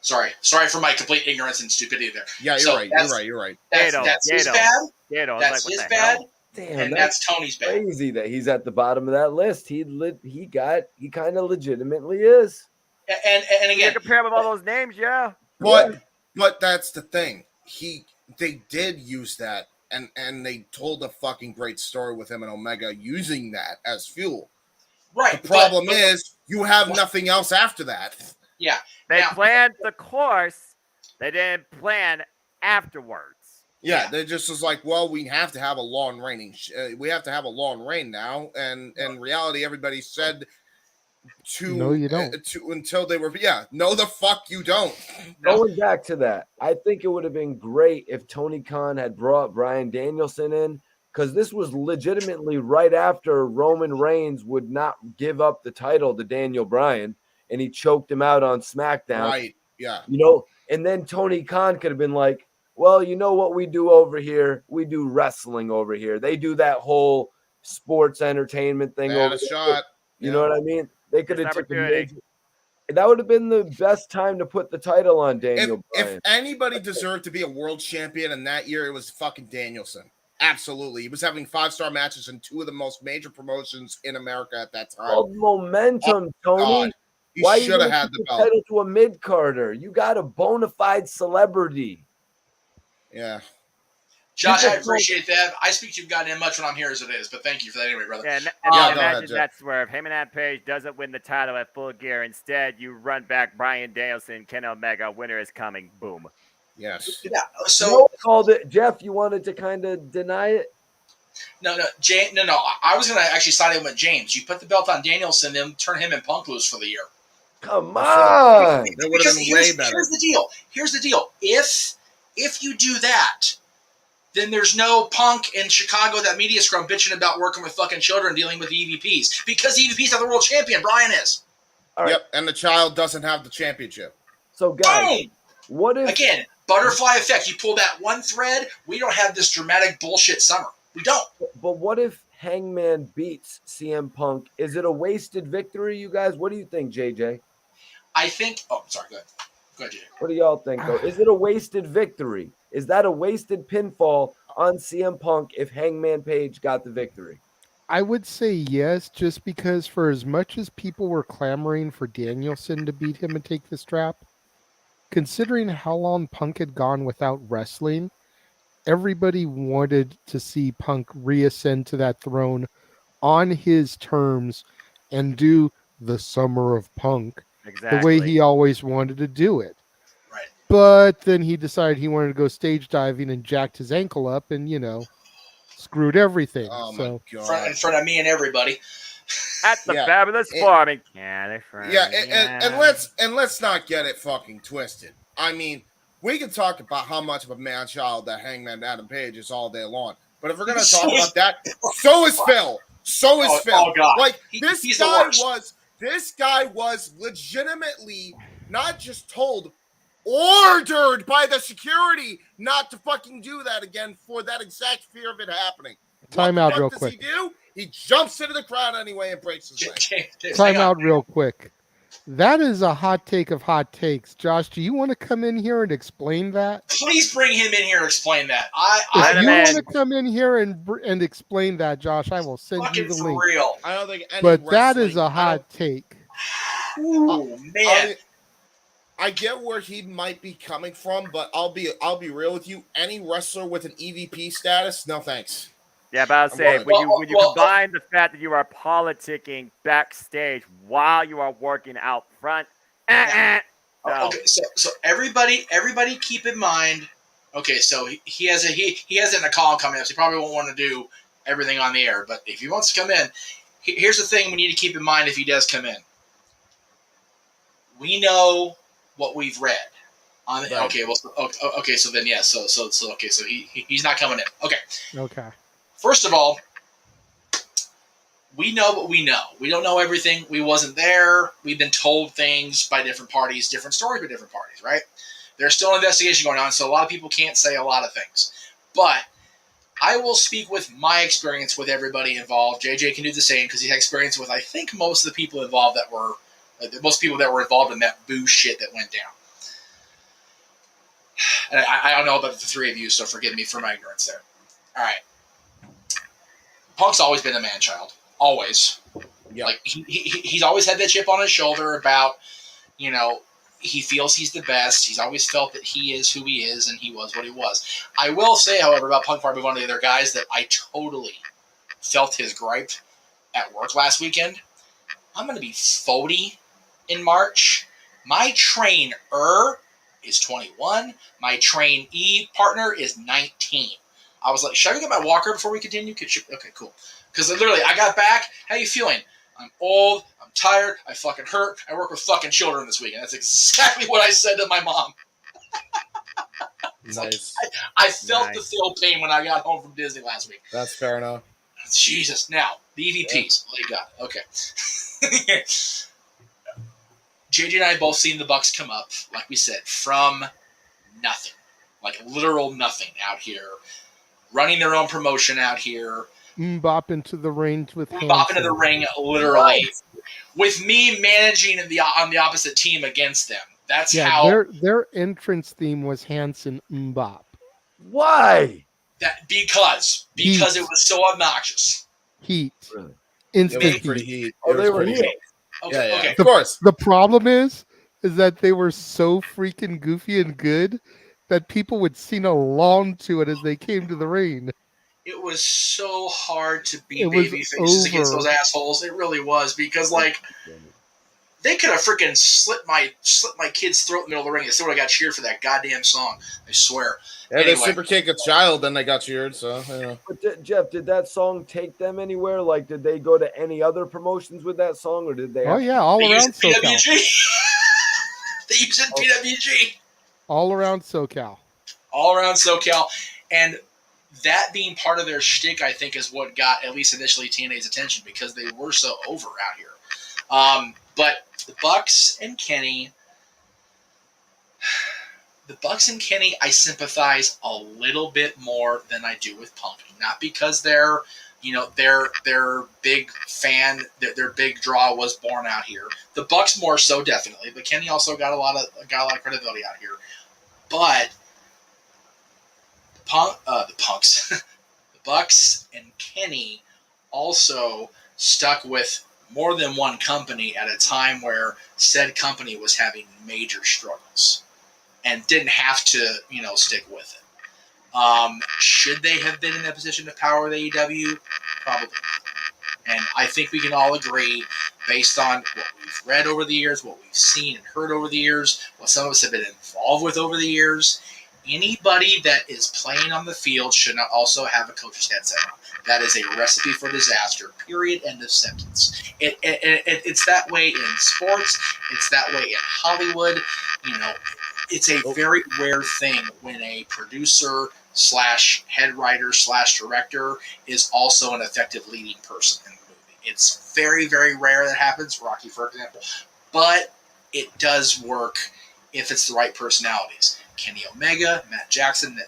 [SPEAKER 3] Sorry for my complete ignorance and stupidity there.
[SPEAKER 4] Yeah, you're
[SPEAKER 3] So
[SPEAKER 4] right. You're right.
[SPEAKER 3] That's his
[SPEAKER 2] Gato.
[SPEAKER 3] bad.
[SPEAKER 2] Gato.
[SPEAKER 3] That's
[SPEAKER 2] Like,
[SPEAKER 3] his
[SPEAKER 2] what the
[SPEAKER 3] bad.
[SPEAKER 2] hell?
[SPEAKER 6] Damn,
[SPEAKER 3] And that's Tony's bad.
[SPEAKER 6] crazy that he's at the bottom of that list. He kind of legitimately is.
[SPEAKER 3] And
[SPEAKER 2] You
[SPEAKER 3] again,
[SPEAKER 2] compare him with all those names, yeah.
[SPEAKER 4] But that's the thing. They did use that, and they told a fucking great story with him and Omega using that as fuel.
[SPEAKER 3] right.
[SPEAKER 4] The problem
[SPEAKER 3] but-
[SPEAKER 4] is you have nothing else after that.
[SPEAKER 3] yeah.
[SPEAKER 2] They
[SPEAKER 3] Now-
[SPEAKER 2] planned the course. They didn't plan afterwards.
[SPEAKER 4] Yeah, they just was like, well, we have to have a long reigning. We have to have a long reign now, and in reality, everybody said to
[SPEAKER 1] No, you don't.
[SPEAKER 4] Until they were no, the fuck you don't.
[SPEAKER 3] No.
[SPEAKER 6] Going back to that, I think it would have been great if Tony Khan had brought Bryan Danielson in, because this was legitimately right after Roman Reigns would not give up the title to Daniel Bryan, and he choked him out on SmackDown.
[SPEAKER 4] Right? Yeah.
[SPEAKER 6] And then Tony Khan could have been like, well, you know what we do over here? We do wrestling over here. They do that whole sports entertainment thing
[SPEAKER 4] They had
[SPEAKER 6] over
[SPEAKER 4] a
[SPEAKER 6] there.
[SPEAKER 4] shot.
[SPEAKER 6] You know what I mean? They could have
[SPEAKER 2] Missed
[SPEAKER 6] taken
[SPEAKER 2] opportunity.
[SPEAKER 6] that would have been the best time to put the title on Daniel
[SPEAKER 4] If
[SPEAKER 6] Bryan.
[SPEAKER 4] anybody deserved to be a world champion in that year, it was fucking Danielson. Absolutely. He was having 5-star matches in two of the most major promotions in America at that time.
[SPEAKER 6] Called momentum, Tony.
[SPEAKER 4] God. He
[SPEAKER 6] Why
[SPEAKER 4] should have
[SPEAKER 6] you
[SPEAKER 4] had the belt.
[SPEAKER 6] title to a mid Carter? You got a bona fide celebrity.
[SPEAKER 4] Yeah.
[SPEAKER 3] Josh,
[SPEAKER 6] You
[SPEAKER 3] I
[SPEAKER 6] just
[SPEAKER 3] appreciate that. I speak too goddamn much when I'm here as it is, but thank you for that anyway, brother.
[SPEAKER 2] Yeah,
[SPEAKER 4] go ahead,
[SPEAKER 2] imagine
[SPEAKER 4] Jeff.
[SPEAKER 2] that swerve. Him and Adam Page doesn't win the title at Full Gear. Instead, you run back Bryan Danielson, Ken Omega. Winner is coming. Boom.
[SPEAKER 4] Yes.
[SPEAKER 3] Yeah. So
[SPEAKER 6] No one called it. Jeff, you wanted to kind of deny it?
[SPEAKER 3] no. I was gonna actually side in with James. You put the belt on Danielson, then turn him and Punk loose for the year.
[SPEAKER 6] Come on.
[SPEAKER 4] That would have
[SPEAKER 3] Because
[SPEAKER 4] been way better.
[SPEAKER 3] Here's the deal. If you do that, then there's no Punk in Chicago, that media scrum bitching about working with fucking children dealing with the EVPs. Because the EVPs are the world champion. Brian is.
[SPEAKER 6] All right.
[SPEAKER 4] Yep. And the child doesn't have the championship.
[SPEAKER 6] So, guys,
[SPEAKER 3] Boom!
[SPEAKER 6] what if
[SPEAKER 3] Again, butterfly effect. You pull that one thread, we don't have this dramatic bullshit summer. We don't.
[SPEAKER 6] But what if Hangman beats CM Punk? Is it a wasted victory, you guys? What do you think, JJ?
[SPEAKER 3] I think. Oh, sorry. Go ahead. Go ahead, JJ.
[SPEAKER 6] What do y'all think, though? Is it a wasted victory? Is that a wasted pinfall on CM Punk if Hangman Page got the victory?
[SPEAKER 1] I would say yes, just because for as much as people were clamoring for Danielson to beat him and take the strap, considering how long Punk had gone without wrestling, everybody wanted to see Punk reascend to that throne on his terms and do the Summer of Punk
[SPEAKER 2] Exactly.
[SPEAKER 1] the way he always wanted to do it.
[SPEAKER 3] Right.
[SPEAKER 1] But then he decided he wanted to go stage diving and jacked his ankle up and, screwed everything.
[SPEAKER 4] Oh my
[SPEAKER 1] So
[SPEAKER 3] In
[SPEAKER 4] god.
[SPEAKER 3] front of me and everybody.
[SPEAKER 2] At the
[SPEAKER 4] Yeah.
[SPEAKER 2] fabulous
[SPEAKER 4] It-
[SPEAKER 2] farming, California.
[SPEAKER 4] Yeah, and let's not get it fucking twisted. I mean, we can talk about how much of a man child that Hangman Adam Page is all day long, but if we're gonna
[SPEAKER 3] So
[SPEAKER 4] talk
[SPEAKER 3] is-
[SPEAKER 4] about that, so is Phil. So is Phil.
[SPEAKER 3] Oh God!
[SPEAKER 4] Like
[SPEAKER 3] He's the
[SPEAKER 4] this guy was legitimately not just told, ordered by the security not to fucking do that again for that exact fear of it happening.
[SPEAKER 1] time out real
[SPEAKER 4] What
[SPEAKER 1] quick.
[SPEAKER 4] does he do? He jumps into the crowd anyway and breaks his leg.
[SPEAKER 3] James,
[SPEAKER 1] Time
[SPEAKER 3] hang on.
[SPEAKER 1] out real quick. That is a hot take of hot takes. Josh, do you want to come in here and explain that?
[SPEAKER 3] Please bring him in here and explain that.
[SPEAKER 1] If
[SPEAKER 2] Let
[SPEAKER 1] you
[SPEAKER 2] him
[SPEAKER 1] want
[SPEAKER 2] in.
[SPEAKER 1] to come in here and explain that, Josh, I will send you
[SPEAKER 3] fucking
[SPEAKER 1] the
[SPEAKER 3] for
[SPEAKER 1] link.
[SPEAKER 3] real.
[SPEAKER 4] I don't think any
[SPEAKER 1] But that
[SPEAKER 4] wrestling,
[SPEAKER 1] is a hot take.
[SPEAKER 3] Ooh, man.
[SPEAKER 4] I get where he might be coming from, but I'll be real with you. Any wrestler with an EVP status, no thanks.
[SPEAKER 2] Yeah, but I'll say
[SPEAKER 4] good.
[SPEAKER 2] when you
[SPEAKER 3] Well,
[SPEAKER 2] combine the fact that you are politicking backstage while you are working out front, no.
[SPEAKER 3] Okay, so everybody keep in mind. Okay, so he has a call coming up. So he probably won't want to do everything on the air. But if he wants to come in, here's the thing we need to keep in mind. If he does come in, we know what we've read.
[SPEAKER 4] Right.
[SPEAKER 3] Okay, well, okay, so then yes, so okay, so he's not coming in. Okay,
[SPEAKER 1] Okay.
[SPEAKER 3] first of all, we know what we know. We don't know everything. We wasn't there. We've been told things by different parties, different stories by different parties, right? There's still an investigation going on, so a lot of people can't say a lot of things. But I will speak with my experience with everybody involved. JJ can do the same because he had experience with, I think, most of the people involved most people that were involved in that boo shit that went down. And I don't know about the three of you, so forgive me for my ignorance there. All right. Punk's always been a man-child. Always.
[SPEAKER 4] Yeah.
[SPEAKER 3] Like, he's always had that chip on his shoulder about, he feels he's the best. He's always felt that he is who he is, and he was what he was. I will say, however, about Punk before I move on to the other guys, that I totally felt his gripe at work last weekend. I'm going to be 40 in March. My trainer is 21. My trainee partner is 19. I was like, should I go get my walker before we continue? Okay, cool. Because literally, I got back. How you feeling? I'm old. I'm tired. I fucking hurt. I work with fucking children this weekend. That's exactly what I said to my mom.
[SPEAKER 4] Nice.
[SPEAKER 3] I felt
[SPEAKER 2] Nice.
[SPEAKER 3] the Phil pain when I got home from Disney last week.
[SPEAKER 4] That's fair enough.
[SPEAKER 3] Jesus. Now, the EVPs. What do you got? Okay. JJ and I both seen the Bucks come up, like we said, from nothing. Like literal nothing out here. Running their own promotion out here.
[SPEAKER 1] Bop into the range with
[SPEAKER 3] Bop into the
[SPEAKER 1] Hanson.
[SPEAKER 3] ring, literally. With me managing on the opposite team against them. That's
[SPEAKER 1] Yeah,
[SPEAKER 3] how...
[SPEAKER 1] their entrance theme was Hanson Mbop.
[SPEAKER 6] Why?
[SPEAKER 3] Because
[SPEAKER 1] Heat.
[SPEAKER 3] it was so obnoxious.
[SPEAKER 1] Heat.
[SPEAKER 6] Really?
[SPEAKER 1] Instant
[SPEAKER 4] It was
[SPEAKER 1] heat.
[SPEAKER 4] pretty heat.
[SPEAKER 6] Oh,
[SPEAKER 4] It
[SPEAKER 6] they
[SPEAKER 4] was
[SPEAKER 6] were
[SPEAKER 4] pretty
[SPEAKER 6] heel.
[SPEAKER 4] heat.
[SPEAKER 3] Okay,
[SPEAKER 4] Yeah,
[SPEAKER 3] okay.
[SPEAKER 4] of course.
[SPEAKER 1] The problem is that they were so freaking goofy and good that people would sing along to it as they came to the ring.
[SPEAKER 3] It was so hard to be
[SPEAKER 1] It was
[SPEAKER 3] baby faces against
[SPEAKER 1] over.
[SPEAKER 3] those assholes. It really was, because like they could have freaking slit my kid's throat in the middle of the ring. They still would have got cheered for that goddamn song. I swear.
[SPEAKER 4] Yeah,
[SPEAKER 3] Anyway.
[SPEAKER 4] they super kick a child, then they got cheered. So
[SPEAKER 6] But Jeff, did that song take them anywhere? Like, did they go to any other promotions with that song, or did they?
[SPEAKER 1] Oh yeah, all
[SPEAKER 3] They
[SPEAKER 1] around
[SPEAKER 3] used it
[SPEAKER 1] SoCal.
[SPEAKER 3] PWG. They used it PWG.
[SPEAKER 1] All around SoCal.
[SPEAKER 3] All around SoCal. And that being part of their shtick, I think, is what got, at least initially, TNA's attention, because they were so over out here. But the Bucks and Kenny, I sympathize a little bit more than I do with Punk. Not because they're big fan, their big draw was born out here. The Bucks more so, definitely, but Kenny also got a lot of credibility out here. But the Bucks and Kenny also stuck with more than one company at a time where said company was having major struggles and didn't have to, stick with it. Should they have been in that position of power with AEW? Probably. And I think we can all agree based on what we've read over the years, what we've seen and heard over the years, what some of us have been involved with over the years, anybody that is playing on the field should not also have a coach's headset on. That is a recipe for disaster. Period. End of sentence. It's that way in sports. It's that way in Hollywood. It's a very rare thing when a producer / head writer / director is also an effective leading person in the movie. It's very, very rare that happens. Rocky, for example. But it does work if it's the right personalities. Kenny Omega, Matt Jackson,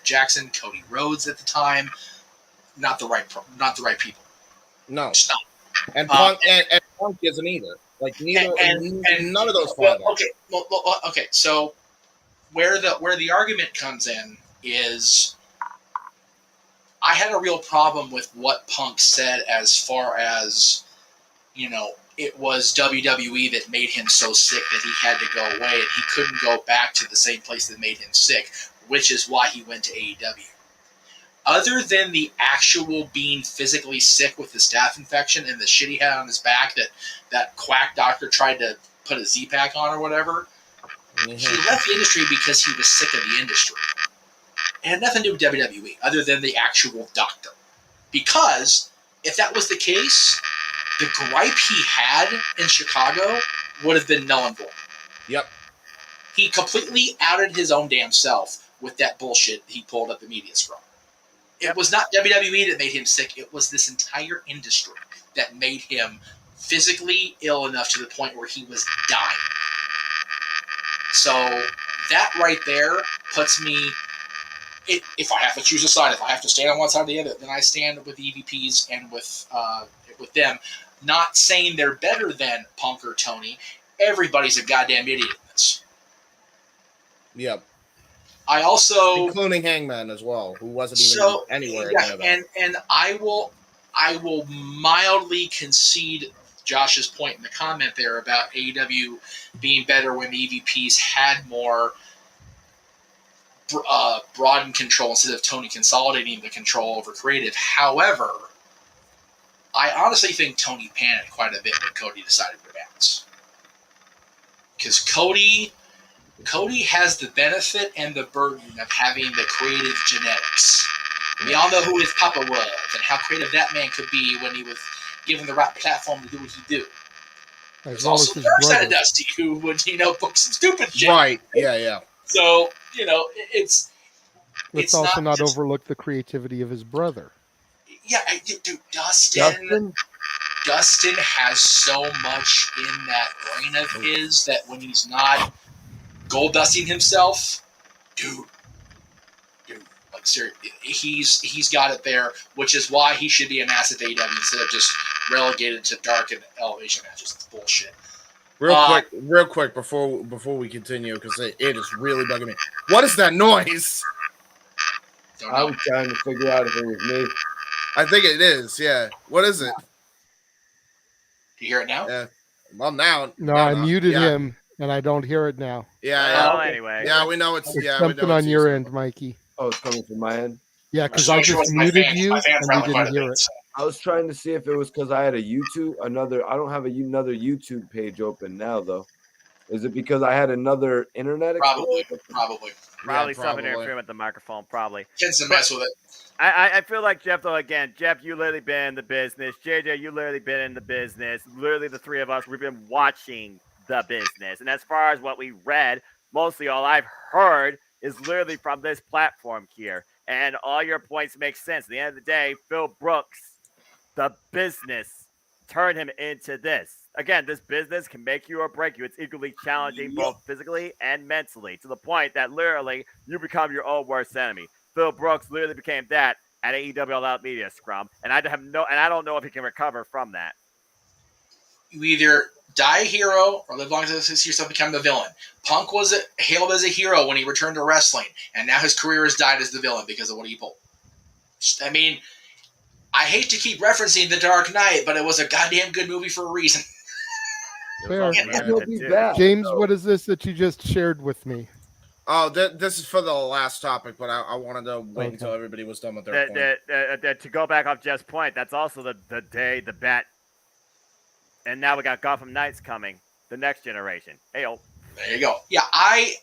[SPEAKER 3] Cody Rhodes at the time, not the right people.
[SPEAKER 4] No,
[SPEAKER 3] Just not.
[SPEAKER 4] and Punk and Punk isn't either. Like neither, and none of those five.
[SPEAKER 3] Okay. So where the argument comes in is, I had a real problem with what Punk said as far as, it was WWE that made him so sick that he had to go away and he couldn't go back to the same place that made him sick, which is why he went to AEW. Other than the actual being physically sick with the staph infection and the shit he had on his back that quack doctor tried to put a Z-Pack on or whatever, he left the industry because he was sick of the industry. It had nothing to do with WWE other than the actual doctor. Because if that was the case, the gripe he had in Chicago would have been null and void.
[SPEAKER 4] Yep.
[SPEAKER 3] He completely outed his own damn self with that bullshit he pulled up the media scrum. It was not WWE that made him sick. It was this entire industry that made him physically ill enough to the point where he was dying. So that right there puts me, if I have to choose a side, if I have to stand on one side or the other, then I stand with the EVPs and with them. Not saying they're better than Punk or Tony. Everybody's a goddamn idiot in this.
[SPEAKER 4] Yep.
[SPEAKER 3] I also,
[SPEAKER 4] including Hangman as well, who wasn't even anywhere near that.
[SPEAKER 3] And I will mildly concede Josh's point in the comment there about AEW being better when the EVPs had more broadened control instead of Tony consolidating the control over creative. However, I honestly think Tony panicked quite a bit when Cody decided to bounce. Because Cody has the benefit and the burden of having the creative genetics. We all know who his papa was and how creative that man could be when he was given the right platform to do what he do. There's also the dark side of Dusty, who would, book some stupid shit.
[SPEAKER 4] Right, yeah.
[SPEAKER 3] So,
[SPEAKER 1] Let's also not overlook the creativity of his brother.
[SPEAKER 3] Yeah, dude, Dustin has so much in that brain of his that when he's not gold dusting himself, dude, like seriously, he's got it there, which is why he should be an asset to AEW instead of just relegated to dark and elevation matches. It's bullshit.
[SPEAKER 4] Real quick before we continue, because it is really bugging me. What is that noise?
[SPEAKER 6] I was trying to figure out if it was me.
[SPEAKER 4] I think it is, yeah. What is it?
[SPEAKER 3] Do you hear it now?
[SPEAKER 4] Yeah. Well, now.
[SPEAKER 1] No, I muted him, and I don't hear it now.
[SPEAKER 4] Yeah.
[SPEAKER 2] Well, anyway.
[SPEAKER 4] Yeah, we know it's
[SPEAKER 1] something on your end, Mikey.
[SPEAKER 6] Oh, it's coming from my end?
[SPEAKER 1] Yeah, because I just muted you, and you didn't hear it.
[SPEAKER 6] I was trying to see if it was because I had a YouTube, I don't have another YouTube page open now, though. Is it because I had another internet
[SPEAKER 3] Probably.
[SPEAKER 2] Something interfering with the microphone, probably.
[SPEAKER 3] Kids to mess with it.
[SPEAKER 2] I feel like, Jeff, though, again, Jeff, you literally been in the business. JJ, you literally been in the business. Literally, the three of us, we've been watching the business. And as far as what we read, mostly all I've heard is literally from this platform here. And all your points make sense. At the end of the day, Phil Brooks, the business, turned him into this. Again, this business can make you or break you. It's equally challenging both physically and mentally, to the point that literally you become your own worst enemy. Phil Brooks literally became that at AEW All Out Media Scrum, and I don't know if he can recover from that.
[SPEAKER 3] You either die a hero or live long to see yourself become the villain. Punk was hailed as a hero when he returned to wrestling, and now his career has died as the villain because of what he pulled. I mean, I hate to keep referencing The Dark Knight, but it was a goddamn good movie for a reason.
[SPEAKER 1] Fair. James, what is this that you just shared with me?
[SPEAKER 4] Oh, this is for the last topic, but I wanted to wait until everybody was done with their point.
[SPEAKER 2] To go back off Jeff's point, that's also the day the bet And now we got Gotham Knights coming, the next generation. Ayo.
[SPEAKER 3] There you go. Yeah, I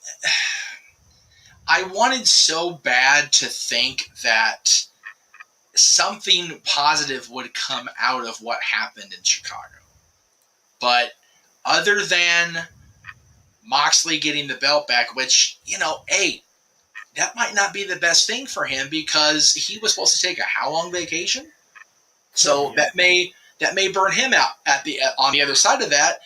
[SPEAKER 3] wanted so bad to think that something positive would come out of what happened in Chicago. But other than Moxley getting the belt back, which, hey, that might not be the best thing for him because he was supposed to take a how long vacation? So
[SPEAKER 2] Yeah.
[SPEAKER 3] that may burn him out on the other side of that.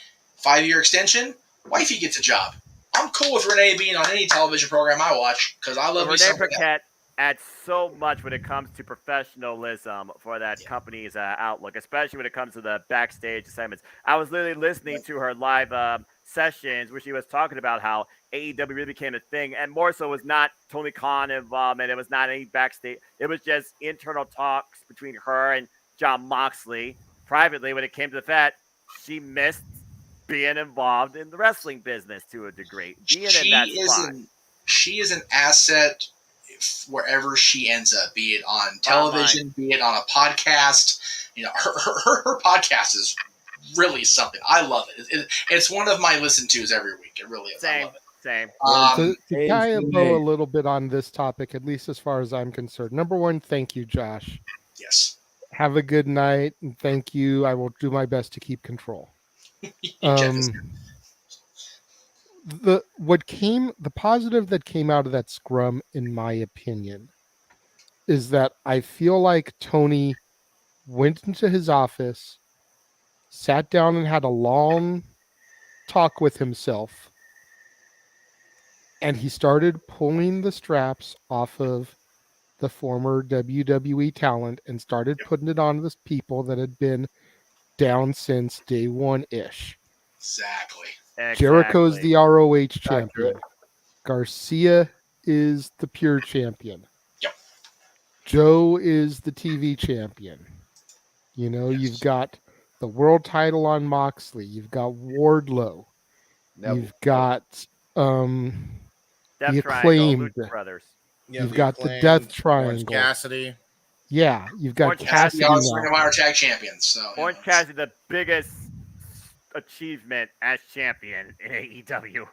[SPEAKER 3] 5-year extension, wifey gets a job. I'm cool with Renee being on any television program I watch because I love me
[SPEAKER 2] Renee
[SPEAKER 3] some Renee.
[SPEAKER 2] Paquette adds so much when it comes to professionalism for that company's outlook, especially when it comes to the backstage assignments. I was literally listening to her live sessions where she was talking about how AEW really became a thing, and more so was not Tony Khan involvement. It was not any backstage. It was just internal talks between her and Jon Moxley privately when it came to the fact she missed being involved in the wrestling business to a degree. Being in that spot.
[SPEAKER 3] She is an asset wherever she ends up, be it on television, be it on a podcast. Her podcast is really something. I love it. It's one of my listen tos every week. It really is. I love it.
[SPEAKER 2] Same.
[SPEAKER 1] To tie a bow a little bit on this topic, at least as far as I'm concerned. Number one, thank you, Josh.
[SPEAKER 3] Yes.
[SPEAKER 1] Have a good night, and thank you. I will do my best to keep control. The positive that came out of that scrum, in my opinion, is that I feel like Tony went into his office, sat down and had a long talk with himself, and he started pulling the straps off of the former WWE talent and started putting it on the people that had been down since day one-ish.
[SPEAKER 3] Exactly.
[SPEAKER 1] Jericho's the ROH champion. Garcia is the pure champion.
[SPEAKER 3] Yep.
[SPEAKER 1] Joe is the TV champion. You've got the world title on Moxley. You've got Wardlow. You've got the Acclaimed
[SPEAKER 2] brothers.
[SPEAKER 1] You've got the Death Triangle.
[SPEAKER 4] Orange Cassidy.
[SPEAKER 1] Yeah, you've got Cassidy.
[SPEAKER 3] Ring of Honor tag champions. So
[SPEAKER 2] Orange Cassidy, the biggest achievement as champion in AEW.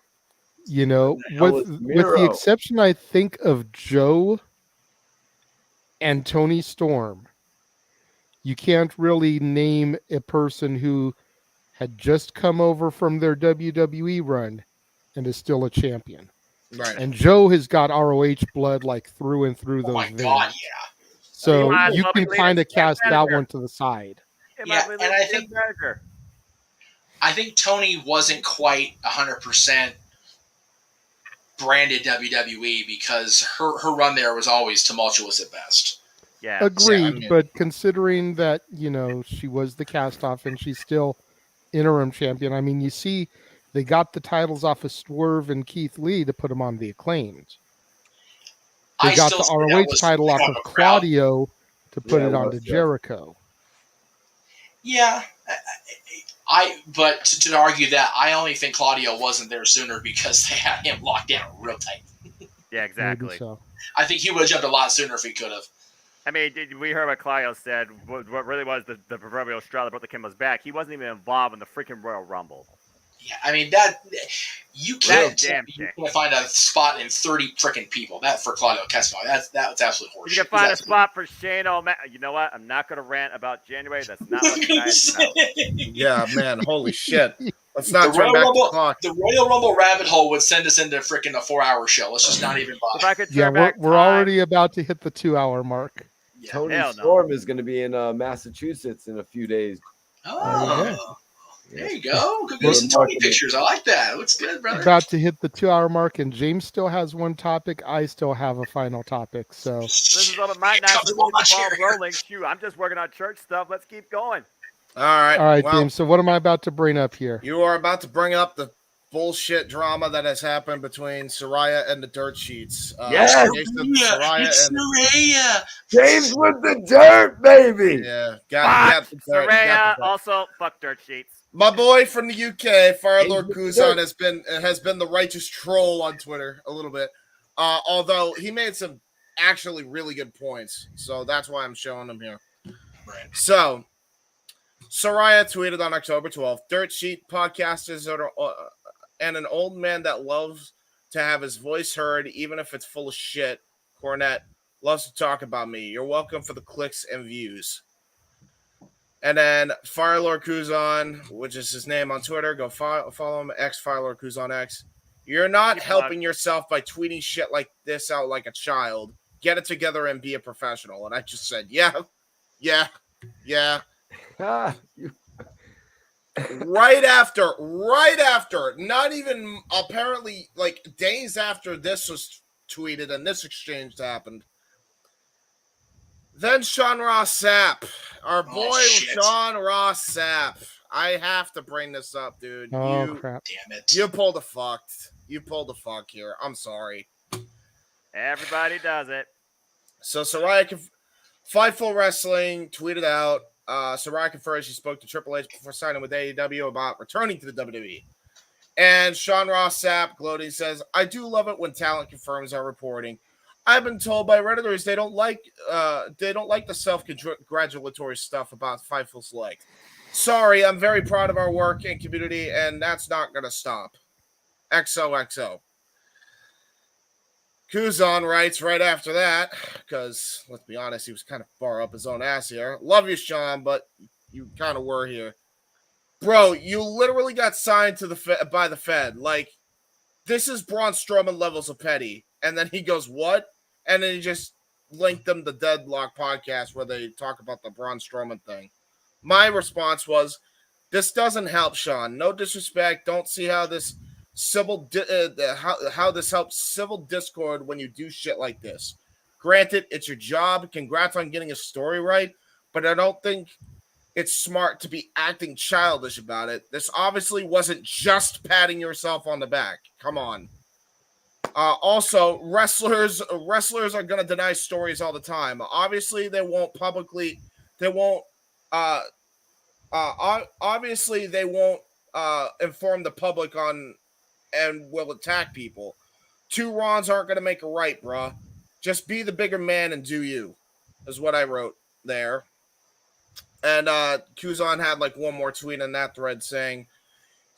[SPEAKER 1] With the exception, I think, of Joe and Tony Storm, you can't really name a person who had just come over from their WWE run and is still a champion.
[SPEAKER 4] Right.
[SPEAKER 1] And Joe has got ROH blood like through and through those veins.
[SPEAKER 3] God, yeah.
[SPEAKER 1] So you can kind of cast that one to the side.
[SPEAKER 3] Yeah, and I think Tony wasn't quite 100% branded WWE because her run there was always tumultuous at best.
[SPEAKER 2] Yeah.
[SPEAKER 1] Agreed, but considering that, she was the cast-off and she's still interim champion, I mean, you see, they got the titles off of Swerve and Keith Lee to put them on the Acclaimed. They got the ROH title off of Claudio to put it onto Jericho.
[SPEAKER 3] Yeah, but to argue that, I only think Claudio wasn't there sooner because they had him locked down real tight.
[SPEAKER 2] Yeah, exactly.
[SPEAKER 1] Maybe so.
[SPEAKER 3] I think he would have jumped a lot sooner if he could have.
[SPEAKER 2] I mean, we heard what Claudio said. What really was the proverbial straw that brought the camel's back. He wasn't even involved in the freaking Royal Rumble.
[SPEAKER 3] Yeah, I mean you can't find a spot in 30 freaking people. That for Claudio Castagnoli, that's absolutely horseshit.
[SPEAKER 2] You can find a spot for Shane O'Mac. You know what? I'm not going to rant about January. That's not what you guys know.
[SPEAKER 4] Yeah, man, holy shit. Let's not turn back the clock.
[SPEAKER 3] The Royal Rumble rabbit hole would send us into freaking a 4-hour show. Let's just not even bother.
[SPEAKER 2] If I could turn back
[SPEAKER 1] we're already about to hit the 2-hour mark.
[SPEAKER 3] Yeah.
[SPEAKER 6] Tony Storm is going to be in Massachusetts in a few days.
[SPEAKER 3] Oh, there you go. Go get some Tony pictures. I like that. Looks good, brother.
[SPEAKER 1] About to hit the 2-hour mark, and James still has one topic. I still have a final topic. So
[SPEAKER 2] this is all my not the ball rolling. Shoot, I'm just working on church stuff. Let's keep going.
[SPEAKER 4] All right,
[SPEAKER 1] James. So what am I about to bring up here?
[SPEAKER 4] You are about to bring up the bullshit drama that has happened between Saraya and the Dirt Sheets.
[SPEAKER 6] Yes,
[SPEAKER 3] Saraya.
[SPEAKER 6] James with the dirt, baby.
[SPEAKER 4] Yeah,
[SPEAKER 2] Saraya. Also, fuck Dirt Sheets.
[SPEAKER 4] My boy from the UK, Firelord Kuzan, has been the righteous troll on Twitter a little bit. Although he made some actually really good points, so that's why I'm showing him here.
[SPEAKER 3] Right.
[SPEAKER 4] So Soraya tweeted on October 12th, Dirt Sheet podcasters and an old man that loves to have his voice heard, even if it's full of shit. Cornette loves to talk about me. You're welcome for the clicks and views. And then Firelord Kuzan, which is his name on Twitter, go follow him, X Firelord Kuzan X. You're not helping yourself by tweeting shit like this out like a child. Get it together and be a professional. And I just said, yeah. right after, not even apparently like days after this was tweeted and this exchange happened. Then Sean Ross Sapp, our boy Sean Ross Sapp. I have to bring this up, dude.
[SPEAKER 1] Crap.
[SPEAKER 3] Damn it.
[SPEAKER 4] You pulled a fuck. You pulled a fuck here. I'm sorry.
[SPEAKER 2] Everybody does it.
[SPEAKER 4] So Soraya Fightful Wrestling tweeted out, Soraya confirms she spoke to Triple H before signing with AEW about returning to the WWE. And Sean Ross Sapp gloating says, I do love it when talent confirms our reporting. I've been told by Redditors they don't like the self-congratulatory stuff about Fightful Select. Sorry, I'm very proud of our work and community, and that's not gonna stop. XOXO. Kuzan writes right after that, because let's be honest, he was kind of far up his own ass here. Love you, Sean, but you kind of were here. Bro, you literally got signed to by the Fed. Like, this is Braun Strowman levels of petty. And then he goes, what? And then he just linked them to Deadlock podcast where they talk about the Braun Strowman thing. My response was, this doesn't help, Sean. No disrespect. Don't see how this how this helps civil discord when you do shit like this. Granted, it's your job. Congrats on getting a story right, but I don't think it's smart to be acting childish about it. This obviously wasn't just patting yourself on the back. Come on. Also, wrestlers are gonna deny stories all the time. Obviously, they won't publicly. They won't. Obviously, they won't inform the public on and will attack people. 2 wrongs aren't gonna make a right, bruh. Just be the bigger man and do you. Is what I wrote there. And Kuzan had like one more tweet on that thread saying,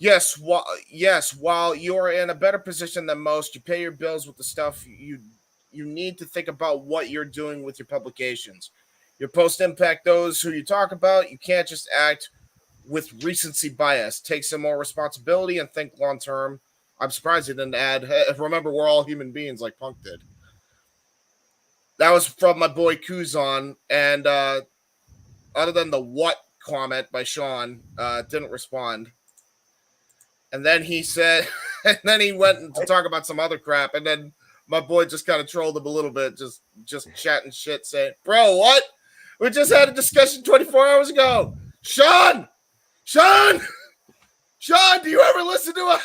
[SPEAKER 4] Yes, while you're in a better position than most, you pay your bills with the stuff you need to think about what you're doing with your publications. Your posts impact those who you talk about. You can't just act with recency bias. Take some more responsibility and think long term. I'm surprised he didn't add, hey, remember, we're all human beings like Punk did. That was from my boy Kuzan, and other than the what comment by Sean, didn't respond. And then he said, and then he went to talk about some other crap. And then my boy just kind of trolled him a little bit, just chatting shit, saying, bro, what? We just had a discussion 24 hours ago. Sean, do you ever listen to us?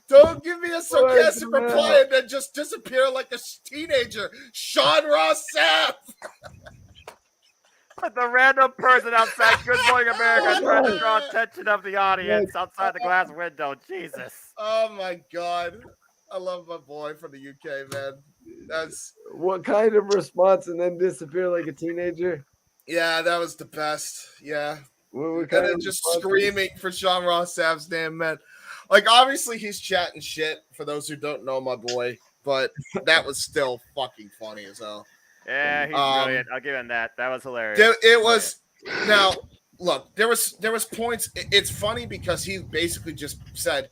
[SPEAKER 4] Don't give me a sarcastic reply and then just disappear like a teenager. Sean Ross Sapp.
[SPEAKER 2] The random person outside Good Morning America trying to draw attention of the audience outside the glass window. Jesus.
[SPEAKER 4] Oh my God. I love my boy from the UK, man. That's
[SPEAKER 6] what kind of response and then disappear like a teenager?
[SPEAKER 4] Yeah, that was the best. Yeah.
[SPEAKER 6] What
[SPEAKER 4] and then just screaming for Sean Ross Sapp's name, man. Like, obviously he's chatting shit for those who don't know my boy, but that was still fucking funny as hell.
[SPEAKER 2] Yeah, he's brilliant. I'll give him that. That was hilarious.
[SPEAKER 4] It was. Now, look, there was points. It's funny because he basically just said,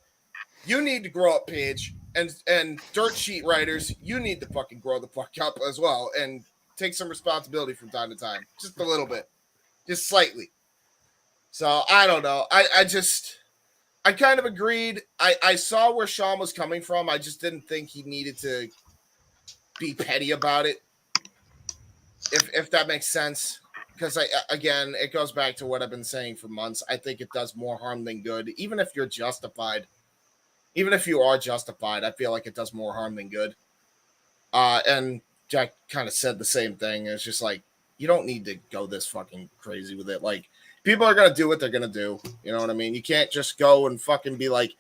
[SPEAKER 4] "You need to grow up, Paige, and dirt sheet writers, you need to fucking grow the fuck up as well and take some responsibility from time to time, just a little bit, just slightly." So I don't know. I kind of agreed. I saw where Sean was coming from. I just didn't think he needed to be petty about it. If that makes sense, because again, it goes back to what I've been saying for months. I think it does more harm than good. Even if you're justified, even if you are justified, I feel like it does more harm than good. And Jack kind of said the same thing. It's just like, you don't need to go this fucking crazy with it. Like, people are gonna do what they're gonna do. You know what I mean? You can't just go and fucking be like,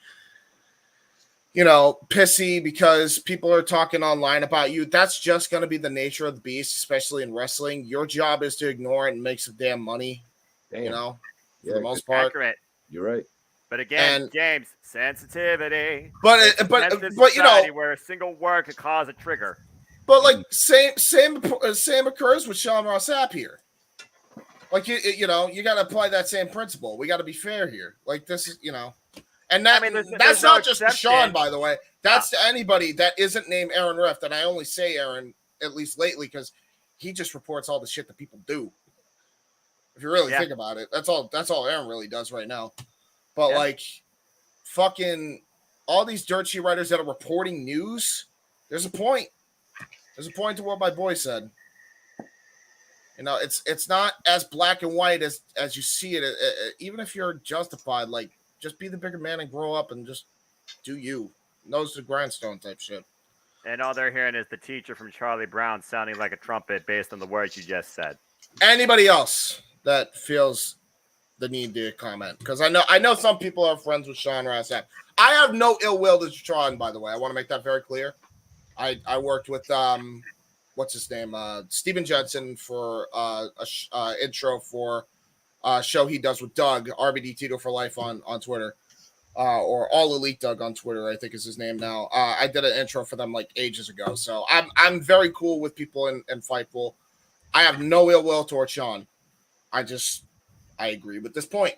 [SPEAKER 4] pissy because people are talking online about you. That's just going to be the nature of the beast, especially in wrestling. Your job is to ignore it and make some damn money,
[SPEAKER 6] Damn.
[SPEAKER 4] for the most part.
[SPEAKER 2] Accurate.
[SPEAKER 6] You're right.
[SPEAKER 2] But again,
[SPEAKER 4] And-
[SPEAKER 2] James, sensitivity.
[SPEAKER 4] But
[SPEAKER 2] It's a
[SPEAKER 4] but
[SPEAKER 2] sensitive
[SPEAKER 4] but
[SPEAKER 2] society where a single word could cause a trigger.
[SPEAKER 4] But like same occurs with Sean Ross Sapp here. Like you got to apply that same principle. We got to be fair here. Like this is and that that's not just to Sean, by the way. That's to anybody that isn't named Aaron Rift. And I only say Aaron at least lately because he just reports all the shit that people do. If you really think about it, that's all Aaron really does right now. But like, fucking all these dirt sheet writers that are reporting news, there's a point. There's a point to what my boy said. It's not as black and white as you see it. Even if you're justified, like, just be the bigger man and grow up and just do you. Nose to grindstone type shit.
[SPEAKER 2] And all they're hearing is the teacher from Charlie Brown sounding like a trumpet based on the words you just said.
[SPEAKER 4] Anybody else that feels the need to comment? Because I know some people are friends with Sean Ross Sapp. I have no ill will to Sean, by the way. I want to make that very clear. I worked with what's his name? Steven Jensen for intro for a show he does with Doug, RBD Tito for Life on Twitter. Or All Elite Doug on Twitter, I think is his name now. I did an intro for them like ages ago. So I'm very cool with people in Fightful. I have no ill will towards Sean. I agree with this point.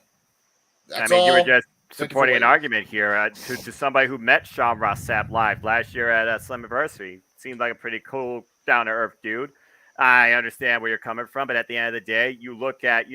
[SPEAKER 4] That's all.
[SPEAKER 2] You were just supporting an argument here to somebody who met Sean Ross Sapp live last year at Slammiversary. Seemed like a pretty cool, down-to-earth dude. I understand where you're coming from, but at the end of the day, you look at,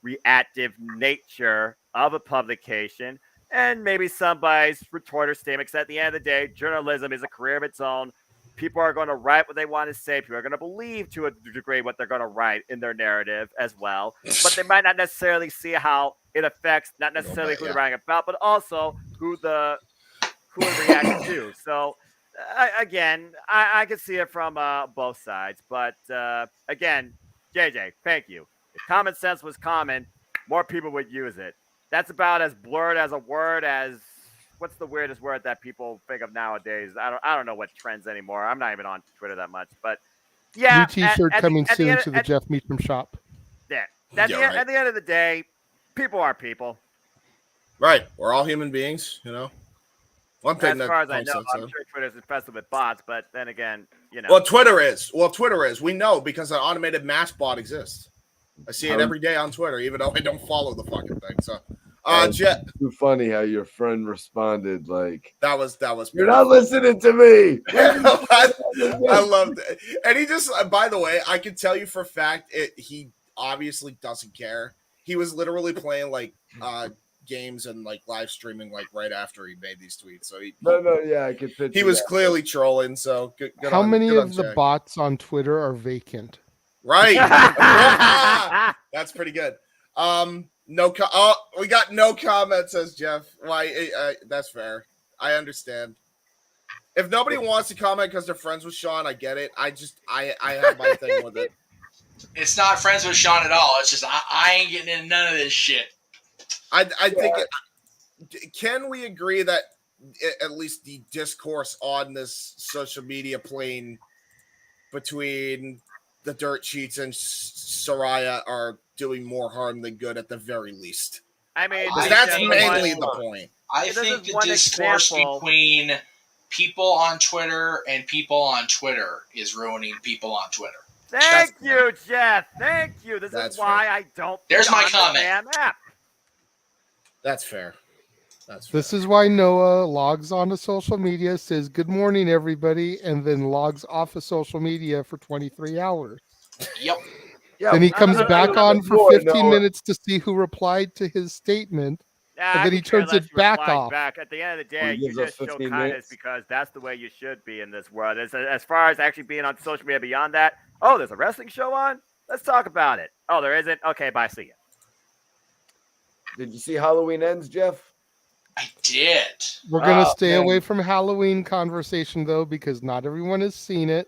[SPEAKER 2] reactive nature of a publication and maybe somebody's retort or statement, because at the end of the day, journalism is a career of its own. People are going to write what they want to say. People are going to believe to a degree what they're going to write in their narrative as well. But they might not necessarily see how it affects not necessarily who they're writing about, but also who it reacts to. So, again, I can see it from both sides. But, again, JJ, thank you. If common sense was common, more people would use it. That's about as blurred as a word as what's the weirdest word that people think of nowadays? I don't know what trends anymore. I'm not even on Twitter that much, but yeah.
[SPEAKER 1] New T-shirt coming soon to the Jeff Meacham shop.
[SPEAKER 2] Yeah. At the end of the day, people are people.
[SPEAKER 4] Right. We're all human beings. One thing
[SPEAKER 2] as far as I know, I'm sure Twitter's infested with bots, but then again,
[SPEAKER 4] Well, Twitter is. We know because an automated match bot exists. I see it every day on Twitter, even though I don't follow the fucking thing. So, Jet.
[SPEAKER 6] Too funny how your friend responded like
[SPEAKER 4] that was.
[SPEAKER 6] You're not listening to me.
[SPEAKER 4] I loved it, and he just. By the way, I can tell you for a fact, he obviously doesn't care. He was literally playing like games and like live streaming like right after he made these tweets. So
[SPEAKER 6] I could picture.
[SPEAKER 4] He was clearly trolling. So good
[SPEAKER 1] how many of the bots on Twitter are vacant?
[SPEAKER 4] Right. That's pretty good. We got no comments, says Jeff. Why? That's fair. I understand. If nobody wants to comment because they're friends with Sean, I get it. I have my thing with it.
[SPEAKER 3] It's not friends with Sean at all. It's just I ain't getting in none of this shit.
[SPEAKER 4] I think. Can we agree that at least the discourse on this social media plane between the dirt sheets and Soraya are doing more harm than good at the very least?
[SPEAKER 2] I mean,
[SPEAKER 4] that's mainly the point.
[SPEAKER 3] I think the discourse between people on Twitter and people on Twitter is ruining people on Twitter.
[SPEAKER 2] Thank you, Jeff. Thank you. This is why I don't.
[SPEAKER 3] There's my comment.
[SPEAKER 4] That's fair.
[SPEAKER 1] This is why Noah logs onto social media, says good morning, everybody, and then logs off of social media for 23 hours.
[SPEAKER 3] Yep.
[SPEAKER 1] Then he comes back on for 15 minutes to see who replied to his statement, and then he turns it back off.
[SPEAKER 2] At the end of the day, you just show kindness because that's the way you should be in this world. As far as actually being on social media beyond that, there's a wrestling show on? Let's talk about it. Oh, there isn't? Okay, bye, see ya.
[SPEAKER 6] Did you see Halloween Ends, Jeff?
[SPEAKER 3] I did.
[SPEAKER 1] We're going to stay away from Halloween conversation, though, because not everyone has seen it.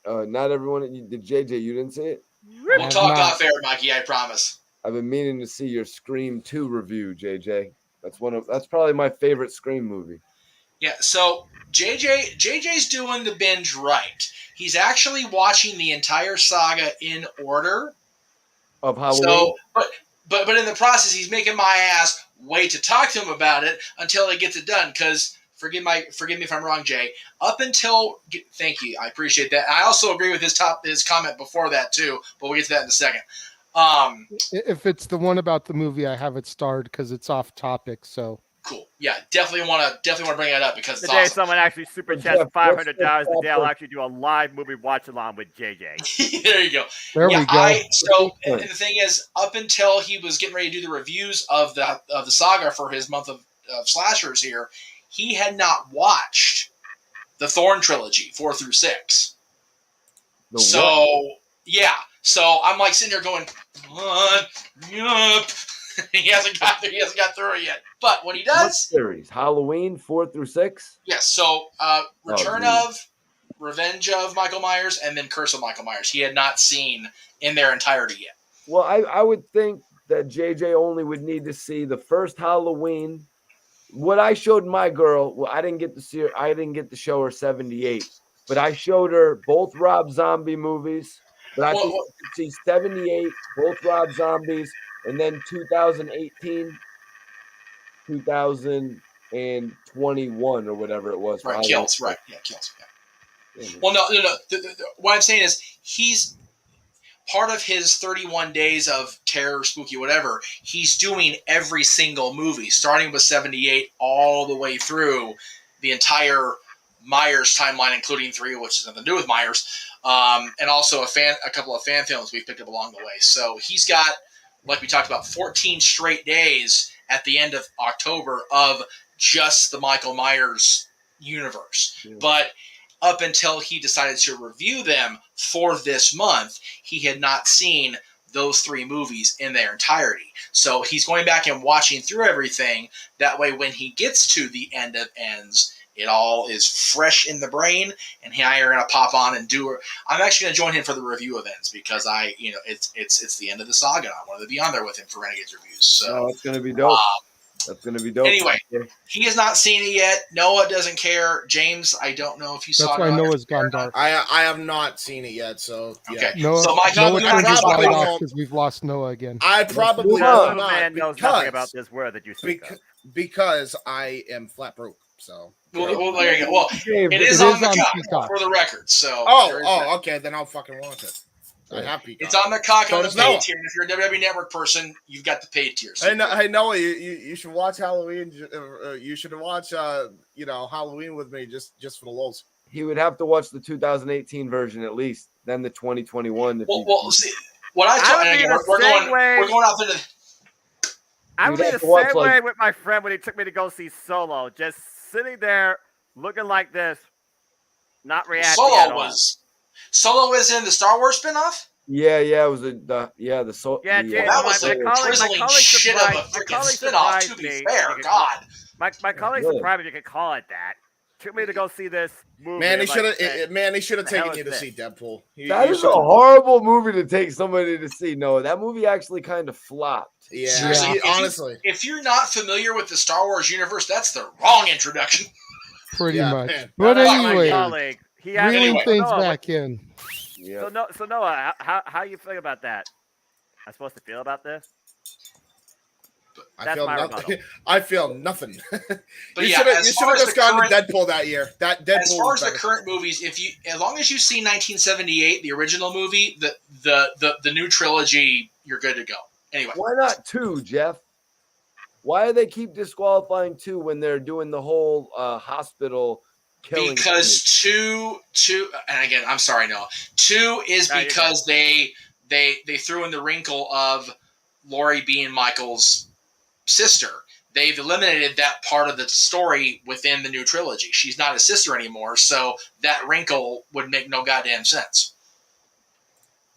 [SPEAKER 6] Not everyone. Did JJ, you didn't see it?
[SPEAKER 3] We'll talk off air, Mikey, I promise.
[SPEAKER 6] I've been meaning to see your Scream 2 review, JJ. That's probably my favorite Scream movie.
[SPEAKER 3] Yeah, so JJ's doing the binge right. He's actually watching the entire saga in order.
[SPEAKER 6] Of Halloween.
[SPEAKER 3] So, but in the process, he's making my ass wait to talk to him about it until he gets it done. Because forgive me if I'm wrong, Jay. Up until thank you, I appreciate that. I also agree with his comment before that too. But we'll get to that in a second.
[SPEAKER 1] If it's the one about the movie, I have it starred because it's off topic. So
[SPEAKER 3] Cool. Yeah, definitely want to bring that up because
[SPEAKER 2] The
[SPEAKER 3] it's
[SPEAKER 2] day
[SPEAKER 3] awesome.
[SPEAKER 2] someone actually super
[SPEAKER 6] Jeff,
[SPEAKER 2] chats
[SPEAKER 6] what's
[SPEAKER 2] $500,
[SPEAKER 6] the
[SPEAKER 2] the day I'll
[SPEAKER 6] proper-
[SPEAKER 2] actually do a live movie watch along with JJ.
[SPEAKER 3] There you go.
[SPEAKER 1] there we go.
[SPEAKER 3] And the thing is, up until he was getting ready to do the reviews of the saga for his month of slashers here, he had not watched the Thorn trilogy 4 through 6.
[SPEAKER 6] The
[SPEAKER 3] So
[SPEAKER 6] what?
[SPEAKER 3] yeah, so I'm like sitting there going, "What? Yup." He hasn't got through it yet. But when he
[SPEAKER 6] What
[SPEAKER 3] does,
[SPEAKER 6] series? Halloween 4 through 6.
[SPEAKER 3] yes. So Return
[SPEAKER 6] geez.
[SPEAKER 3] of, Revenge of Michael Myers, and then Curse of Michael Myers. He had not seen in their entirety yet.
[SPEAKER 6] Well, I would think that JJ only would need to see the first Halloween. What I showed my girl, well, I didn't get to see her. I didn't get to show her 78, but I showed her both Rob Zombie movies. But I think you could see 78, both Rob Zombies, and then 2018, 2021, or whatever it was. For
[SPEAKER 3] Right,
[SPEAKER 6] Halloween.
[SPEAKER 3] Kills. Right, yeah, Kills. Yeah. Well, no. What I'm saying is he's part of his 31 days of terror, spooky, whatever. He's doing every single movie, starting with 78 all the way through the entire Myers timeline, including 3, which has nothing to do with Myers, and also a couple of fan films we've picked up along the way. So he's got, like we talked about, 14 straight days at the end of October of just the Michael Myers universe. Yeah. But up until he decided to review them for this month, he had not seen those 3 movies in their entirety. So he's going back and watching through everything. That way, when he gets to the end of ends, it all is fresh in the brain, and he and I are going to pop on and do. I'm actually going to join him for the review of ends because it's the end of the saga. I wanted to be on there with him for Renegades reviews. So
[SPEAKER 6] it's going to be dope. That's going to be dope.
[SPEAKER 3] Anyway, he has not seen it yet. Noah doesn't care. James, I don't know if you saw it.
[SPEAKER 1] That's why Noah's gone dark.
[SPEAKER 4] I have not seen it yet, so yeah.
[SPEAKER 3] Okay.
[SPEAKER 1] Noah,
[SPEAKER 3] so my
[SPEAKER 1] Noah turned his light off
[SPEAKER 4] won't.
[SPEAKER 1] because we've lost Noah again.
[SPEAKER 4] I probably
[SPEAKER 2] That
[SPEAKER 4] will
[SPEAKER 2] little
[SPEAKER 4] not
[SPEAKER 2] man knows nothing about this word that you speak of.
[SPEAKER 4] because I am flat broke. So
[SPEAKER 3] well, there you go. Well, it is on the cock for the record. So
[SPEAKER 4] okay, then I'll fucking watch it. I have Peacock.
[SPEAKER 3] It's on the cock on the
[SPEAKER 4] So
[SPEAKER 3] paid
[SPEAKER 4] does
[SPEAKER 3] tier. If you're a WWE Network person, you've got the paid tier. So
[SPEAKER 4] Hey Noah, you should watch Halloween. You should watch Halloween with me just for the lulz.
[SPEAKER 6] He would have to watch the 2018 version at least, then the 2021.
[SPEAKER 3] Well, see, what I told we're going off into.
[SPEAKER 2] I would be the same way with my friend when he took me to go see Solo. Just sitting there looking like this, not reacting at all.
[SPEAKER 3] Solo was in the Star Wars spinoff?
[SPEAKER 6] Yeah, it was the Solo.
[SPEAKER 2] Yeah,
[SPEAKER 3] that was a drizzling shit of a freaking spinoff, to be fair. God.
[SPEAKER 2] My colleague surprised me you could call it that. Took me to go see this movie.
[SPEAKER 4] Man, he should have taken you to see Deadpool.
[SPEAKER 6] That is a horrible movie to take somebody to see. No, that movie actually kind of flopped.
[SPEAKER 4] Yeah,
[SPEAKER 3] seriously,
[SPEAKER 4] honestly.
[SPEAKER 3] If you're not familiar with the Star Wars universe, that's the wrong introduction.
[SPEAKER 1] Pretty much.
[SPEAKER 4] Man.
[SPEAKER 1] But anyway,
[SPEAKER 2] reeling
[SPEAKER 1] things back in.
[SPEAKER 2] Yeah. So Noah, how you feel about that? I'm supposed to feel about this?
[SPEAKER 4] I feel nothing.
[SPEAKER 3] But
[SPEAKER 4] you should have just gone to Deadpool that year.
[SPEAKER 3] As far as the current movies, as long as you see 1978, the original movie, the new trilogy, you're good to go. Anyway,
[SPEAKER 6] why not 2, Jeff? Why do they keep disqualifying 2 when they're doing the whole hospital killing?
[SPEAKER 3] Because two, and again, I'm sorry, Noah. 2 is because they threw in the wrinkle of Laurie being Michael's sister. They've eliminated that part of the story within the new trilogy. She's not his sister anymore, so that wrinkle would make no goddamn sense.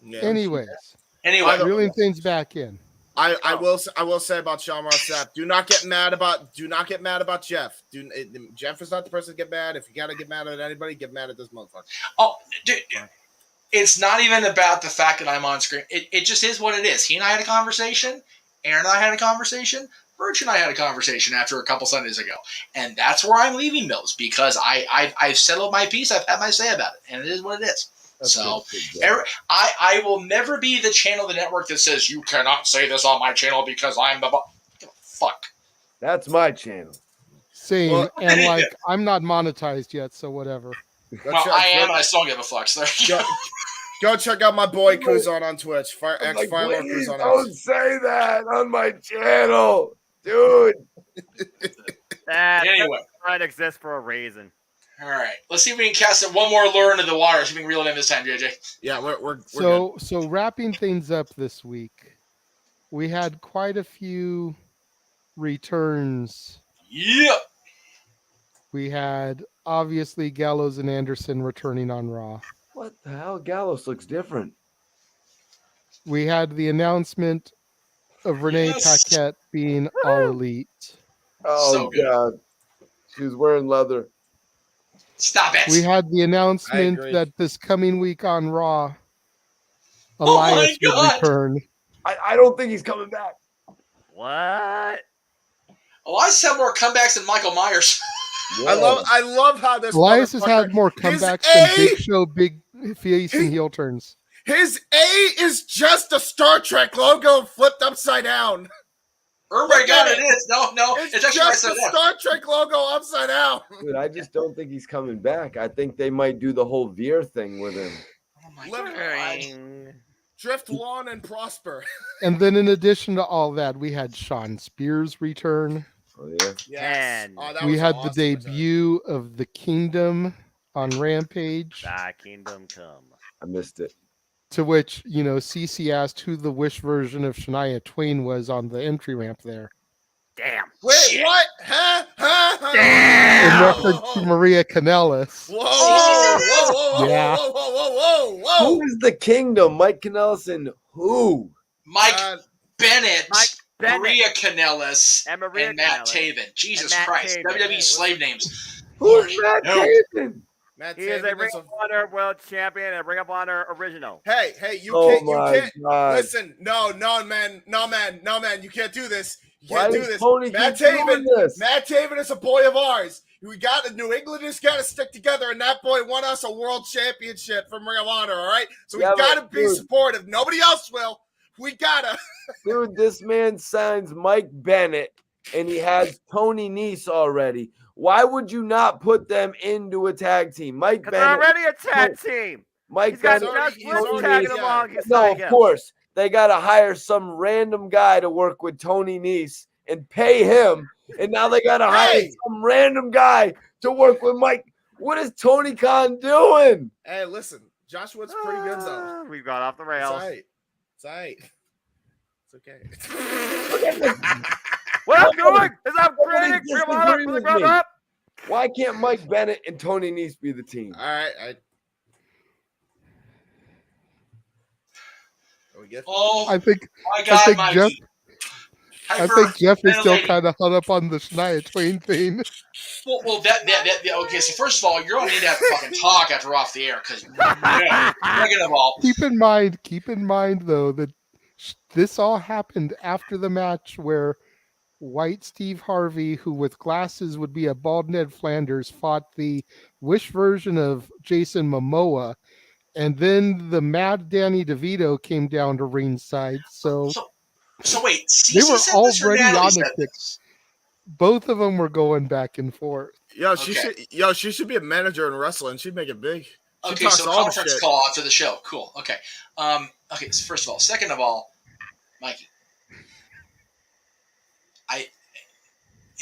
[SPEAKER 1] Yeah. Anyway, reeling things back in.
[SPEAKER 4] I will say about Sean Ross Sapp, do not get mad about Jeff. Jeff is not the person to get mad. If you gotta get mad at anybody, get mad at this motherfucker.
[SPEAKER 3] Oh, dude, it's not even about the fact that I'm on screen. It just is what it is. He and I had a conversation. Aaron and I had a conversation. Birch and I had a conversation after a couple Sundays ago, and that's where I'm leaving those because I've settled my piece. I've had my say about it, and it is what it is.
[SPEAKER 6] That's
[SPEAKER 3] So
[SPEAKER 6] good.
[SPEAKER 3] I will never be the channel of the network that says you cannot say this on my channel because I'm the fuck.
[SPEAKER 6] That's my channel.
[SPEAKER 1] Same,
[SPEAKER 4] Well-
[SPEAKER 1] and like I'm not monetized yet, so whatever.
[SPEAKER 3] Well, I am, and I still don't give a fuck. So there you go.
[SPEAKER 4] Go check out my boy Kuzon on Twitch.
[SPEAKER 6] I'm like,
[SPEAKER 4] Firelord
[SPEAKER 6] please
[SPEAKER 4] Kuzon.
[SPEAKER 6] don't say that on my channel, dude.
[SPEAKER 3] Anyway.
[SPEAKER 2] That exists for a reason.
[SPEAKER 3] All right, let's see if we can cast it one more lure into the water. See if we can reel it in this time, JJ.
[SPEAKER 4] Yeah, we're
[SPEAKER 1] So wrapping things up this week, we had quite a few returns.
[SPEAKER 3] Yeah.
[SPEAKER 1] We had obviously Gallows and Anderson returning on Raw.
[SPEAKER 6] What the hell? Gallows looks different.
[SPEAKER 1] We had the announcement of Renee
[SPEAKER 3] Yes.
[SPEAKER 1] Paquette being All Elite.
[SPEAKER 6] Oh,
[SPEAKER 3] So good.
[SPEAKER 6] God. She was wearing leather.
[SPEAKER 3] Stop it.
[SPEAKER 1] We had the announcement
[SPEAKER 4] agree.
[SPEAKER 1] that this coming week on Raw,
[SPEAKER 3] Oh my
[SPEAKER 1] Elias would
[SPEAKER 3] God.
[SPEAKER 1] return.
[SPEAKER 6] I don't think he's coming back.
[SPEAKER 2] What?
[SPEAKER 3] Elias had more comebacks than Michael Myers.
[SPEAKER 4] I love how this
[SPEAKER 1] Elias has
[SPEAKER 4] motherfucker-
[SPEAKER 1] had more
[SPEAKER 4] his
[SPEAKER 1] comebacks
[SPEAKER 4] A-
[SPEAKER 1] than Big Show, Big face, and heel turns.
[SPEAKER 4] His A is just a Star Trek logo flipped upside down.
[SPEAKER 3] Oh my God, it is. No,
[SPEAKER 4] It's
[SPEAKER 3] it's actually right
[SPEAKER 4] just
[SPEAKER 3] side
[SPEAKER 4] a
[SPEAKER 3] down.
[SPEAKER 4] Star Trek logo upside down.
[SPEAKER 6] Dude, I just don't think he's coming back. I think they might do the whole Veer thing with him.
[SPEAKER 3] Oh my
[SPEAKER 4] Let
[SPEAKER 3] God.
[SPEAKER 4] Drift on and prosper.
[SPEAKER 1] And then in addition to all that, we had Sean Spears return.
[SPEAKER 6] Oh, yeah.
[SPEAKER 2] Yes.
[SPEAKER 4] Oh, that
[SPEAKER 1] We
[SPEAKER 4] was
[SPEAKER 1] had
[SPEAKER 4] an
[SPEAKER 1] the
[SPEAKER 4] awesome return.
[SPEAKER 1] debut of the Kingdom on Rampage,
[SPEAKER 2] Thy kingdom come.
[SPEAKER 6] I missed it.
[SPEAKER 1] to which, CC asked who the Wish version of Shania Twain was on the entry ramp there.
[SPEAKER 2] Damn.
[SPEAKER 4] Wait,
[SPEAKER 3] Shit.
[SPEAKER 4] what? Huh?
[SPEAKER 1] In
[SPEAKER 2] Damn.
[SPEAKER 1] reference to Maria Kanellis.
[SPEAKER 4] Whoa.
[SPEAKER 1] Yeah.
[SPEAKER 4] Whoa.
[SPEAKER 6] Who is the kingdom? Mike Kanellis and who?
[SPEAKER 3] Mike
[SPEAKER 4] Uh,
[SPEAKER 3] Bennett,
[SPEAKER 2] Mike Bennett.
[SPEAKER 3] Maria Kanellis,
[SPEAKER 2] And Maria
[SPEAKER 3] Matt
[SPEAKER 2] Kanellis.
[SPEAKER 3] Taven. Jesus
[SPEAKER 2] Matt
[SPEAKER 3] Christ.
[SPEAKER 2] Taven.
[SPEAKER 3] WWE
[SPEAKER 2] Yeah,
[SPEAKER 3] slave names.
[SPEAKER 6] Who's Matt
[SPEAKER 3] No.
[SPEAKER 6] Taven?
[SPEAKER 4] Matt
[SPEAKER 2] He is a
[SPEAKER 4] Taven
[SPEAKER 2] Ring
[SPEAKER 4] is
[SPEAKER 2] of Honor World Champion and Ring of Honor original.
[SPEAKER 4] Hey, you
[SPEAKER 6] Oh
[SPEAKER 4] can't.
[SPEAKER 6] my God.
[SPEAKER 4] Listen, no, man, you can't do this. You
[SPEAKER 6] Why
[SPEAKER 4] can't do
[SPEAKER 6] does
[SPEAKER 4] this.
[SPEAKER 6] Tony
[SPEAKER 4] Matt
[SPEAKER 6] keep doing
[SPEAKER 4] Taven,
[SPEAKER 6] this?
[SPEAKER 4] Matt Taven is a boy of ours. We got the New Englanders got to stick together, and that boy won us a world championship from Ring of Honor. All right, so we
[SPEAKER 6] Yeah,
[SPEAKER 4] got to
[SPEAKER 6] but
[SPEAKER 4] be
[SPEAKER 6] dude-
[SPEAKER 4] supportive. Nobody else will. We gotta.
[SPEAKER 6] Dude, this man signs Mike Bennett and he has Tony Nese already. Why would you not put them into a tag team? Mike
[SPEAKER 2] Because they're
[SPEAKER 6] Bennett.
[SPEAKER 2] already a tag team.
[SPEAKER 6] Mike
[SPEAKER 2] He's got
[SPEAKER 6] Bennett.
[SPEAKER 2] Josh
[SPEAKER 4] he's
[SPEAKER 2] Woods
[SPEAKER 4] already-
[SPEAKER 2] tagging
[SPEAKER 4] yeah.
[SPEAKER 2] along. He's
[SPEAKER 6] No,
[SPEAKER 2] like
[SPEAKER 6] of
[SPEAKER 2] him.
[SPEAKER 6] course. They got to hire some random guy to work with Tony Nese and pay him. And now they got to hire
[SPEAKER 4] Hey!
[SPEAKER 6] some random guy to work with Mike. What is Tony Khan doing?
[SPEAKER 4] Hey, listen, Josh Wood's pretty good though.
[SPEAKER 2] We've gone off the
[SPEAKER 4] It's
[SPEAKER 2] rails.
[SPEAKER 4] alright. It's alright. It's okay.
[SPEAKER 2] What I'm doing is I'm
[SPEAKER 6] Somebody
[SPEAKER 2] creating Ring of
[SPEAKER 6] disagree
[SPEAKER 2] Honor from the
[SPEAKER 6] with
[SPEAKER 2] ground
[SPEAKER 6] me.
[SPEAKER 2] up.
[SPEAKER 6] Why can't Mike Bennett and Tony Nese be the team?
[SPEAKER 4] All right. Are we good?
[SPEAKER 3] Oh
[SPEAKER 1] I think
[SPEAKER 3] my God,
[SPEAKER 1] think
[SPEAKER 3] Mikey.
[SPEAKER 1] Jeff- I think Jeff is still
[SPEAKER 3] Hyperventilating.
[SPEAKER 1] kind of hung up on the Shania Twain thing.
[SPEAKER 3] Well, okay. So first of all, you're gonna need to have fucking talk after we're off the air, because second of all,
[SPEAKER 1] Keep in mind though that this all happened after the match where White Steve Harvey, who with glasses would be a bald Ned Flanders, fought the Wish version of Jason Momoa, and then the Mad Danny DeVito came down to ringside. So
[SPEAKER 3] wait,
[SPEAKER 1] they
[SPEAKER 3] Cece
[SPEAKER 1] were
[SPEAKER 3] said this or
[SPEAKER 1] already
[SPEAKER 3] Natalie
[SPEAKER 1] on
[SPEAKER 3] said
[SPEAKER 1] it.
[SPEAKER 3] this?
[SPEAKER 1] Both of them were going back and forth.
[SPEAKER 4] She should be a manager in wrestling. She'd make it big. She
[SPEAKER 3] Okay,
[SPEAKER 4] talks
[SPEAKER 3] so
[SPEAKER 4] all the
[SPEAKER 3] conference
[SPEAKER 4] shit.
[SPEAKER 3] call after the show. Cool. Okay. Okay. So first of all, second of all, Mikey,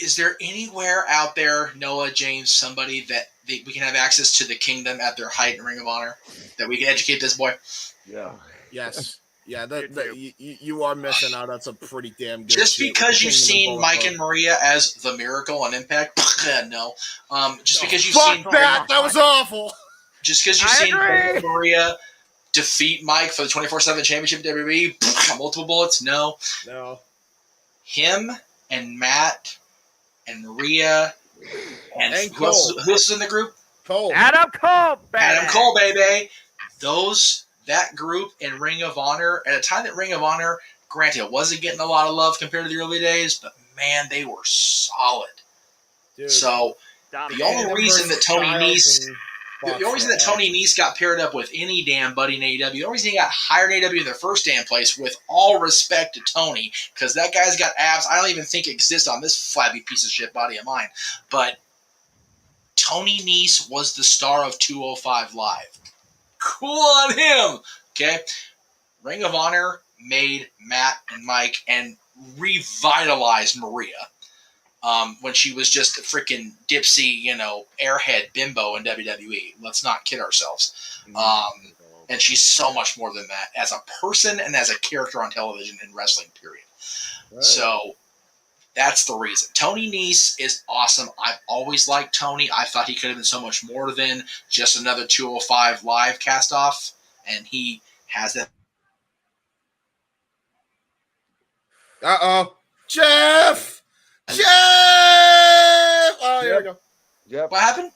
[SPEAKER 3] is there anywhere out there, Noah, James, somebody that we can have access to the Kingdom at their height in Ring of Honor, that we can educate this boy?
[SPEAKER 6] Yeah.
[SPEAKER 4] Yes. Yeah, you are missing out. That's a pretty damn good.
[SPEAKER 3] Just
[SPEAKER 4] shit
[SPEAKER 3] because
[SPEAKER 4] with
[SPEAKER 3] you've
[SPEAKER 4] Kingdom
[SPEAKER 3] seen
[SPEAKER 4] Bullet
[SPEAKER 3] Mike
[SPEAKER 4] Club.
[SPEAKER 3] and Maria as the Miracle on Impact, no. Just because you've
[SPEAKER 4] Fuck
[SPEAKER 3] seen
[SPEAKER 4] that was awful.
[SPEAKER 3] Just because you've
[SPEAKER 2] I
[SPEAKER 3] seen
[SPEAKER 2] agree.
[SPEAKER 3] Mike and Maria defeat Mike for the 24/7 championship in WWE, multiple bullets, no.
[SPEAKER 4] No.
[SPEAKER 3] Him and Matt and Maria and
[SPEAKER 4] And
[SPEAKER 3] who else
[SPEAKER 4] Cole.
[SPEAKER 3] is in the group?
[SPEAKER 4] Cole.
[SPEAKER 2] Adam Cole, baby.
[SPEAKER 3] Adam Cole, baby. That group in Ring of Honor, at a time that Ring of Honor, granted, it wasn't getting a lot of love compared to the early days, but man, they were solid.
[SPEAKER 4] Dude,
[SPEAKER 3] So
[SPEAKER 2] Dominant.
[SPEAKER 3] the only reason that Tony Nese, the only reason that Tony
[SPEAKER 4] Nese
[SPEAKER 3] Nese got paired up with any damn buddy in AEW, the only reason he got hired in AEW in the first damn place, with all respect to Tony, because that guy's got abs I don't even think exist on this flabby piece of shit body of mine, but Tony Nese was the star of 205 Live. Cool on him. Okay, Ring of Honor made Matt and Mike and revitalized Maria. When she was just a freaking dipsy, airhead bimbo in WWE. Let's not kid ourselves. And she's so much more than that as a person and as a character on television and wrestling, period.
[SPEAKER 4] Right.
[SPEAKER 3] So that's the reason. Tony Nese is awesome. I've always liked Tony. I thought he could have been so much more than just another 205 Live cast off. And he has that.
[SPEAKER 4] Jeff! Jeff! Oh, here we go.
[SPEAKER 6] Yep.
[SPEAKER 3] What happened?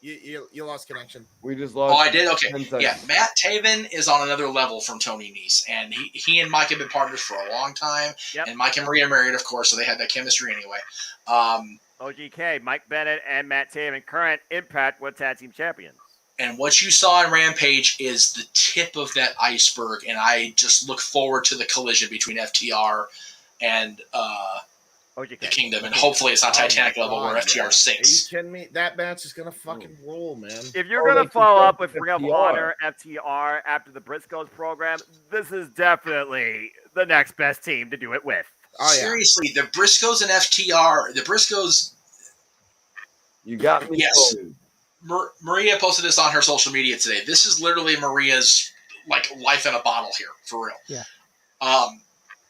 [SPEAKER 4] You lost connection.
[SPEAKER 6] We just lost.
[SPEAKER 3] Oh, I did? Okay.
[SPEAKER 6] 10 seconds.
[SPEAKER 3] Yeah, Matt Taven is on another level from Tony Nese. And he and Mike have been partners for a long time.
[SPEAKER 2] Yep.
[SPEAKER 3] And Mike and Maria are married, of course, so they had that chemistry anyway.
[SPEAKER 2] OGK, Mike Bennett and Matt Taven, current Impact World Tag Team Champions.
[SPEAKER 3] And what you saw in Rampage is the tip of that iceberg. And I just look forward to the collision between FTR and
[SPEAKER 2] OGK.
[SPEAKER 3] the Kingdom. And hopefully it's not Titanic level where FTR
[SPEAKER 4] Are you
[SPEAKER 3] sinks.
[SPEAKER 4] kidding me? That match is gonna fucking roll, man.
[SPEAKER 2] If you're
[SPEAKER 6] Oh,
[SPEAKER 2] going
[SPEAKER 6] they
[SPEAKER 2] to follow
[SPEAKER 6] could
[SPEAKER 2] up with
[SPEAKER 6] get
[SPEAKER 2] Ring of
[SPEAKER 6] FTR.
[SPEAKER 2] Honor, FTR after the Briscoes program, this is definitely the next best team to do it with.
[SPEAKER 4] Oh yeah.
[SPEAKER 3] Seriously, the Briscoes and FTR, the Briscoes,
[SPEAKER 6] You got me.
[SPEAKER 3] Yes.
[SPEAKER 6] sold.
[SPEAKER 3] Maria posted this on her social media today. This is literally Maria's life in a bottle here, for real.
[SPEAKER 1] Yeah.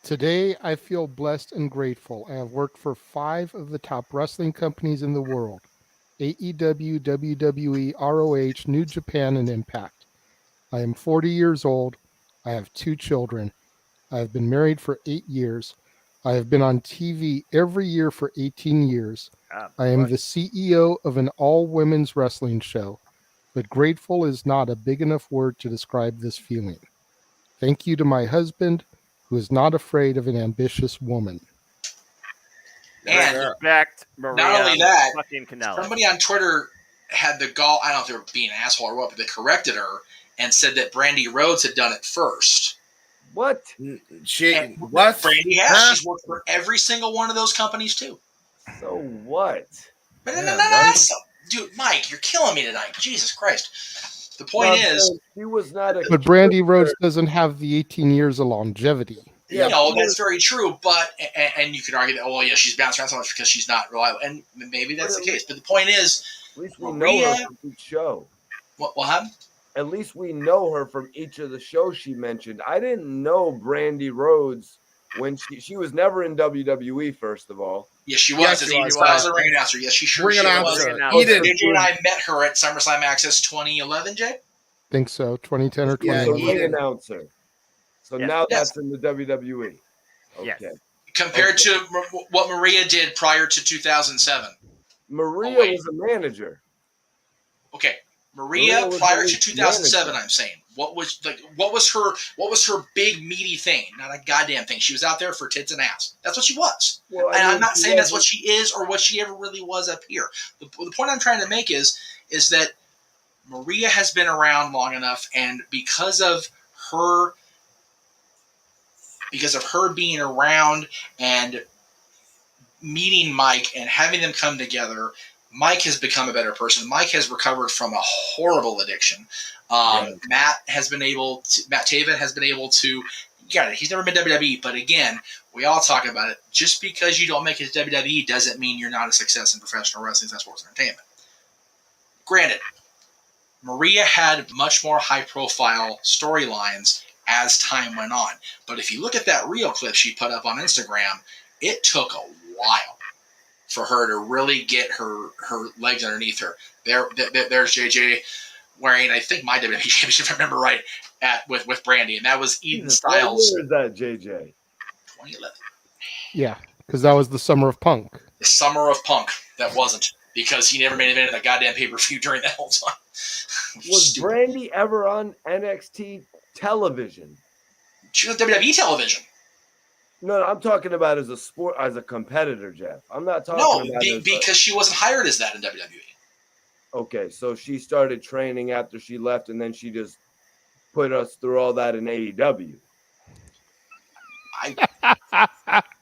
[SPEAKER 1] Today, I feel blessed and grateful. I have worked for 5 of the top wrestling companies in the world: AEW, WWE, ROH, New Japan, and Impact. I am 40 years old. I have 2 children. I have been married for 8 years. I have been on TV every year for 18 years. I am the CEO of an all-women's wrestling show, but grateful is not a big enough word to describe this feeling. Thank you to my husband, who is not afraid of an ambitious woman.
[SPEAKER 3] And
[SPEAKER 2] Respect Maria
[SPEAKER 3] not only that,
[SPEAKER 2] fucking Canella.
[SPEAKER 3] somebody on Twitter had the gall, I don't know if they were being an asshole or what, but they corrected her and said that Brandy Rhodes had done it first.
[SPEAKER 6] What?
[SPEAKER 3] And
[SPEAKER 4] What?
[SPEAKER 3] Brandy has.
[SPEAKER 4] Huh?
[SPEAKER 3] She's worked for every single one of those companies, too.
[SPEAKER 6] So what?
[SPEAKER 3] But
[SPEAKER 4] Yeah,
[SPEAKER 3] no.
[SPEAKER 4] right.
[SPEAKER 3] Dude, Mike, you're killing me tonight. Jesus Christ. The point is,
[SPEAKER 6] she was not a.
[SPEAKER 1] But Brandy Rhodes doesn't have the 18 years of longevity.
[SPEAKER 6] Yeah,
[SPEAKER 3] that's very true. But and you could argue that, oh yeah, she's bounced around so much because she's not reliable, and maybe that's the case. But the point is,
[SPEAKER 6] At least we know
[SPEAKER 3] Maria-
[SPEAKER 6] her from each show.
[SPEAKER 3] what happened?
[SPEAKER 6] At least we know her from each of the shows she mentioned. I didn't know Brandy Rhodes when she was never in WWE. First of all,
[SPEAKER 3] Yes, she was.
[SPEAKER 4] Yes,
[SPEAKER 3] As
[SPEAKER 4] she
[SPEAKER 3] a
[SPEAKER 4] was.
[SPEAKER 3] a ring announcer. Yes, she sure
[SPEAKER 4] Ring
[SPEAKER 3] was.
[SPEAKER 4] announcer.
[SPEAKER 2] Ring
[SPEAKER 4] Eat it.
[SPEAKER 3] JJ and I met her at SummerSlam Access 2011, Jay.
[SPEAKER 1] Think so, 2010 or
[SPEAKER 4] Yeah,
[SPEAKER 6] the
[SPEAKER 1] 2011.
[SPEAKER 6] ring
[SPEAKER 4] Eden.
[SPEAKER 6] announcer. So
[SPEAKER 2] Yes.
[SPEAKER 6] now
[SPEAKER 3] Yes.
[SPEAKER 6] that's in the WWE.
[SPEAKER 2] Yes.
[SPEAKER 6] Okay.
[SPEAKER 3] Compared to what Maria did prior to 2007.
[SPEAKER 6] Maria
[SPEAKER 3] Oh, wait.
[SPEAKER 6] was a manager.
[SPEAKER 3] Okay,
[SPEAKER 6] Maria
[SPEAKER 3] Maria
[SPEAKER 6] was
[SPEAKER 3] prior
[SPEAKER 6] the
[SPEAKER 3] to 2007,
[SPEAKER 6] manager.
[SPEAKER 3] I'm saying. What was her big meaty thing? Not a goddamn thing. She was out there for tits and ass. That's what she was.
[SPEAKER 6] Well,
[SPEAKER 3] And
[SPEAKER 6] I
[SPEAKER 3] I'm
[SPEAKER 6] mean,
[SPEAKER 3] not
[SPEAKER 6] she
[SPEAKER 3] saying that's what
[SPEAKER 6] wasn't-
[SPEAKER 3] she is or what she ever really was up here. The point I'm trying to make is that Maria has been around long enough, and because of her being around and meeting Mike and having them come together, Mike has become a better person. Mike has recovered from a horrible addiction. Matt Taven has been able to. Yeah, he's never been WWE, but again, we all talk about it. Just because you don't make it to WWE doesn't mean you're not a success in professional wrestling and sports entertainment. Granted, Maria had much more high-profile storylines as time went on. But if you look at that reel clip she put up on Instagram, it took a while for her to really get her legs underneath her. There's JJ wearing, I think, my WWE championship, if I remember right, with Brandy, and that was Eden
[SPEAKER 6] Jesus,
[SPEAKER 3] Styles.
[SPEAKER 6] What year is that, JJ?
[SPEAKER 3] 2011.
[SPEAKER 1] Yeah, because that was the summer of Punk.
[SPEAKER 3] The summer of Punk. That wasn't, because he never made it in a goddamn pay-per-view during that whole time.
[SPEAKER 6] Was
[SPEAKER 3] Stupid.
[SPEAKER 6] Brandy ever on NXT television?
[SPEAKER 3] She was on WWE television.
[SPEAKER 6] No, I'm talking about as a sport, as a competitor, Jeff. I'm not talking
[SPEAKER 3] No,
[SPEAKER 6] about as
[SPEAKER 3] because she wasn't hired as that in WWE.
[SPEAKER 6] okay, so she started training after she left, and then she just put us through all that in AEW.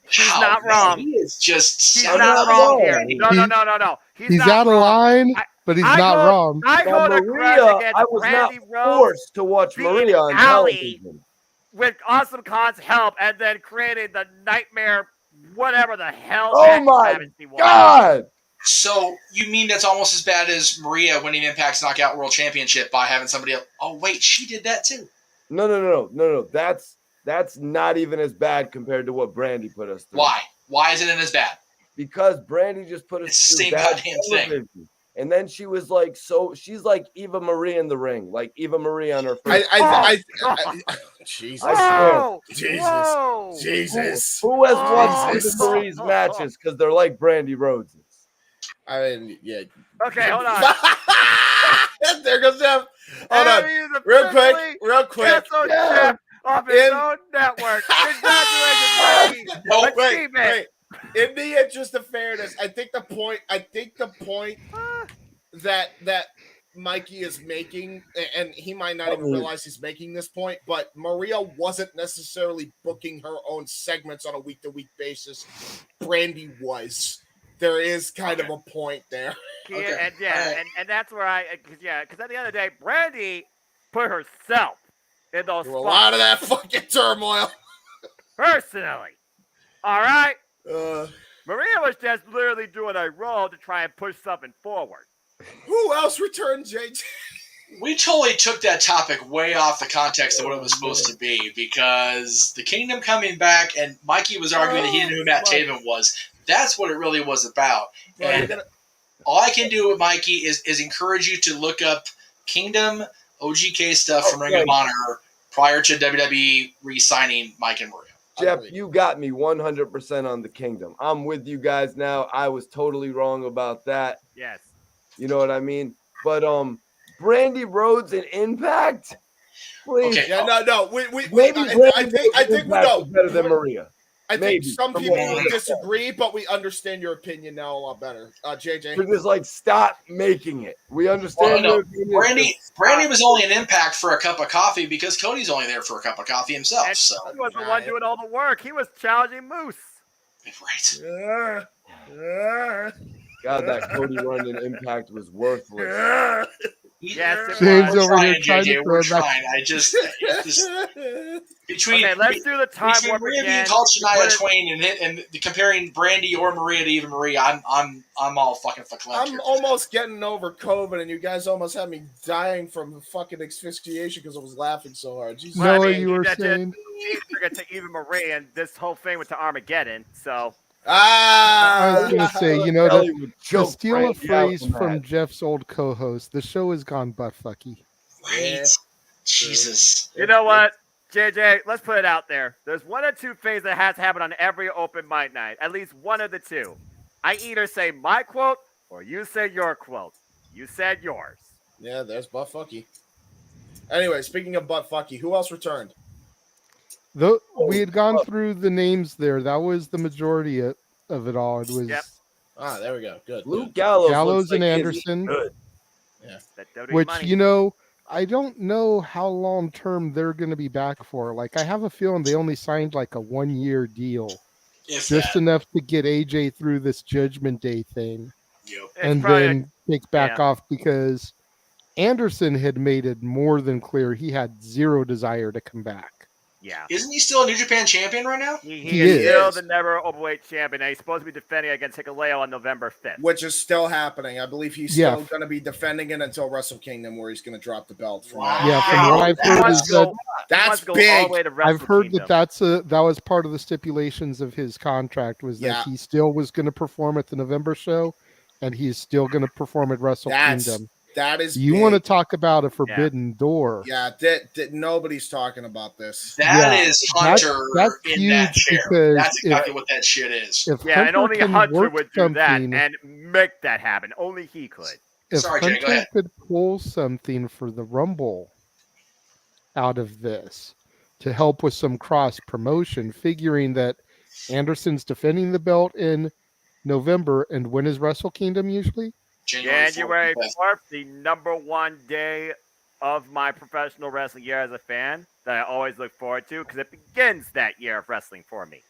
[SPEAKER 2] She's
[SPEAKER 3] Wow,
[SPEAKER 2] not
[SPEAKER 3] man,
[SPEAKER 2] wrong.
[SPEAKER 3] he is just
[SPEAKER 2] He's
[SPEAKER 3] sounding
[SPEAKER 2] not
[SPEAKER 6] not
[SPEAKER 2] wrong
[SPEAKER 6] wrong.
[SPEAKER 2] here. No. He's
[SPEAKER 1] He's
[SPEAKER 2] not
[SPEAKER 1] out of
[SPEAKER 2] wrong.
[SPEAKER 1] line,
[SPEAKER 2] I-
[SPEAKER 1] but he's
[SPEAKER 2] I
[SPEAKER 1] not
[SPEAKER 2] go-
[SPEAKER 1] wrong.
[SPEAKER 2] I
[SPEAKER 6] Now,
[SPEAKER 2] go to grudge
[SPEAKER 6] Maria,
[SPEAKER 2] against
[SPEAKER 6] I was not
[SPEAKER 2] Brandy Rose
[SPEAKER 6] forced to watch
[SPEAKER 2] beating
[SPEAKER 6] Maria on
[SPEAKER 2] Allie
[SPEAKER 6] television.
[SPEAKER 2] with Awesome Khan's help, and then creating the nightmare, whatever the hell
[SPEAKER 6] Oh
[SPEAKER 2] that
[SPEAKER 6] my
[SPEAKER 2] travesty was.
[SPEAKER 6] God!
[SPEAKER 3] So you mean that's almost as bad as Maria winning Impact's Knockout World Championship by having somebody else? Oh wait, she did that too.
[SPEAKER 6] No. That's not even as bad compared to what Brandy put us through.
[SPEAKER 3] Why? Why isn't it as bad?
[SPEAKER 6] Because Brandy just put us
[SPEAKER 3] It's the
[SPEAKER 6] through
[SPEAKER 3] same
[SPEAKER 6] bad
[SPEAKER 3] goddamn thing.
[SPEAKER 6] television. And then she was like, so she's like Eva Marie in the ring, like Eva Marie on her first.
[SPEAKER 4] Jesus.
[SPEAKER 2] Whoa!
[SPEAKER 4] Jesus.
[SPEAKER 2] Whoa!
[SPEAKER 4] Jesus.
[SPEAKER 6] Who has watched
[SPEAKER 4] Jesus.
[SPEAKER 6] Eva Marie's matches? Because they're like Brandy Rhodes's.
[SPEAKER 4] I mean, yeah.
[SPEAKER 2] Okay, hold on.
[SPEAKER 4] There goes Jeff. Hold
[SPEAKER 2] And
[SPEAKER 4] on.
[SPEAKER 2] he's
[SPEAKER 4] Real
[SPEAKER 2] officially
[SPEAKER 4] quick.
[SPEAKER 2] canceled Jeff off his own network. Congratulations, Mikey.
[SPEAKER 3] No,
[SPEAKER 2] Achievement.
[SPEAKER 4] In the interest of fairness, I think the point that Mikey is making, and he might not even realize he's making this point, but Maria wasn't necessarily booking her own segments on a week-to-week basis. Brandy was. There is kind of a point there.
[SPEAKER 2] Okay. And that's where because at the end of the day, Brandy put herself in those
[SPEAKER 4] Through a
[SPEAKER 2] spots
[SPEAKER 4] lot of that fucking turmoil.
[SPEAKER 2] personally. All right?
[SPEAKER 4] Uh,
[SPEAKER 2] Maria was just literally doing a role to try and push something forward.
[SPEAKER 4] who else returned, JJ?
[SPEAKER 3] We totally took that topic way off the context of what it was supposed to be because the Kingdom coming back, and Mikey was arguing that he didn't know who Matt Taven was. That's what it really was about. And all I can do with Mikey is encourage you to look up Kingdom OGK stuff from Ring of Honor prior to WWE re-signing Mike and Maria.
[SPEAKER 6] Jeff, you got me 100% on the Kingdom. I'm with you guys now. I was totally wrong about that.
[SPEAKER 2] Yes.
[SPEAKER 6] You know what I mean? But Brandy Rhodes and Impact? Please.
[SPEAKER 3] Okay.
[SPEAKER 4] Yeah, no.
[SPEAKER 6] Maybe
[SPEAKER 4] I think we know.
[SPEAKER 6] better than Maria.
[SPEAKER 4] I think
[SPEAKER 6] Maybe.
[SPEAKER 4] some people will disagree, but we understand your opinion now a lot better. JJ.
[SPEAKER 6] We're just like, stop making it. We understand
[SPEAKER 3] Well,
[SPEAKER 6] your
[SPEAKER 3] no,
[SPEAKER 6] opinion.
[SPEAKER 3] Brandy was only an Impact for a cup of coffee because Cody's only there for a cup of coffee himself.
[SPEAKER 2] And
[SPEAKER 3] So
[SPEAKER 2] he was the one doing all the work. He was challenging Moose.
[SPEAKER 3] right.
[SPEAKER 6] God, that Cody run in Impact was worthless.
[SPEAKER 2] Yes, it
[SPEAKER 1] James
[SPEAKER 2] was.
[SPEAKER 1] over here
[SPEAKER 3] Trying,
[SPEAKER 1] trying to
[SPEAKER 3] JJ,
[SPEAKER 1] throw
[SPEAKER 3] we're
[SPEAKER 1] it back.
[SPEAKER 3] trying. I just between
[SPEAKER 2] Okay, let's do the time
[SPEAKER 3] between
[SPEAKER 2] warp
[SPEAKER 3] Maria being
[SPEAKER 2] again.
[SPEAKER 3] called Shania Twain and comparing Brandy or Maria to even Maria, I'm all fucking verklempt
[SPEAKER 4] I'm
[SPEAKER 3] here.
[SPEAKER 4] almost getting over COVID, and you guys almost had me dying from fucking asphyxiation because I was laughing so hard. Jesus.
[SPEAKER 1] No,
[SPEAKER 2] I mean,
[SPEAKER 1] you were
[SPEAKER 2] that just-
[SPEAKER 1] saying.
[SPEAKER 2] Cheeseburger to Eva Marie, and this whole thing went to Armageddon. So
[SPEAKER 1] I was gonna say, you know,
[SPEAKER 6] Kelly
[SPEAKER 1] to
[SPEAKER 6] would choke
[SPEAKER 1] steal a
[SPEAKER 6] Brandy out
[SPEAKER 1] phrase
[SPEAKER 6] from
[SPEAKER 1] from
[SPEAKER 6] that.
[SPEAKER 1] Jeff's old co-host, the show has gone butt fucky.
[SPEAKER 3] Right. Jesus.
[SPEAKER 2] you know what, JJ? Let's put it out there. There's one or two things that has to happen on every open mic night. At least one of the two. I either say my quote or you say your quote. You said yours.
[SPEAKER 4] Yeah, there's butt fucky. Anyway, speaking of butt fucky, who else returned?
[SPEAKER 1] Though we had gone through the names there, that was the majority of it all. It was
[SPEAKER 2] Yep.
[SPEAKER 4] There we go. Good.
[SPEAKER 6] Luke
[SPEAKER 4] good.
[SPEAKER 6] Gallows,
[SPEAKER 1] Gallows
[SPEAKER 6] looks
[SPEAKER 1] and
[SPEAKER 6] like he's
[SPEAKER 1] Anderson,
[SPEAKER 6] good.
[SPEAKER 2] That WWE
[SPEAKER 1] which
[SPEAKER 2] money.
[SPEAKER 1] you know, I don't know how long term they're going to be back for. Like, I have a feeling they only signed like a 1-year deal,
[SPEAKER 3] If
[SPEAKER 1] just
[SPEAKER 3] that.
[SPEAKER 1] enough to get AJ through this Judgment Day thing,
[SPEAKER 3] Yep.
[SPEAKER 2] It's
[SPEAKER 1] and
[SPEAKER 2] probably
[SPEAKER 1] then take back
[SPEAKER 2] yeah.
[SPEAKER 1] off because Anderson had made it more than clear he had zero desire to come back.
[SPEAKER 2] yeah.
[SPEAKER 3] Isn't he still a New Japan champion right now?
[SPEAKER 2] He
[SPEAKER 1] He
[SPEAKER 2] is
[SPEAKER 1] is.
[SPEAKER 2] still the never overweight champion, and he's supposed to be defending against Hikuleo on November 5th.
[SPEAKER 4] Which is still happening. I believe he's
[SPEAKER 1] Yeah.
[SPEAKER 4] still going to be defending it until Wrestle Kingdom, where he's going to drop the belt. From
[SPEAKER 3] Wow.
[SPEAKER 1] Yeah, from
[SPEAKER 2] Yeah,
[SPEAKER 1] what I've
[SPEAKER 2] he
[SPEAKER 1] heard
[SPEAKER 2] wants
[SPEAKER 1] is
[SPEAKER 2] to go-
[SPEAKER 1] that
[SPEAKER 2] he wants
[SPEAKER 4] That's
[SPEAKER 2] to go
[SPEAKER 4] big.
[SPEAKER 2] all the way to Wrestle
[SPEAKER 1] I've heard
[SPEAKER 2] Kingdom.
[SPEAKER 1] that was part of the stipulations of his contract was that
[SPEAKER 4] Yeah.
[SPEAKER 1] he still was going to perform at the November show, and he's still going to perform at Wrestle Kingdom.
[SPEAKER 4] That is
[SPEAKER 1] You
[SPEAKER 4] big.
[SPEAKER 1] want to talk about a forbidden door?
[SPEAKER 4] Yeah, nobody's talking about this.
[SPEAKER 3] That
[SPEAKER 1] Yeah,
[SPEAKER 3] is Hunter
[SPEAKER 1] that's
[SPEAKER 3] in that
[SPEAKER 1] huge
[SPEAKER 3] chair.
[SPEAKER 1] because
[SPEAKER 3] That's exactly what that shit is.
[SPEAKER 1] If
[SPEAKER 2] Yeah, and only
[SPEAKER 1] can
[SPEAKER 2] Hunter
[SPEAKER 1] work
[SPEAKER 2] would do that
[SPEAKER 1] something-
[SPEAKER 2] and make that happen. Only he could.
[SPEAKER 1] if
[SPEAKER 3] Sorry, Jay, go
[SPEAKER 1] Hunter
[SPEAKER 3] ahead.
[SPEAKER 1] could pull something for the Rumble out of this to help with some cross promotion, figuring that Anderson's defending the belt in November, and when is Wrestle Kingdom usually?
[SPEAKER 2] January
[SPEAKER 3] 4th.
[SPEAKER 2] 4th, the #1 day of my professional wrestling year as a fan that I always look forward to because it begins that year of wrestling for me.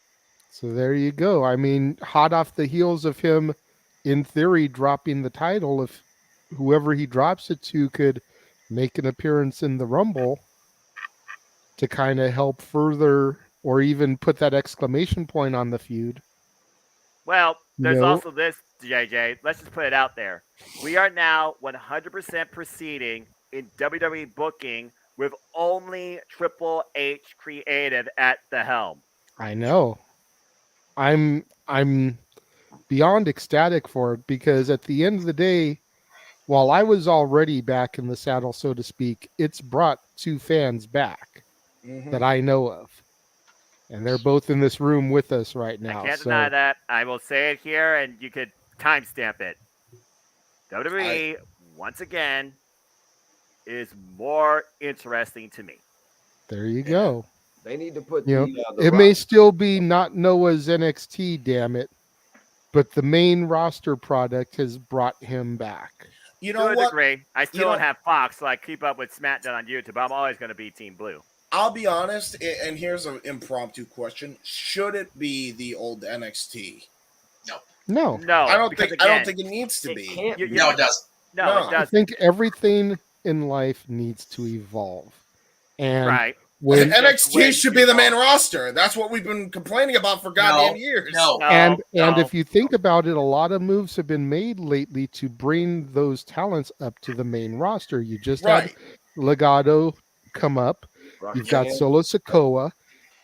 [SPEAKER 1] So there you go. I mean, hot off the heels of him, in theory, dropping the title, if whoever he drops it to could make an appearance in the Rumble to kind of help further or even put that exclamation point on the feud.
[SPEAKER 2] Well, there's
[SPEAKER 1] No.
[SPEAKER 2] also this, JJ. Let's just put it out there. We are now 100% proceeding in WWE booking with only Triple H creative at the helm.
[SPEAKER 1] I know. I'm beyond ecstatic for it because at the end of the day, while I was already back in the saddle, so to speak, it's brought two fans back that I know of. And they're both in this room with us right now.
[SPEAKER 2] I can't deny that. I will say it here, and you could timestamp it. WWE, once again, is more interesting to me.
[SPEAKER 1] There you go.
[SPEAKER 6] They need to put
[SPEAKER 1] You know,
[SPEAKER 6] the
[SPEAKER 1] it may
[SPEAKER 6] Rock-
[SPEAKER 1] still be not Noah's NXT, damn it, but the main roster product has brought him back.
[SPEAKER 4] You know
[SPEAKER 2] To a
[SPEAKER 4] what?
[SPEAKER 2] degree, I still don't have Fox, so I keep up with SmackDown on YouTube. But I'm always going to be Team Blue.
[SPEAKER 4] I'll be honest, and here's an impromptu question: should it be the old NXT?
[SPEAKER 1] No.
[SPEAKER 4] I don't
[SPEAKER 2] because
[SPEAKER 4] think. I don't
[SPEAKER 2] again,
[SPEAKER 4] think it needs to be.
[SPEAKER 6] can't be.
[SPEAKER 3] No, it doesn't.
[SPEAKER 2] No,
[SPEAKER 4] No.
[SPEAKER 2] it
[SPEAKER 1] I
[SPEAKER 2] doesn't.
[SPEAKER 1] think everything in life needs to evolve. And
[SPEAKER 2] Right.
[SPEAKER 1] when
[SPEAKER 4] NXT should be the main roster. That's what we've been complaining about for goddamn years.
[SPEAKER 3] No.
[SPEAKER 1] and
[SPEAKER 2] No.
[SPEAKER 1] if you think about it, a lot of moves have been made lately to bring those talents up to the main roster. You just had
[SPEAKER 4] Right.
[SPEAKER 1] Legado come up. You've got
[SPEAKER 6] Roxanne,
[SPEAKER 1] Solo Sikoa.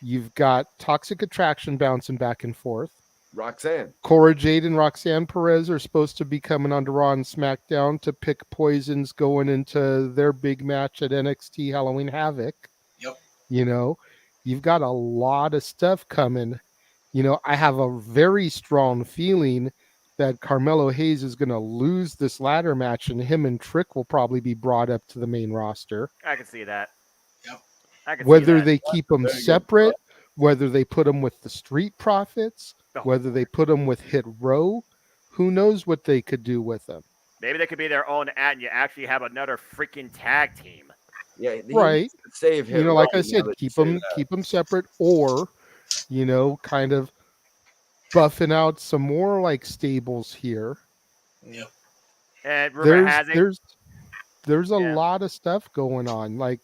[SPEAKER 1] You've got Toxic Attraction bouncing back and forth.
[SPEAKER 6] Roxanne.
[SPEAKER 1] Cora Jade and Roxanne Perez are supposed to be coming on to Raw and SmackDown to pick poisons going into their big match at NXT Halloween Havoc.
[SPEAKER 3] Yep.
[SPEAKER 1] You know, you've got a lot of stuff coming. You know, I have a very strong feeling that Carmelo Hayes is going to lose this ladder match, and him and Trick will probably be brought up to the main roster.
[SPEAKER 2] I can see that.
[SPEAKER 3] Yep.
[SPEAKER 2] I can see
[SPEAKER 1] Whether
[SPEAKER 2] that.
[SPEAKER 1] they keep them
[SPEAKER 6] very good
[SPEAKER 1] separate, whether they put them with the Street Profits,
[SPEAKER 2] Oh.
[SPEAKER 1] whether they put them with Hit Row, who knows what they could do with them.
[SPEAKER 2] Maybe they could be their own ad, and you actually have another freaking tag team.
[SPEAKER 6] Yeah, he
[SPEAKER 1] Right.
[SPEAKER 6] needs to save him.
[SPEAKER 1] You know, like I
[SPEAKER 6] right
[SPEAKER 1] said,
[SPEAKER 6] now that you
[SPEAKER 1] keep
[SPEAKER 6] say
[SPEAKER 1] them
[SPEAKER 6] that.
[SPEAKER 1] separate, or you know, kind of buffing out some more like stables here.
[SPEAKER 2] And rumor has it,
[SPEAKER 1] There's a
[SPEAKER 2] Yeah.
[SPEAKER 1] lot of stuff going on. Like,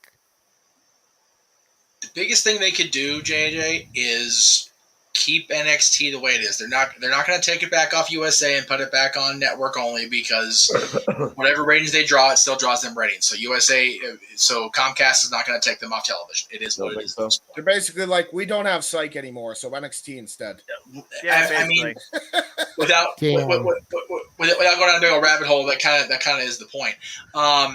[SPEAKER 3] The biggest thing they could do, JJ, is keep NXT the way it is. They're not going to take it back off USA and put it back on network only because whatever ratings they draw, it still draws them ratings. So so Comcast is not going to take them off television. It is what it is.
[SPEAKER 6] So.
[SPEAKER 4] They're basically like, we don't have Psych anymore, so NXT instead.
[SPEAKER 2] Yeah,
[SPEAKER 3] I mean,
[SPEAKER 2] basically.
[SPEAKER 3] without
[SPEAKER 1] Damn.
[SPEAKER 3] without going down a rabbit hole, that kind of is the point. But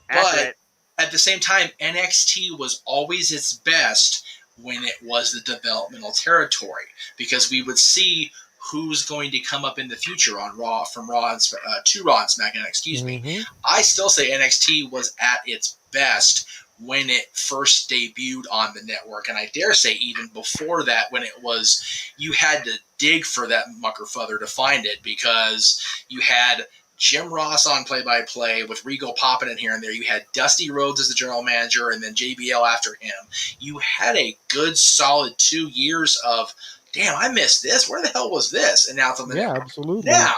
[SPEAKER 2] Accurate.
[SPEAKER 3] at the same time, NXT was always its best when it was the developmental territory because we would see who's going to come up in the future on Raw to Raw and SmackDown. Excuse me. I still say NXT was at its best when it first debuted on the network, and I dare say even before that, when it was, you had to dig for that mucker futher to find it because you had Jim Ross on play-by-play with Regal popping in here and there. You had Dusty Rhodes as the general manager and then JBL after him. You had a good solid 2 years of, damn, I missed this. Where the hell was this? And now it's on the network
[SPEAKER 1] absolutely.
[SPEAKER 3] now.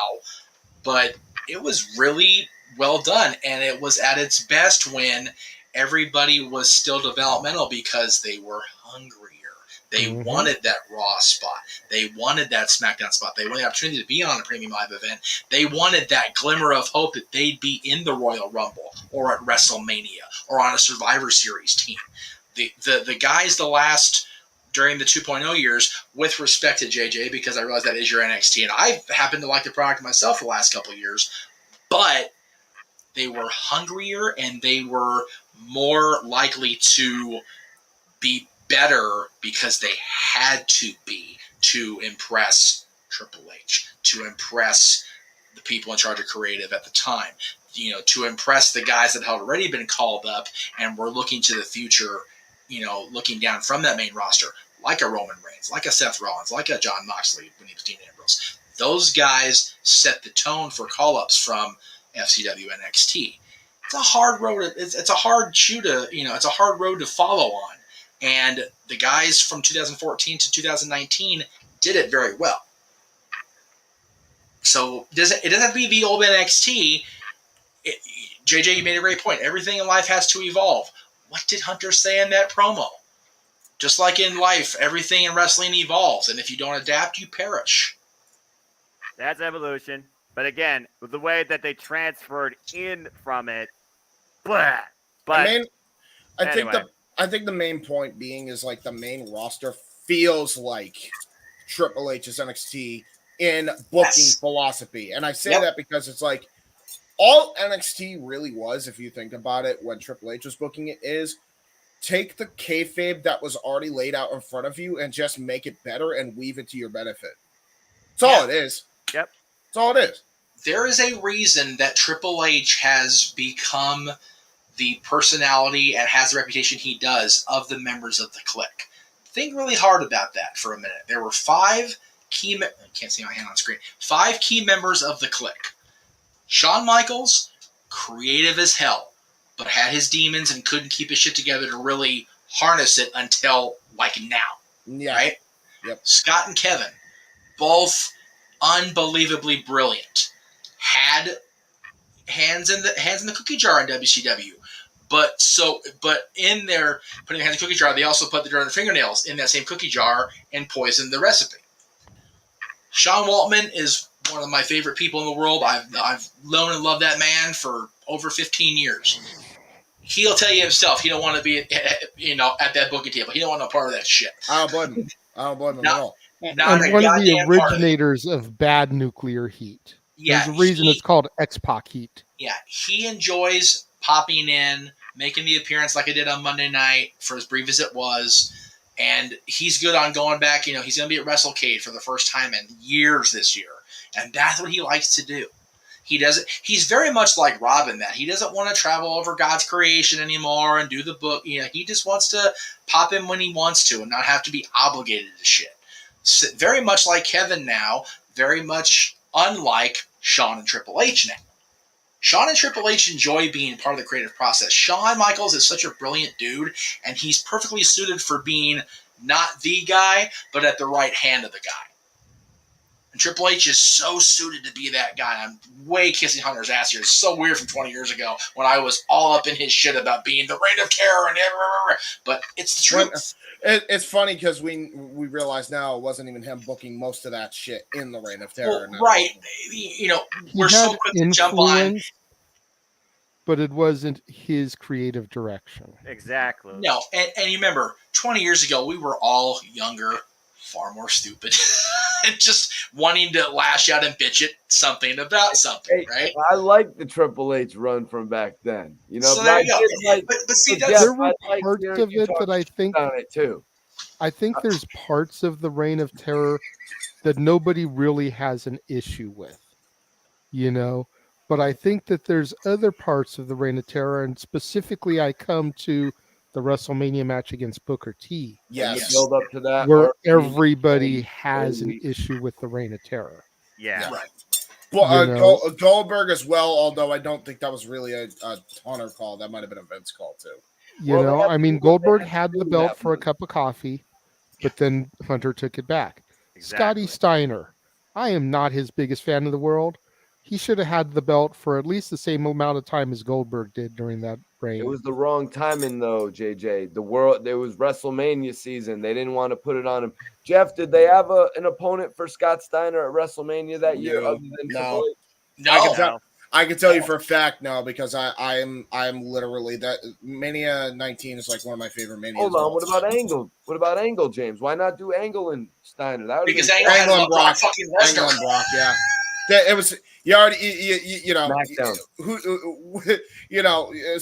[SPEAKER 3] But it was really well done, and it was at its best when everybody was still developmental because they were hungrier. They wanted that Raw spot. They wanted that SmackDown spot. They wanted the opportunity to be on a premium live event. They wanted that glimmer of hope that they'd be in the Royal Rumble or at WrestleMania or on a Survivor Series team. The guys during the 2.0 years, with respect to JJ, because I realize that is your NXT, and I happen to like the product myself the last couple of years, but they were hungrier and they were more likely to be better because they had to be to impress Triple H, to impress the people in charge of creative at the time, to impress the guys that had already been called up and were looking to the future, looking down from that main roster. like a Roman Reigns, like a Seth Rollins, like a John Moxley when he was Dean Ambrose. Those guys set the tone for call-ups from FCW NXT. It's a hard road. It's a hard shoe to, it's a hard road to follow on. And the guys from 2014 to 2019 did it very well. So it doesn't have to be the old NXT. JJ, you made a great point. Everything in life has to evolve. What did Hunter say in that promo? Just like in life, everything in wrestling evolves, and if you don't adapt, you perish.
[SPEAKER 2] That's evolution. But again, with the way that they transferred in from it, blah. But anyway.
[SPEAKER 4] I think the main point being is like the main roster feels like Triple H's NXT in booking philosophy. And I say that because it's like all NXT really was, if you think about it, when Triple H was booking it, is take the kayfabe that was already laid out in front of you and just make it better and weave it to your benefit. That's all it is.
[SPEAKER 2] Yep.
[SPEAKER 4] That's all it is.
[SPEAKER 3] There is a reason that Triple H has become the personality and has the reputation he does of the members of the clique. Think really hard about that for a minute. There were 5 key I can't see my hand on screen. 5 key members of the clique. Shawn Michaels, creative as hell, but had his demons and couldn't keep his shit together to really harness it until like now.
[SPEAKER 4] Yeah.
[SPEAKER 3] Right?
[SPEAKER 4] Yep.
[SPEAKER 3] Scott and Kevin, both unbelievably brilliant. Had hands in the cookie jar in WCW. But in their putting their hands in the cookie jar, they also put their fingernails in that same cookie jar and poisoned the recipe. Sean Waltman is one of my favorite people in the world. I've known and loved that man for over 15 years. He'll tell you himself he don't want to be at that booking table. He don't want no part of that shit.
[SPEAKER 4] I don't blame him. At all.
[SPEAKER 1] And one of the originators of bad nuclear heat.
[SPEAKER 3] Yeah,
[SPEAKER 1] there's a reason it's called X-Pac heat.
[SPEAKER 3] Yeah, he enjoys popping in, making the appearance like I did on Monday night for as brief as it was, and he's good on going back. He's going to be at WrestleCade for the first time in years this year, and that's what he likes to do. He's very much like Robin, that he doesn't want to travel over God's creation anymore and do the book. He just wants to pop in when he wants to and not have to be obligated to shit. So, very much like Kevin now, very much unlike Shawn and Triple H now. Shawn and Triple H enjoy being part of the creative process. Shawn Michaels is such a brilliant dude, and he's perfectly suited for being not the guy, but at the right hand of the guy. And Triple H is so suited to be that guy. I'm way kissing Hunter's ass here. It's so weird from 20 years ago when I was all up in his shit about being the reign of terror and everywhere. But it's the truth.
[SPEAKER 4] It's funny because we realize now it wasn't even him booking most of that shit in the Reign of Terror.
[SPEAKER 3] Well, right. We're so quick to jump on.
[SPEAKER 1] But it wasn't his creative direction.
[SPEAKER 2] Exactly.
[SPEAKER 3] No, and you remember, 20 years ago, we were all younger, far more stupid, and just wanting to lash out and bitch at something about something, right?
[SPEAKER 6] I like the Triple H run from back then.
[SPEAKER 3] So there you go. But see,
[SPEAKER 1] there were parts of it that I think
[SPEAKER 6] on it too.
[SPEAKER 1] I think there's parts of the Reign of Terror that nobody really has an issue with, But I think that there's other parts of the Reign of Terror, and specifically I come to the WrestleMania match against Booker T.
[SPEAKER 6] Yes. Build up to that
[SPEAKER 1] where everybody has an issue with the Reign of Terror.
[SPEAKER 2] Yeah.
[SPEAKER 3] Right.
[SPEAKER 4] Well, Goldberg as well, although I don't think that was really a Hunter call. That might have been a Vince call too.
[SPEAKER 1] Goldberg had the belt for a cup of coffee, but then Hunter took it back.
[SPEAKER 2] Exactly.
[SPEAKER 1] Scotty Steiner, I am not his biggest fan in the world. He should have had the belt for at least the same amount of time as Goldberg did during that reign.
[SPEAKER 6] It was the wrong timing, though, JJ. There was WrestleMania season. They didn't want to put it on him. Jeff, did they have an opponent for Scott Steiner at WrestleMania that year other than Triple H?
[SPEAKER 3] No.
[SPEAKER 4] I can tell you for a fact no, because I'm literally that Mania 19 is like one of my favorite Manias.
[SPEAKER 6] Hold on, what about Angle? What about Angle, James? Why not do Angle and Steiner?
[SPEAKER 3] Because Angle had
[SPEAKER 4] and Brock.
[SPEAKER 3] fucking Lesnar.
[SPEAKER 4] Angle and Brock, yeah. It was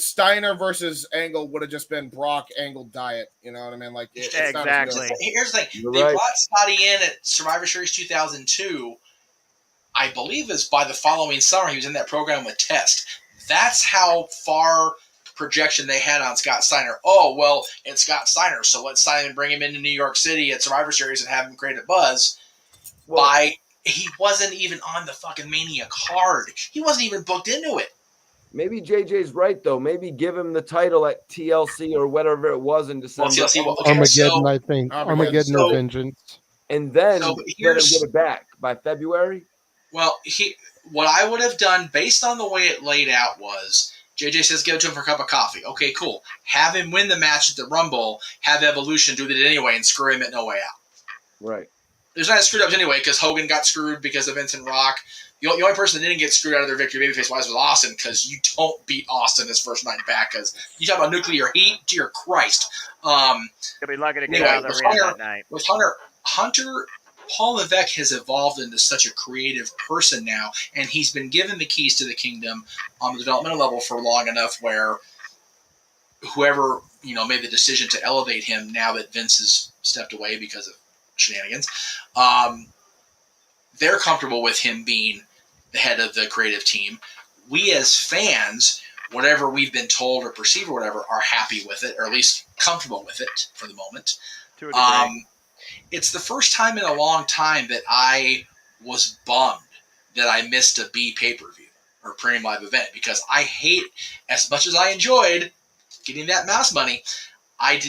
[SPEAKER 4] Steiner versus Angle would have just been Brock Angle Diet. You know what I mean? Like
[SPEAKER 2] exactly.
[SPEAKER 3] Here's the thing: they brought Scotty in at Survivor Series 2002. I believe is by the following summer he was in that program with Test. That's how far projection they had on Scott Steiner. Oh, well, it's Scott Steiner, so let's sign him and bring him into New York City at Survivor Series and have him create a buzz. He wasn't even on the fucking Mania card. He wasn't even booked into it.
[SPEAKER 6] Maybe JJ's right though. Maybe give him the title at TLC or whatever it was in December.
[SPEAKER 3] TLC,
[SPEAKER 1] Armageddon, I think. Armageddon or
[SPEAKER 3] so-
[SPEAKER 1] Vengeance.
[SPEAKER 6] And then
[SPEAKER 3] So,
[SPEAKER 6] let him get it back by February.
[SPEAKER 3] Well, what I would have done based on the way it laid out was JJ says give it to him for a cup of coffee. Okay, cool. Have him win the match at the Rumble, have Evolution do it anyway, and screw him at No Way Out.
[SPEAKER 6] Right.
[SPEAKER 3] There's not screwed ups anyway because Hogan got screwed because of Vincent Rock. The only person that didn't get screwed out of their victory babyface-wise was Austin because you don't beat Austin his first night back because you talk about nuclear heat, dear Christ.
[SPEAKER 2] You'll be lucky to get
[SPEAKER 3] Anyway,
[SPEAKER 2] out of the arena that night.
[SPEAKER 3] With Hunter, Paul Levesque has evolved into such a creative person now, and he's been given the keys to the kingdom on the developmental level for long enough where whoever made the decision to elevate him now that Vince has stepped away because of shenanigans, they're comfortable with him being the head of the creative team. We as fans, whatever we've been told or perceived or whatever, are happy with it, or at least comfortable with it for the moment.
[SPEAKER 2] To a degree.
[SPEAKER 3] It's the first time in a long time that I was bummed that I missed a B pay-per-view or premium live event because I hate, as much as I enjoyed getting that mouse money, I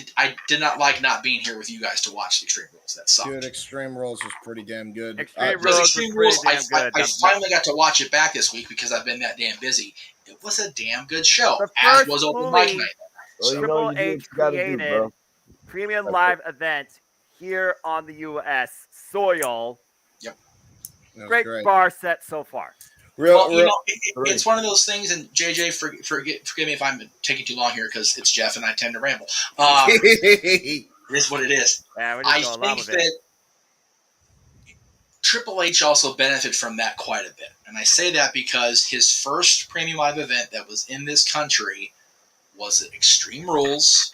[SPEAKER 3] did not like not being here with you guys to watch the Extreme Rules. That sucked.
[SPEAKER 4] Dude, Extreme Rules was pretty damn good.
[SPEAKER 2] Extreme
[SPEAKER 3] Because
[SPEAKER 2] Rules
[SPEAKER 3] Extreme
[SPEAKER 2] was pretty
[SPEAKER 3] Rules,
[SPEAKER 2] damn good.
[SPEAKER 3] I finally got to watch it back this week because I've been that damn busy. It was a damn good show,
[SPEAKER 2] The
[SPEAKER 3] as
[SPEAKER 2] first
[SPEAKER 3] was Open
[SPEAKER 2] fully
[SPEAKER 3] Mic Night.
[SPEAKER 6] Well,
[SPEAKER 3] So,
[SPEAKER 6] you know,
[SPEAKER 2] Triple
[SPEAKER 6] you do what
[SPEAKER 2] H
[SPEAKER 6] you gotta do,
[SPEAKER 2] created
[SPEAKER 6] bro.
[SPEAKER 2] premium
[SPEAKER 6] That's
[SPEAKER 2] live event here on the U.S. soil.
[SPEAKER 4] That was
[SPEAKER 2] Great bar set so far.
[SPEAKER 3] well,
[SPEAKER 4] Real,
[SPEAKER 3] it's one of those things, and JJ, forgive me if I'm taking too long here because it's Jeff and I tend to ramble. It is what it is.
[SPEAKER 2] Yeah, we're just
[SPEAKER 3] I
[SPEAKER 2] going along
[SPEAKER 3] think
[SPEAKER 2] with it.
[SPEAKER 3] that Triple H also benefited from that quite a bit. And I say that because his first premium live event that was in this country was at Extreme Rules.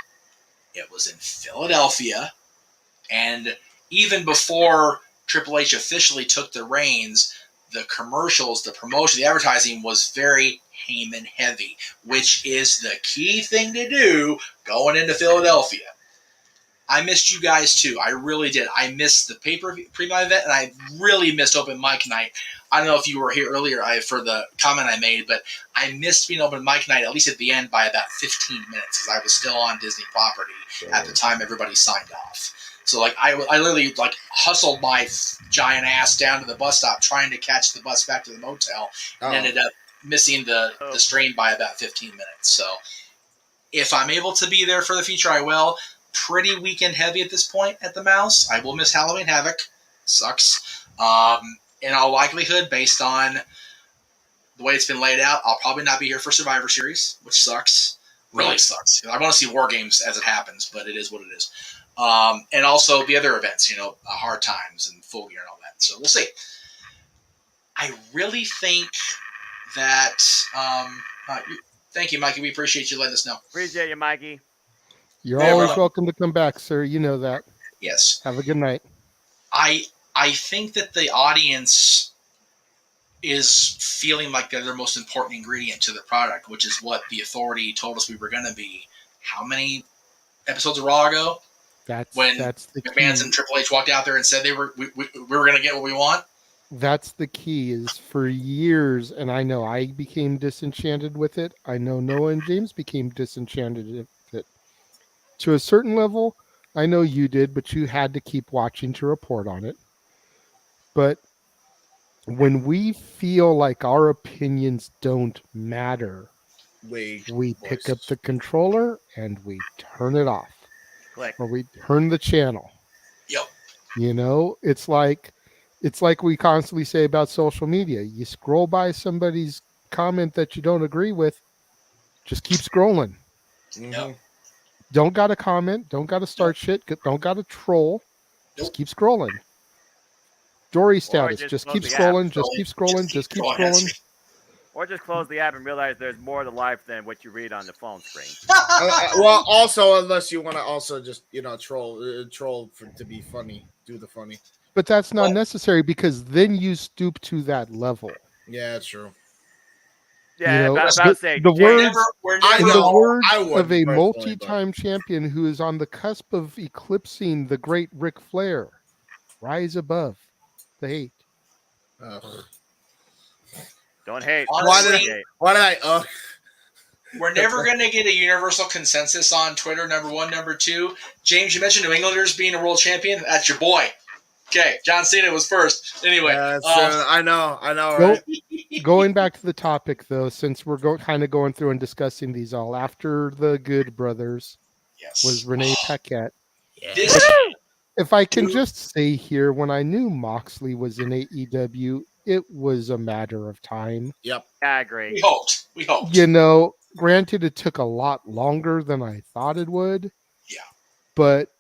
[SPEAKER 3] It was in Philadelphia. And even before Triple H officially took the reins, the commercials, the promotion, the advertising was very Heyman heavy, which is the key thing to do going into Philadelphia. I missed you guys too. I really did. I missed the pay-per-view premium event, and I really missed Open Mic Night. I don't know if you were here earlier for the comment I made, but I missed being Open Mic Night at least at the end by about 15 minutes because I was still on Disney property at the time everybody signed off. So I literally hustled my giant ass down to the bus stop trying to catch the bus back to the motel and ended up missing the stream by about 15 minutes. So if I'm able to be there for the future, I will. Pretty weekend heavy at this point at the Mouse. I will miss Halloween Havoc. Sucks. In all likelihood, based on the way it's been laid out, I'll probably not be here for Survivor Series, which sucks. Really sucks. I want to see War Games as it happens, but it is what it is. And also the other events, Hard Times and Full Gear and all that. So we'll see. I really think that. Thank you, Mikey. We appreciate you letting us know.
[SPEAKER 2] Appreciate you, Mikey.
[SPEAKER 1] You're
[SPEAKER 3] Yeah,
[SPEAKER 1] always
[SPEAKER 3] bro.
[SPEAKER 1] welcome to come back, sir. You know that.
[SPEAKER 3] Yes.
[SPEAKER 1] Have a good night.
[SPEAKER 3] I think that the audience is feeling like they're the most important ingredient to the product, which is what the Authority told us we were going to be. How many episodes of Raw ago?
[SPEAKER 1] That's
[SPEAKER 3] When
[SPEAKER 1] the
[SPEAKER 3] McMahon
[SPEAKER 1] key.
[SPEAKER 3] and Triple H walked out there and said we were going to get what we want.
[SPEAKER 1] That's the key. Is for years, and I know I became disenchanted with it. I know Noah and James became disenchanted with it. To a certain level, I know you did, but you had to keep watching to report on it. But when we feel like our opinions don't matter, we pick up the controller and we turn it off.
[SPEAKER 2] Click.
[SPEAKER 1] Or we turn the channel.
[SPEAKER 3] Yep.
[SPEAKER 1] It's like we constantly say about social media. You scroll by somebody's comment that you don't agree with, just keep scrolling.
[SPEAKER 3] Yep.
[SPEAKER 1] Don't got to comment. Don't got to start shit. Don't got to troll. Just keep scrolling. Dory status. Just keep scrolling. Just keep scrolling. Just keep scrolling.
[SPEAKER 2] Or just close the app and realize there's more to life than what you read on the phone screen.
[SPEAKER 4] well, also, unless you want to also just troll to be funny, do the funny.
[SPEAKER 1] But that's not necessary because then you stoop to that level.
[SPEAKER 4] Yeah, that's true.
[SPEAKER 2] Yeah,
[SPEAKER 1] know,
[SPEAKER 2] about to say,
[SPEAKER 1] the
[SPEAKER 2] James,
[SPEAKER 1] words
[SPEAKER 3] We're
[SPEAKER 4] I
[SPEAKER 1] in
[SPEAKER 3] never.
[SPEAKER 1] the
[SPEAKER 4] know.
[SPEAKER 1] words
[SPEAKER 4] I
[SPEAKER 1] of
[SPEAKER 4] wouldn't
[SPEAKER 1] a
[SPEAKER 4] personally,
[SPEAKER 1] multi-time champion who is on the cusp of eclipsing the great Ric Flair, rise above the hate.
[SPEAKER 4] Ugh.
[SPEAKER 2] don't hate.
[SPEAKER 3] Honestly,
[SPEAKER 2] Don't hate.
[SPEAKER 4] Why did I?
[SPEAKER 3] we're never going to get a universal consensus on Twitter. Number one, number two. James, you mentioned New Englanders being a world champion. That's your boy. Okay, John Cena was first. Anyway,
[SPEAKER 4] That's I know,
[SPEAKER 1] Go-
[SPEAKER 4] right?
[SPEAKER 1] Going back to the topic, though, since we're kind of going through and discussing these all, after the Good Brothers
[SPEAKER 3] yes,
[SPEAKER 1] was Renee Paquette.
[SPEAKER 3] This,
[SPEAKER 1] If I can
[SPEAKER 3] Dude.
[SPEAKER 1] just say here, when I knew Moxley was in AEW, it was a matter of time.
[SPEAKER 4] Yep.
[SPEAKER 2] I agree.
[SPEAKER 3] we hoped. We hoped.
[SPEAKER 1] You know, granted, it took a lot longer than I thought it would.
[SPEAKER 3] Yeah.
[SPEAKER 1] But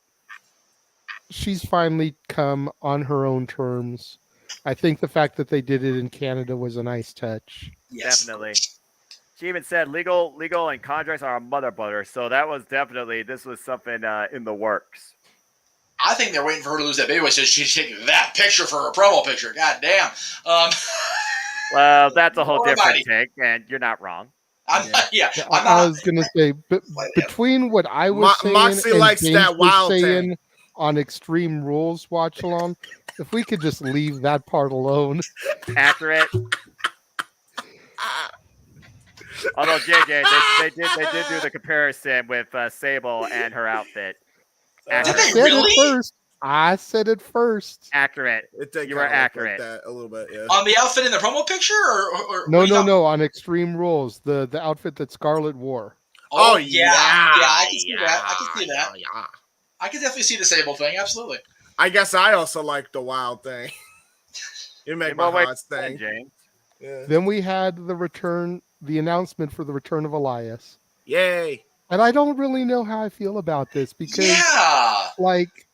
[SPEAKER 1] she's finally come on her own terms. I think the fact that they did it in Canada was a nice touch.
[SPEAKER 3] Yes.
[SPEAKER 2] Definitely. She even said legal and contracts are a mother butter. So that was definitely, this was something in the works.
[SPEAKER 3] I think they're waiting for her to lose that baby weight so she should take that picture for her promo picture. God damn.
[SPEAKER 2] Well, that's a whole
[SPEAKER 3] Alrighty.
[SPEAKER 2] different take, and you're not wrong.
[SPEAKER 3] I'm
[SPEAKER 1] I
[SPEAKER 3] not.
[SPEAKER 1] was going to say, between what I was saying
[SPEAKER 4] Moxley
[SPEAKER 1] and
[SPEAKER 4] likes
[SPEAKER 1] James
[SPEAKER 4] that
[SPEAKER 1] was
[SPEAKER 4] wild
[SPEAKER 1] saying
[SPEAKER 4] thing.
[SPEAKER 1] on Extreme Rules watch along, if we could just leave that part alone.
[SPEAKER 2] Accurate. Although JJ, they did do the comparison with Sable and her outfit.
[SPEAKER 3] Did
[SPEAKER 2] Accurate.
[SPEAKER 3] they
[SPEAKER 1] said
[SPEAKER 3] really?
[SPEAKER 1] it first. I said it first.
[SPEAKER 2] Accurate.
[SPEAKER 4] It did
[SPEAKER 2] You
[SPEAKER 4] kinda
[SPEAKER 2] were
[SPEAKER 4] look
[SPEAKER 2] accurate.
[SPEAKER 4] like that a little bit, yeah.
[SPEAKER 3] On the outfit in the promo picture, or
[SPEAKER 1] No,
[SPEAKER 3] what are you talking-
[SPEAKER 1] no. On Extreme Rules, the outfit that Scarlett wore.
[SPEAKER 3] Oh yeah, I can see that. I can see
[SPEAKER 4] yeah,
[SPEAKER 3] that.
[SPEAKER 4] yeah.
[SPEAKER 3] I can definitely see the Sable thing. Absolutely.
[SPEAKER 4] I guess I also like the wild thing. You make my heart sing.
[SPEAKER 2] James.
[SPEAKER 4] Yeah.
[SPEAKER 1] Then we had the announcement for the return of Elias.
[SPEAKER 4] Yay.
[SPEAKER 1] And I don't really know how I feel about this because,
[SPEAKER 3] Yeah.
[SPEAKER 1] like,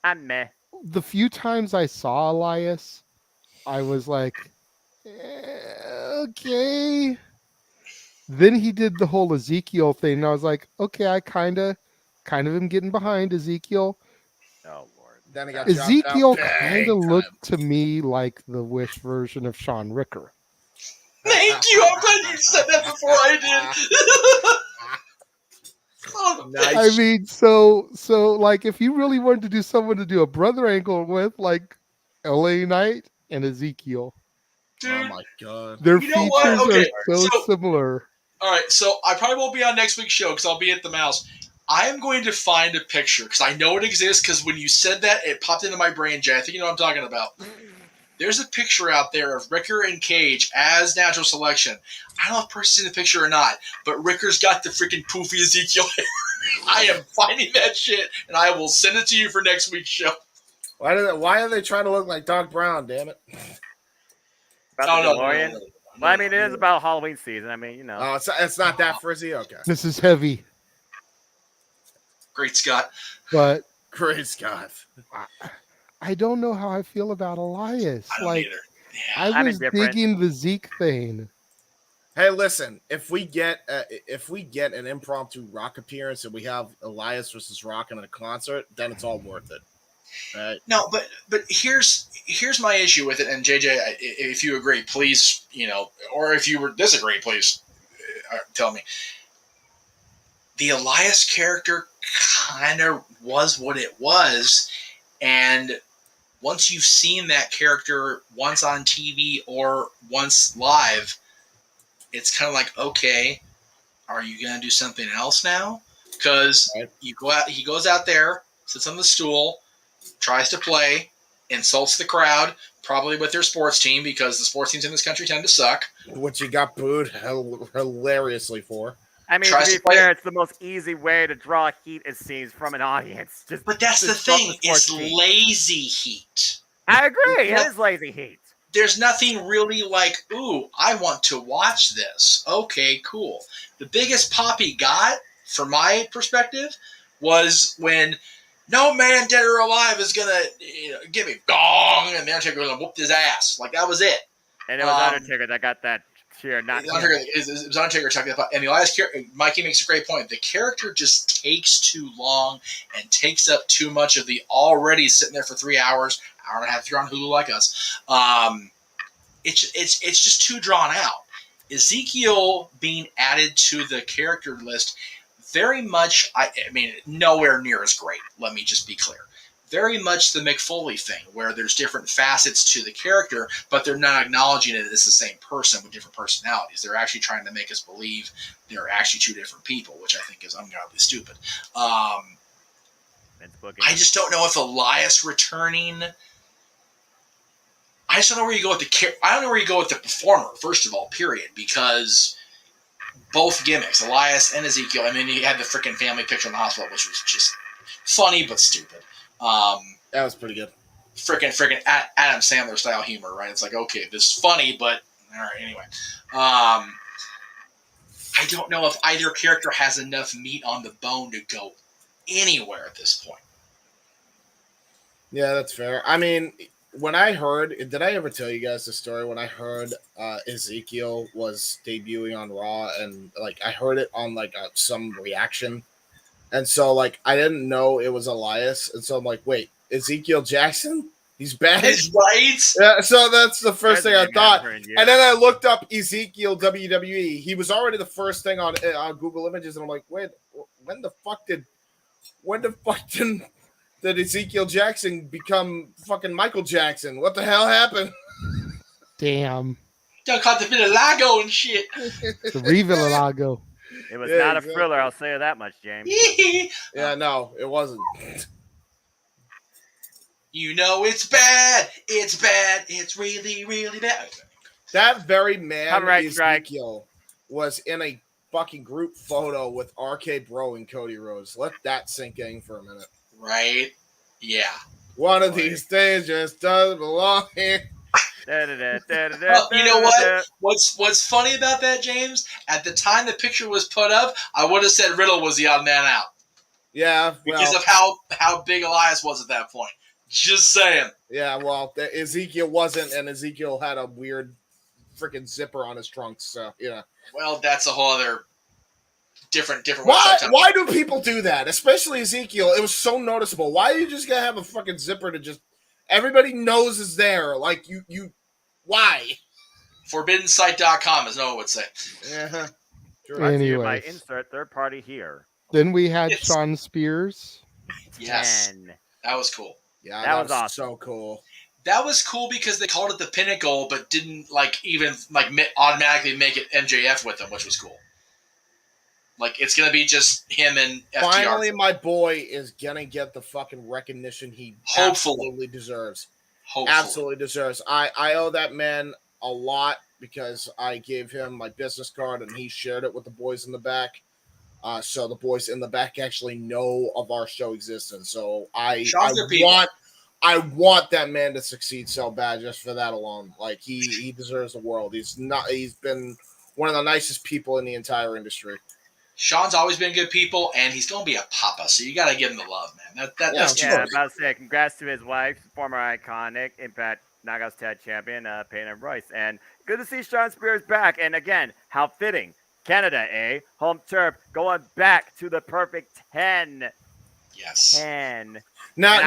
[SPEAKER 2] I'm meh.
[SPEAKER 1] the few times I saw Elias, I was like, okay. Then he did the whole Ezekiel thing, and I was like, okay, I kind of am getting behind Ezekiel.
[SPEAKER 2] Oh Lord.
[SPEAKER 4] Then he got
[SPEAKER 1] Ezekiel
[SPEAKER 4] dropped out
[SPEAKER 1] kind
[SPEAKER 4] big
[SPEAKER 1] of
[SPEAKER 4] time.
[SPEAKER 1] looked to me like the Wish version of Sean Ricker.
[SPEAKER 3] Thank you. I'm glad you said that before I did. Oh,
[SPEAKER 4] Nice.
[SPEAKER 1] I mean, so like, if you really wanted to do someone to do a brother angle with, like, LA Knight and Ezekiel,
[SPEAKER 3] dude.
[SPEAKER 4] Oh my god.
[SPEAKER 1] their
[SPEAKER 3] You know what?
[SPEAKER 1] features
[SPEAKER 3] Okay,
[SPEAKER 1] are so
[SPEAKER 3] so-
[SPEAKER 1] similar.
[SPEAKER 3] All right, so I probably won't be on next week's show because I'll be at the Mouse. I am going to find a picture because I know it exists because when you said that, it popped into my brain, Jay. I think you know what I'm talking about. There's a picture out there of Ricker and Cage as natural selection. I don't know if Percy's seen the picture or not, but Ricker's got the freaking poofy Ezekiel hair. I am finding that shit, and I will send it to you for next week's show.
[SPEAKER 4] Why are they trying to look like Doc Brown, damn it?
[SPEAKER 2] About the
[SPEAKER 3] Oh,
[SPEAKER 2] DeLorean. Well, I mean, it is about Halloween season. I mean, you know.
[SPEAKER 4] Oh, it's not that frizzy? Okay.
[SPEAKER 1] This is heavy,
[SPEAKER 3] Great Scott.
[SPEAKER 1] but
[SPEAKER 4] Great Scott.
[SPEAKER 1] I don't know how I feel about Elias.
[SPEAKER 3] I don't
[SPEAKER 1] Like,
[SPEAKER 3] either. Yeah.
[SPEAKER 1] I
[SPEAKER 2] I'm
[SPEAKER 1] was
[SPEAKER 2] indifferent.
[SPEAKER 1] digging the Zeke thing.
[SPEAKER 4] Hey, listen. If we get an impromptu Rock appearance and we have Elias versus Rock in a concert, then it's all worth it. Right?
[SPEAKER 3] No, but here's my issue with it, and JJ, if you agree, please, or if you disagree, please tell me. The Elias character kind of was what it was, and once you've seen that character once on TV or once live, it's kind of like, okay, are you gonna do something else now? Because he goes out there, sits on the stool, tries to play, insults the crowd, probably with their sports team because the sports teams in this country tend to suck.
[SPEAKER 4] Which he got booed hilariously for.
[SPEAKER 2] I mean,
[SPEAKER 3] Tries
[SPEAKER 2] to
[SPEAKER 3] to
[SPEAKER 2] be
[SPEAKER 3] play
[SPEAKER 2] fair, it's the most easy way to draw heat, it seems, from an audience.
[SPEAKER 3] But that's the
[SPEAKER 2] disrupt
[SPEAKER 3] thing,
[SPEAKER 2] sports
[SPEAKER 3] it's
[SPEAKER 2] team.
[SPEAKER 3] lazy heat.
[SPEAKER 2] I agree.
[SPEAKER 3] Yeah.
[SPEAKER 2] It is lazy heat.
[SPEAKER 3] There's nothing really like, ooh, I want to watch this. Okay, cool. The biggest pop he got, from my perspective, was when no man, dead or alive, is going to give me gong, and the Undertaker was going to whoop his ass. Like, that was it.
[SPEAKER 2] And it was Undertaker that got that cheer, not him.
[SPEAKER 3] It was Undertaker talking about, and the last character, Mikey makes a great point. The character just takes too long and takes up too much of the already sitting there for 3 hours, hour and a half if you're on Hulu like us. It's just too drawn out. Ezekiel being added to the character list very much, I mean, nowhere near as great. Let me just be clear. Very much the Mick Foley thing, where there's different facets to the character, but they're not acknowledging it as the same person with different personalities. They're actually trying to make us believe they're actually two different people, which I think is ungodly stupid. I just don't know if Elias returning. I just don't know where you go with I don't know where you go with the performer. First of all, period, because both gimmicks, Elias and Ezekiel. I mean, you had the freaking family picture in the hospital, which was just funny but stupid.
[SPEAKER 4] That was pretty good.
[SPEAKER 3] Freaking Adam Sandler style humor, right? It's like, okay, this is funny, but all right. Anyway, I don't know if either character has enough meat on the bone to go anywhere at this point.
[SPEAKER 4] Yeah, that's fair. I mean, when I heard, did I ever tell you guys the story when I heard Ezekiel was debuting on Raw, and like I heard it on like some reaction, and so like I didn't know it was Elias, and so I'm like, wait, Ezekiel Jackson, he's back,
[SPEAKER 3] He's right.
[SPEAKER 4] Yeah, so that's the first thing I thought,
[SPEAKER 2] and
[SPEAKER 4] and then I looked up Ezekiel WWE. He was already the first thing on Google Images, and I'm like, wait, when the fuck did Ezekiel Jackson become fucking Michael Jackson? What the hell happened?
[SPEAKER 1] Damn.
[SPEAKER 3] Don't caught the bit of Lago and shit.
[SPEAKER 1] The Revelago.
[SPEAKER 2] It was
[SPEAKER 4] Yeah,
[SPEAKER 2] not
[SPEAKER 4] exactly.
[SPEAKER 2] a thriller, I'll say that much, James.
[SPEAKER 4] Yeah, no, it wasn't.
[SPEAKER 3] You know it's bad. It's bad. It's really, really bad.
[SPEAKER 4] That very man,
[SPEAKER 2] Copyright strike.
[SPEAKER 4] Ezekiel, was in a fucking group photo with RK Bro and Cody Rhodes. Let that sink in for a minute.
[SPEAKER 3] Right? Yeah.
[SPEAKER 4] One of these days just doesn't belong here.
[SPEAKER 3] Well, you know what? What's funny about that, James? At the time the picture was put up, I would have said Riddle was the odd man out
[SPEAKER 4] Yeah,
[SPEAKER 3] because of how big Elias was at that point. Just saying.
[SPEAKER 4] Yeah, well, Ezekiel wasn't, and Ezekiel had a weird freaking zipper on his trunks. So yeah.
[SPEAKER 3] Well, that's a whole other different.
[SPEAKER 4] Why do people do that? Especially Ezekiel. It was so noticeable. Why are you just gonna have a fucking zipper to just everybody knows is there? Like you. Why?
[SPEAKER 3] ForbiddenSight.com, as Noah would say.
[SPEAKER 4] Yeah.
[SPEAKER 1] Anyway,
[SPEAKER 2] my insert third party here.
[SPEAKER 1] then we had
[SPEAKER 3] It's-
[SPEAKER 1] Sean Spears.
[SPEAKER 3] Yes,
[SPEAKER 2] 10.
[SPEAKER 3] that was cool.
[SPEAKER 4] Yeah,
[SPEAKER 2] That
[SPEAKER 4] that
[SPEAKER 2] was
[SPEAKER 4] was
[SPEAKER 2] awesome.
[SPEAKER 4] so cool.
[SPEAKER 3] That was cool because they called it the Pinnacle, but didn't automatically make it MJF with them, which was cool. Like it's gonna be just him and FTR.
[SPEAKER 4] Finally, my boy is gonna get the fucking recognition he
[SPEAKER 3] Hopefully.
[SPEAKER 4] absolutely deserves.
[SPEAKER 3] Hopefully.
[SPEAKER 4] Absolutely deserves. I owe that man a lot because I gave him my business card and he shared it with the boys in the back. So the boys in the back actually know of our show existence. So I want that man to succeed so bad just for that alone. Like he deserves the world. He's been one of the nicest people in the entire industry.
[SPEAKER 3] Sean's always been good people, and he's gonna be a papa, so you gotta give him the love, man. That's true.
[SPEAKER 2] Yeah, about to say congrats to his wife, former Iconic Impact Knockouts Tag Champion, Peyton Royce. And good to see Sean Spears back. And again, how fitting. Canada, home turf, going back to the perfect 10.
[SPEAKER 3] Yes.
[SPEAKER 2] 10.
[SPEAKER 4] Now,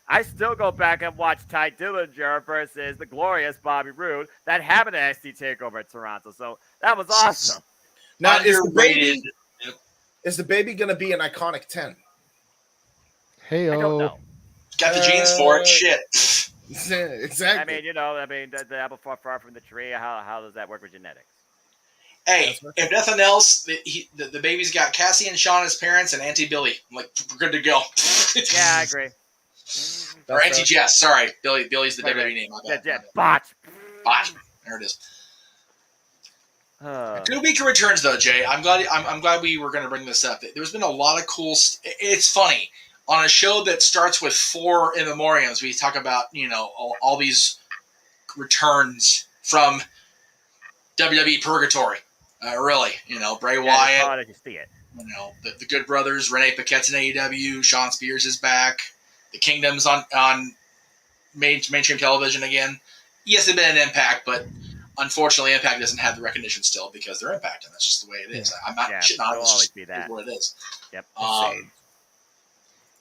[SPEAKER 2] I still go back and watch Ty Dillinger versus the glorious Bobby Roode that happened at NXT TakeOver at Toronto. So that was awesome.
[SPEAKER 4] Now
[SPEAKER 3] Underrated.
[SPEAKER 4] is the baby going to be an iconic 10?
[SPEAKER 1] Hey,
[SPEAKER 2] I don't know.
[SPEAKER 3] Got the genes for it. Shit.
[SPEAKER 4] Exactly.
[SPEAKER 2] The apple far from the tree. How does that work with genetics?
[SPEAKER 3] Hey, if nothing else, the baby's got Cassie and Sean as parents and Auntie Billy. I'm like, we're good to go.
[SPEAKER 2] Yeah, I agree.
[SPEAKER 3] Or Auntie Jess. Sorry, Billy's the WWE name.
[SPEAKER 2] Botch.
[SPEAKER 3] There it is. Good week of returns, though, Jay. I'm glad we were going to bring this up. There's been a lot of cool. It's funny on a show that starts with 4 in memoriams. We talk about all these returns from WWE Purgatory. Really, Bray Wyatt.
[SPEAKER 2] You see it.
[SPEAKER 3] The Good Brothers, Renee Paquette's in AEW, Sean Spears is back. The Kingdom's on mainstream television again. Yes, they've been an Impact, but unfortunately, Impact doesn't have the recognition still because they're Impact, and that's just the way it is.
[SPEAKER 1] Yeah.
[SPEAKER 3] I'm not shitting on it. It's
[SPEAKER 2] always
[SPEAKER 3] just
[SPEAKER 2] be that.
[SPEAKER 3] what it is.
[SPEAKER 2] Yep.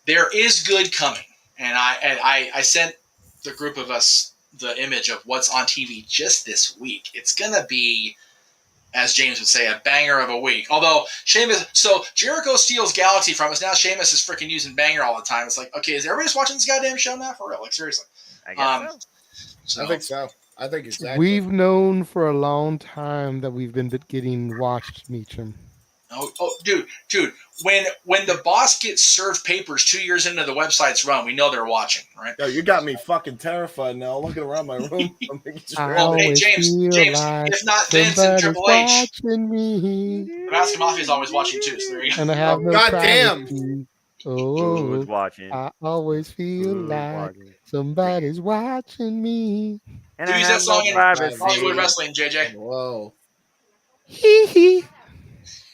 [SPEAKER 3] There is good coming, and I sent the group of us the image of what's on TV just this week. It's gonna be, as James would say, a banger of a week. Although Sheamus, so Jericho steals Galaxy from us. Now Sheamus is freaking using banger all the time. It's like, okay, is everybody just watching this goddamn show now? For real, like seriously.
[SPEAKER 2] I guess so.
[SPEAKER 4] I think so. I think exactly.
[SPEAKER 1] We've known for a long time that we've been getting watched, Meacham.
[SPEAKER 3] Oh, dude. When the boss gets served papers 2 years into the website's run, we know they're watching, right?
[SPEAKER 7] Yo, you got me fucking terrified now. Looking around my room. I'm making sure.
[SPEAKER 1] I
[SPEAKER 3] Well, hey,
[SPEAKER 1] always
[SPEAKER 3] James,
[SPEAKER 1] feel like
[SPEAKER 3] if not Vince and
[SPEAKER 1] somebody's
[SPEAKER 3] Triple H,
[SPEAKER 1] watching me,
[SPEAKER 3] the Mask Mafia is always watching too. So there you go.
[SPEAKER 1] and I have no
[SPEAKER 4] goddamn.
[SPEAKER 1] privacy.
[SPEAKER 2] Who's
[SPEAKER 1] Oh,
[SPEAKER 2] watching?
[SPEAKER 1] I always feel
[SPEAKER 2] Who's
[SPEAKER 1] like
[SPEAKER 2] watching?
[SPEAKER 1] somebody's watching me.
[SPEAKER 2] And
[SPEAKER 3] Who
[SPEAKER 2] I
[SPEAKER 3] used that
[SPEAKER 2] have
[SPEAKER 3] song
[SPEAKER 2] no
[SPEAKER 3] in
[SPEAKER 2] privacy.
[SPEAKER 3] Hollywood Wrestling, JJ?
[SPEAKER 4] Whoa.
[SPEAKER 1] Hee hee.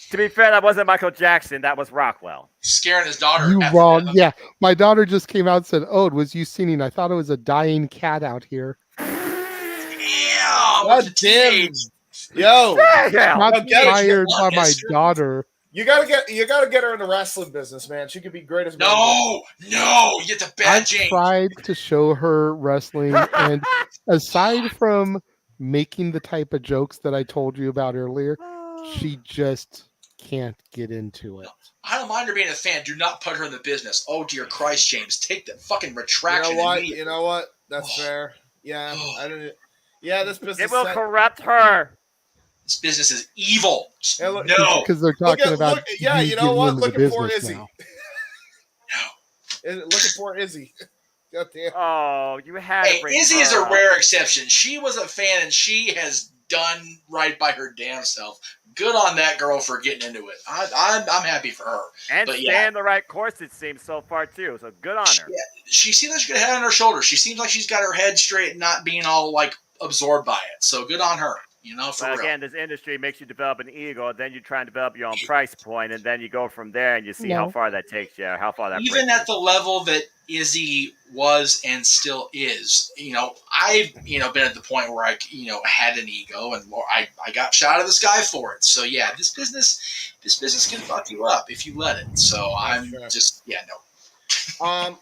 [SPEAKER 2] To be fair, that wasn't Michael Jackson. That was Rockwell.
[SPEAKER 3] Scaring his daughter.
[SPEAKER 1] You
[SPEAKER 3] after
[SPEAKER 1] wrong.
[SPEAKER 3] death.
[SPEAKER 1] Yeah, my daughter just came out and said, "Oh, it was you singing. I thought it was a dying cat out here."
[SPEAKER 3] Damn.
[SPEAKER 4] God
[SPEAKER 3] with the
[SPEAKER 4] damn.
[SPEAKER 3] teenage-
[SPEAKER 4] Yo,
[SPEAKER 2] Yeah.
[SPEAKER 1] Not
[SPEAKER 4] I'll get it.
[SPEAKER 1] inspired by my
[SPEAKER 3] Yes, sir.
[SPEAKER 1] daughter.
[SPEAKER 4] you gotta get her in the wrestling business, man. She could be great as
[SPEAKER 3] No, you get the bad
[SPEAKER 1] I've
[SPEAKER 3] James.
[SPEAKER 1] tried to show her wrestling, and aside from making the type of jokes that I told you about earlier, she just can't get into it.
[SPEAKER 3] I don't mind her being a fan. Do not put her in the business. Oh dear Christ, James, take that fucking
[SPEAKER 4] You
[SPEAKER 3] retraction.
[SPEAKER 4] know what?
[SPEAKER 3] immediately.
[SPEAKER 4] You know what? That's
[SPEAKER 3] Oh.
[SPEAKER 4] fair. Yeah, I don't. Yeah, this business.
[SPEAKER 2] It will corrupt her.
[SPEAKER 3] This business is evil.
[SPEAKER 4] Hey, look-
[SPEAKER 3] No,
[SPEAKER 1] Because they're talking about
[SPEAKER 4] yeah, you know
[SPEAKER 1] getting
[SPEAKER 4] what?
[SPEAKER 1] into the
[SPEAKER 4] Looking for
[SPEAKER 1] business
[SPEAKER 4] Izzy.
[SPEAKER 1] now.
[SPEAKER 4] Looking for Izzy. God damn.
[SPEAKER 2] Oh, you had
[SPEAKER 3] hey,
[SPEAKER 2] to bring
[SPEAKER 3] Izzy
[SPEAKER 2] her
[SPEAKER 3] is a
[SPEAKER 2] up.
[SPEAKER 3] rare exception. She was a fan, and she has done right by her damn self. Good on that girl for getting into it. I'm happy for her.
[SPEAKER 2] And
[SPEAKER 3] But
[SPEAKER 2] staying
[SPEAKER 3] yeah.
[SPEAKER 2] the right course, it seems, so far, too. So good on her.
[SPEAKER 3] Yeah, she seems like she's got a head on her shoulders. She seems like she's got her head straight and not being all like absorbed by it. So good on her. You know, for
[SPEAKER 2] But
[SPEAKER 3] real.
[SPEAKER 2] again, this industry makes you develop an ego, then you try and develop your own price point, and then you go from there and you see how
[SPEAKER 1] No.
[SPEAKER 2] far that takes you, how far that
[SPEAKER 3] Even
[SPEAKER 2] brings
[SPEAKER 3] at the level that Izzy was and still is, I've been at the point where I had an ego and I got shot out of the sky for it. So yeah, this business can fuck you up if you let it. So I'm
[SPEAKER 4] Sure.
[SPEAKER 3] just no.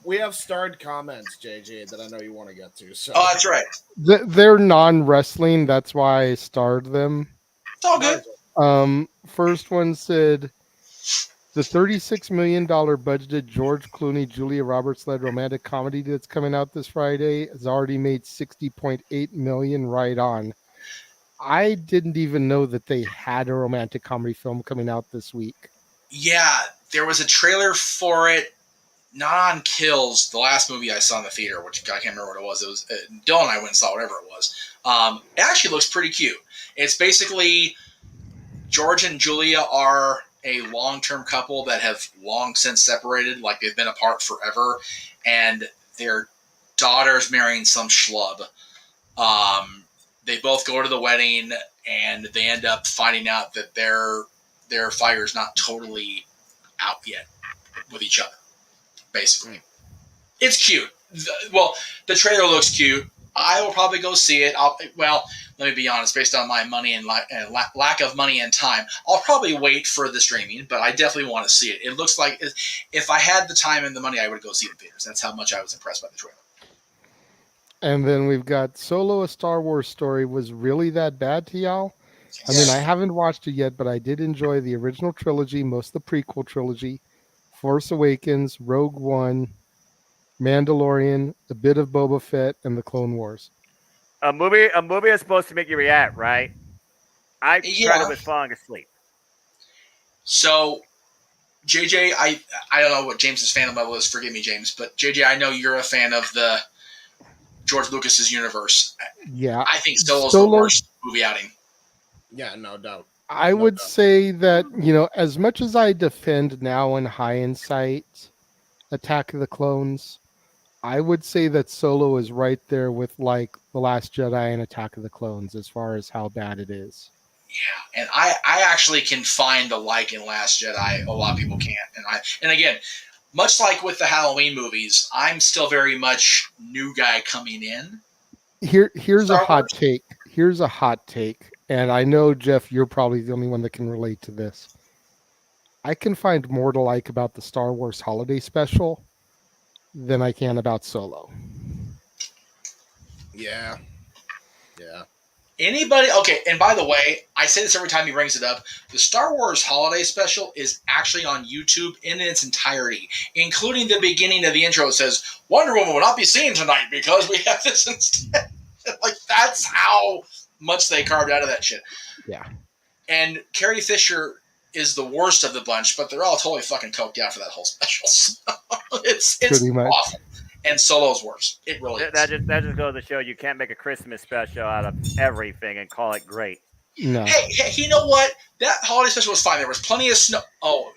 [SPEAKER 4] We have starred comments, JJ, that I know you want to get to. So
[SPEAKER 3] Oh, that's right.
[SPEAKER 1] They're non-wrestling. That's why I starred them.
[SPEAKER 3] It's all good.
[SPEAKER 1] First one said, the $36 million budgeted George Clooney, Julia Roberts-led romantic comedy that's coming out this Friday has already made $60.8 million right on. I didn't even know that they had a romantic comedy film coming out this week.
[SPEAKER 3] Yeah, there was a trailer for it. Not on Kills, the last movie I saw in the theater, which I can't remember what it was. It was Dylan and I went and saw whatever it was. It actually looks pretty cute. It's basically George and Julia are a long-term couple that have long since separated, like they've been apart forever, and their daughter's marrying some schlub. They both go to the wedding, and they end up finding out that their fire's not totally out yet with each other. Basically, it's cute. The trailer looks cute. I will probably go see it. Let me be honest. Based on my money and lack of money and time, I'll probably wait for the streaming. But I definitely want to see it. It looks like if I had the time and the money, I would go see it in theaters. That's how much I was impressed by the trailer.
[SPEAKER 1] And then we've got Solo: A Star Wars Story. Was really that bad to y'all? I mean, I haven't watched it yet, but I did enjoy the original trilogy, most of the prequel trilogy, Force Awakens, Rogue One, Mandalorian, a bit of Boba Fett, and the Clone Wars.
[SPEAKER 2] A movie is supposed to make you react, right? I tried it with falling asleep.
[SPEAKER 3] So, JJ, I don't know what James's fandom level is. Forgive me, James, but JJ, I know you're a fan of the George Lucas's universe.
[SPEAKER 1] Yeah,
[SPEAKER 3] I think Solo's the worst movie outing.
[SPEAKER 4] yeah, no doubt.
[SPEAKER 1] I would say that, as much as I defend now in hindsight Attack of the Clones, I would say that Solo is right there with like The Last Jedi and Attack of the Clones as far as how bad it is.
[SPEAKER 3] Yeah, and I actually can find the like in Last Jedi. A lot of people can't. And again, much like with the Halloween movies, I'm still very much new guy coming in.
[SPEAKER 1] Here's
[SPEAKER 3] Star
[SPEAKER 1] a hot
[SPEAKER 3] Wars?
[SPEAKER 1] take. Here's a hot take. And I know, Jeff, you're probably the only one that can relate to this. I can find more to like about the Star Wars Holiday Special than I can about Solo.
[SPEAKER 4] Yeah. Yeah.
[SPEAKER 3] Anybody? Okay, and by the way, I say this every time he brings it up. The Star Wars Holiday Special is actually on YouTube in its entirety, including the beginning of the intro. It says, Wonder Woman will not be seen tonight because we have this instead. Like, that's how much they carved out of that shit.
[SPEAKER 1] Yeah.
[SPEAKER 3] And Carrie Fisher is the worst of the bunch, but they're all totally fucking coked out for that whole special. So it's
[SPEAKER 1] Pretty much.
[SPEAKER 3] awful. And Solo's worse. It really is.
[SPEAKER 2] That just goes to show you can't make a Christmas special out of everything and call it great.
[SPEAKER 1] No.
[SPEAKER 3] Hey, you know what? That holiday special was fine. There was plenty of snow. Oh,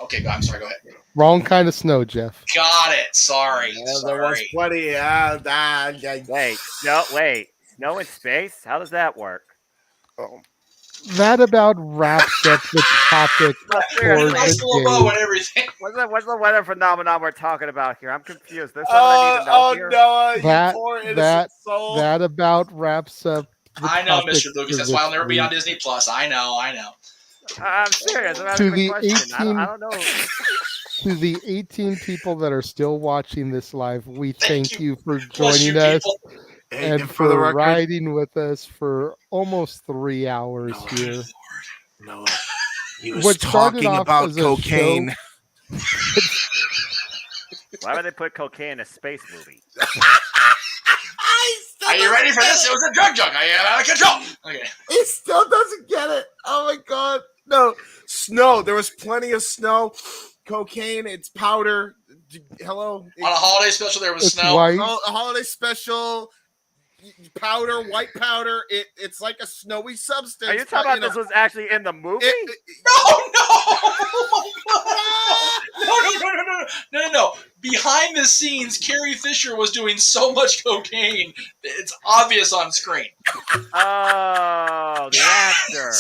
[SPEAKER 3] okay. I'm sorry. Go ahead.
[SPEAKER 1] Wrong kind of snow, Jeff.
[SPEAKER 3] Got it. Sorry.
[SPEAKER 4] Yeah, there was
[SPEAKER 3] Sorry.
[SPEAKER 4] plenty.
[SPEAKER 2] Wait. Snow in space? How does that work?
[SPEAKER 1] That about wraps up the topic for
[SPEAKER 2] seriously.
[SPEAKER 3] Nice
[SPEAKER 1] the
[SPEAKER 3] little bow
[SPEAKER 1] day.
[SPEAKER 3] and everything.
[SPEAKER 2] What's the weather phenomenon we're talking about here? I'm confused. There's something I need to know here.
[SPEAKER 4] Noah, you
[SPEAKER 1] That-
[SPEAKER 4] poor innocent
[SPEAKER 1] that-
[SPEAKER 4] soul.
[SPEAKER 1] That about wraps up the
[SPEAKER 3] I know,
[SPEAKER 1] topic
[SPEAKER 3] Mr. Lucas.
[SPEAKER 1] for
[SPEAKER 3] That's why I'll
[SPEAKER 1] this
[SPEAKER 3] never be on
[SPEAKER 1] week.
[SPEAKER 3] Disney Plus. I know.
[SPEAKER 2] I'm serious. I'm
[SPEAKER 1] To
[SPEAKER 2] asking
[SPEAKER 1] the
[SPEAKER 2] a question. I
[SPEAKER 1] 18
[SPEAKER 2] don't know.
[SPEAKER 1] To the 18 people that are still watching this live, we thank you for
[SPEAKER 3] Bless you,
[SPEAKER 1] joining us
[SPEAKER 3] people.
[SPEAKER 4] Hey,
[SPEAKER 1] and
[SPEAKER 4] and
[SPEAKER 1] for
[SPEAKER 4] the record,
[SPEAKER 1] riding with us for almost 3 hours
[SPEAKER 4] No.
[SPEAKER 1] here.
[SPEAKER 4] Noah, he was
[SPEAKER 1] What started
[SPEAKER 4] talking
[SPEAKER 1] off
[SPEAKER 4] about
[SPEAKER 1] as a
[SPEAKER 4] cocaine.
[SPEAKER 2] Why would they put cocaine in a space movie?
[SPEAKER 3] Are you ready for this? It was a drug junk. I am out of control. Okay.
[SPEAKER 4] He still doesn't get it. Oh my god. No. Snow. There was plenty of snow. Cocaine, it's powder. Hello.
[SPEAKER 3] On a holiday special, there was
[SPEAKER 1] It's
[SPEAKER 3] snow.
[SPEAKER 1] white.
[SPEAKER 4] A holiday special. Powder, white powder. It's like a snowy substance.
[SPEAKER 2] Are you talking about this was actually in the movie?
[SPEAKER 3] No. Behind the scenes, Carrie Fisher was doing so much cocaine. It's obvious on screen.
[SPEAKER 2] Oh, the actor.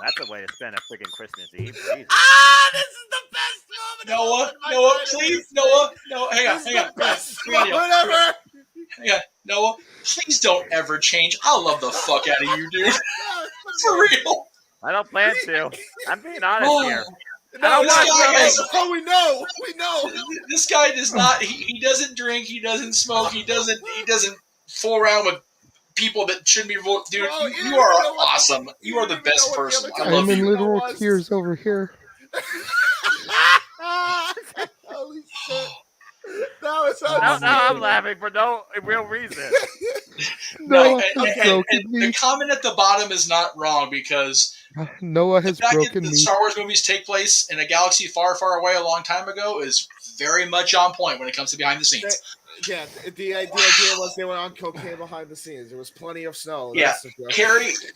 [SPEAKER 2] That's a way to spend a freaking Christmas Eve. Jesus.
[SPEAKER 4] This is the best moment.
[SPEAKER 3] Noah, please, Noah, hang on.
[SPEAKER 4] Best
[SPEAKER 3] Radio.
[SPEAKER 4] moment ever.
[SPEAKER 3] Hang on, Noah, please don't ever change. I'll love the fuck out of you, dude. For real.
[SPEAKER 2] I don't plan to. I'm being honest here.
[SPEAKER 4] No,
[SPEAKER 3] this guy is-
[SPEAKER 4] we know. We know.
[SPEAKER 3] This guy does not. He doesn't drink. He doesn't smoke. He doesn't fool around with people that shouldn't be. Dude,
[SPEAKER 4] Bro,
[SPEAKER 3] you are awesome. You are the best person. I
[SPEAKER 1] I'm
[SPEAKER 3] love
[SPEAKER 1] in
[SPEAKER 3] you.
[SPEAKER 1] literal tears over here.
[SPEAKER 4] Holy shit. That was
[SPEAKER 2] Now I'm laughing for no real reason.
[SPEAKER 1] Noah
[SPEAKER 3] and
[SPEAKER 1] has broken
[SPEAKER 3] the
[SPEAKER 1] me.
[SPEAKER 3] comment at the bottom is not wrong because
[SPEAKER 1] Noah
[SPEAKER 3] the
[SPEAKER 1] has
[SPEAKER 3] fact that
[SPEAKER 1] broken
[SPEAKER 3] the
[SPEAKER 1] me.
[SPEAKER 3] Star Wars movies take place in a galaxy far, far away a long time ago is very much on point when it comes to behind the scenes.
[SPEAKER 4] Yeah, the idea was they went on cocaine behind the scenes. There was plenty of snow.
[SPEAKER 3] Yeah,
[SPEAKER 4] That's the joke.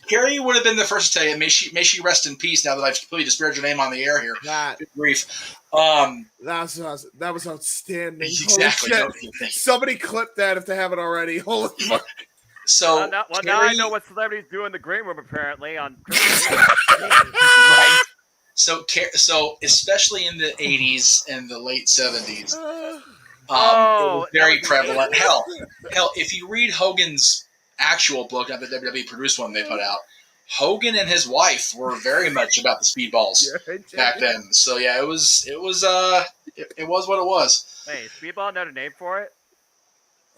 [SPEAKER 3] Carrie would have been the first to tell you. May she rest in peace. Now that I've completely disparaged your name on the air here. Good grief.
[SPEAKER 4] That was outstanding.
[SPEAKER 3] Exactly.
[SPEAKER 4] Holy shit. Somebody clip that if they haven't already. Holy fuck.
[SPEAKER 3] So
[SPEAKER 2] now I
[SPEAKER 3] Carrie-
[SPEAKER 2] know what celebrities do in the green room apparently on Christmas Eve.
[SPEAKER 3] right. So especially in the 80s and the late 70s, it was very prevalent. Hell, if you read Hogan's actual book, not the WWE produced one they put out, Hogan and his wife were very much about the speedballs back then. So yeah, it was what it was.
[SPEAKER 2] Hey, Speedball another name for it?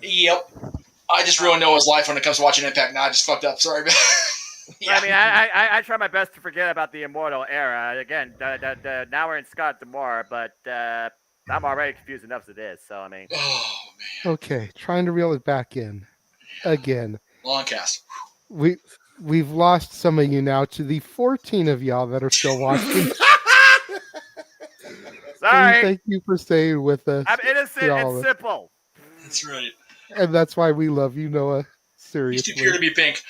[SPEAKER 3] Yep. I just ruined Noah's life when it comes to watching Impact. Nah, I just fucked up. Sorry, man.
[SPEAKER 2] I mean, I try my best to forget about the Immortal era. Again, now we're in Scott Demore, but I'm already confused enough as it is. So I mean,
[SPEAKER 3] Oh man,
[SPEAKER 1] Okay, trying to reel it back in. Again,
[SPEAKER 3] long cast.
[SPEAKER 1] we've lost some of you now to the 14 of y'all that are still watching.
[SPEAKER 2] sorry,
[SPEAKER 1] Thank you for staying with us.
[SPEAKER 2] I'm innocent
[SPEAKER 1] through all
[SPEAKER 2] and
[SPEAKER 1] of it.
[SPEAKER 2] simple.
[SPEAKER 3] That's right.
[SPEAKER 1] And that's why we love you, Noah.
[SPEAKER 3] He's too
[SPEAKER 1] Seriously.
[SPEAKER 3] pure to be pink.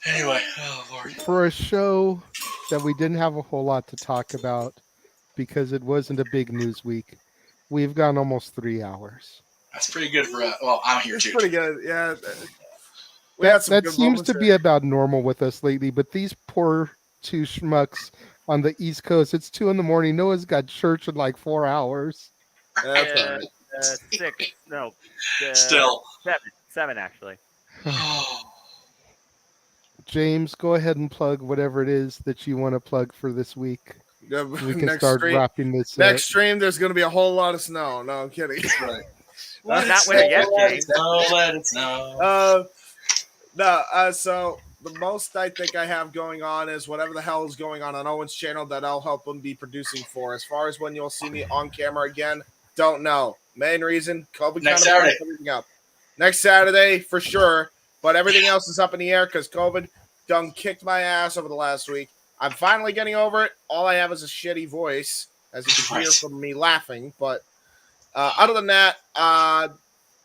[SPEAKER 3] Anyway, oh Lord.
[SPEAKER 1] For a show that we didn't have a whole lot to talk about because it wasn't a big news week, we've gone almost 3 hours.
[SPEAKER 3] That's pretty good for. Well, I'm here
[SPEAKER 4] It's
[SPEAKER 3] too.
[SPEAKER 4] pretty good. Yeah. We had some
[SPEAKER 1] That
[SPEAKER 4] good
[SPEAKER 1] seems
[SPEAKER 4] moments
[SPEAKER 1] to
[SPEAKER 4] there.
[SPEAKER 1] be about normal with us lately, but these poor two schmucks on the East Coast, it's 2 a.m. Noah's got church in like 4 hours.
[SPEAKER 4] That's all right.
[SPEAKER 2] 6, no,
[SPEAKER 3] Still.
[SPEAKER 2] 7 actually.
[SPEAKER 3] Oh,
[SPEAKER 1] James, go ahead and plug whatever it is that you want to plug for this week.
[SPEAKER 4] Yeah,
[SPEAKER 1] We can
[SPEAKER 4] next
[SPEAKER 1] start
[SPEAKER 4] stream,
[SPEAKER 1] wrapping this
[SPEAKER 4] next
[SPEAKER 1] up.
[SPEAKER 4] stream, there's going to be a whole lot of snow. No, I'm kidding.
[SPEAKER 3] right.
[SPEAKER 2] He's not winning yet,
[SPEAKER 3] Let it
[SPEAKER 2] James.
[SPEAKER 3] snow, let it snow.
[SPEAKER 7] So the most I think I have going on is whatever the hell is going on Owen's channel that I'll help him be producing for. As far as when you'll see me on camera again, don't know. Main reason, COVID
[SPEAKER 3] Next
[SPEAKER 7] kind of
[SPEAKER 3] Saturday.
[SPEAKER 7] fucked everything up. Next Saturday for sure, but everything else is up in the air because COVID done kicked my ass over the last week. I'm finally getting over it. All I have is a shitty voice, as you can hear
[SPEAKER 3] Right.
[SPEAKER 7] from me laughing. But other than that,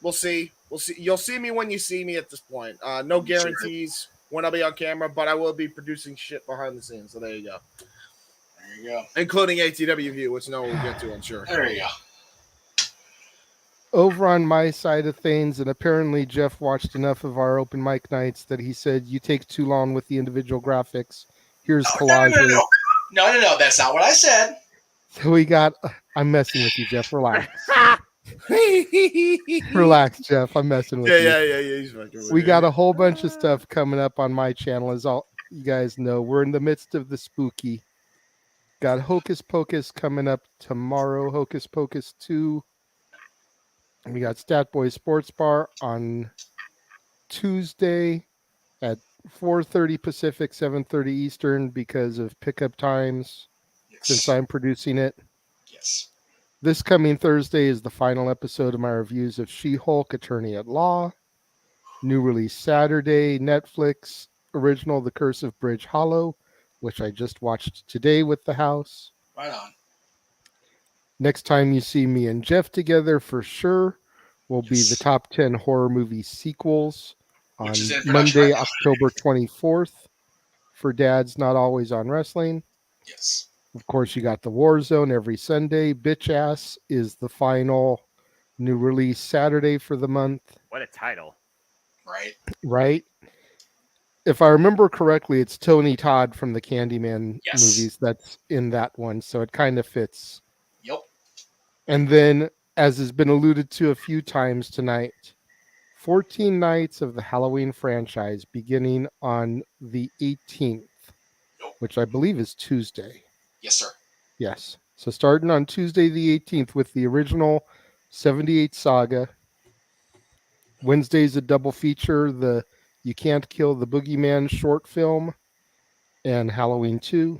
[SPEAKER 7] we'll see. We'll see. You'll see me when you see me at this point. No guarantees when I'll be on camera, but I will be producing shit behind the scenes. So there you go.
[SPEAKER 3] There you go.
[SPEAKER 7] Including ATW View, which no one will get to, I'm sure.
[SPEAKER 3] There you go.
[SPEAKER 1] Over on my side of things, and apparently Jeff watched enough of our open mic nights that he said, you take too long with the individual graphics. Here's collages.
[SPEAKER 3] No. That's not what I said.
[SPEAKER 1] So we got, I'm messing with you, Jeff. Relax. Relax, Jeff. I'm messing with you.
[SPEAKER 7] Yeah. He's fucking with
[SPEAKER 1] We
[SPEAKER 7] you.
[SPEAKER 1] got a whole bunch of stuff coming up on my channel, as all you guys know. We're in the midst of the spooky. Got Hocus Pocus coming up tomorrow, Hocus Pocus 2. We got Stat Boy Sports Bar on Tuesday at 4:30 Pacific, 7:30 Eastern because of pickup times since I'm producing it.
[SPEAKER 3] Yes.
[SPEAKER 1] This coming Thursday is the final episode of my reviews of She-Hulk Attorney at Law. New release Saturday, Netflix original The Curse of Bridge Hollow, which I just watched today with the house.
[SPEAKER 3] Right on.
[SPEAKER 1] Next time you see me and Jeff together for sure will be the top 10 horror movie sequels on
[SPEAKER 3] Which is in production
[SPEAKER 1] Monday,
[SPEAKER 3] right now.
[SPEAKER 1] October 24th for Dad's Not Always on Wrestling.
[SPEAKER 3] Yes.
[SPEAKER 1] Of course, you got the War Zone every Sunday. Bitch Ass is the final new release Saturday for the month.
[SPEAKER 2] What a title.
[SPEAKER 3] Right.
[SPEAKER 1] Right? If I remember correctly, it's Tony Todd from the Candyman movies that's in that one, so it kind of fits.
[SPEAKER 3] Yep.
[SPEAKER 1] And then, as has been alluded to a few times tonight, 14 nights of the Halloween franchise beginning on the 18th, which I believe is Tuesday.
[SPEAKER 3] Yes, sir.
[SPEAKER 1] Yes. So starting on Tuesday the 18th with the original 78 saga. Wednesday's a double feature, the You Can't Kill the Boogeyman short film and Halloween 2.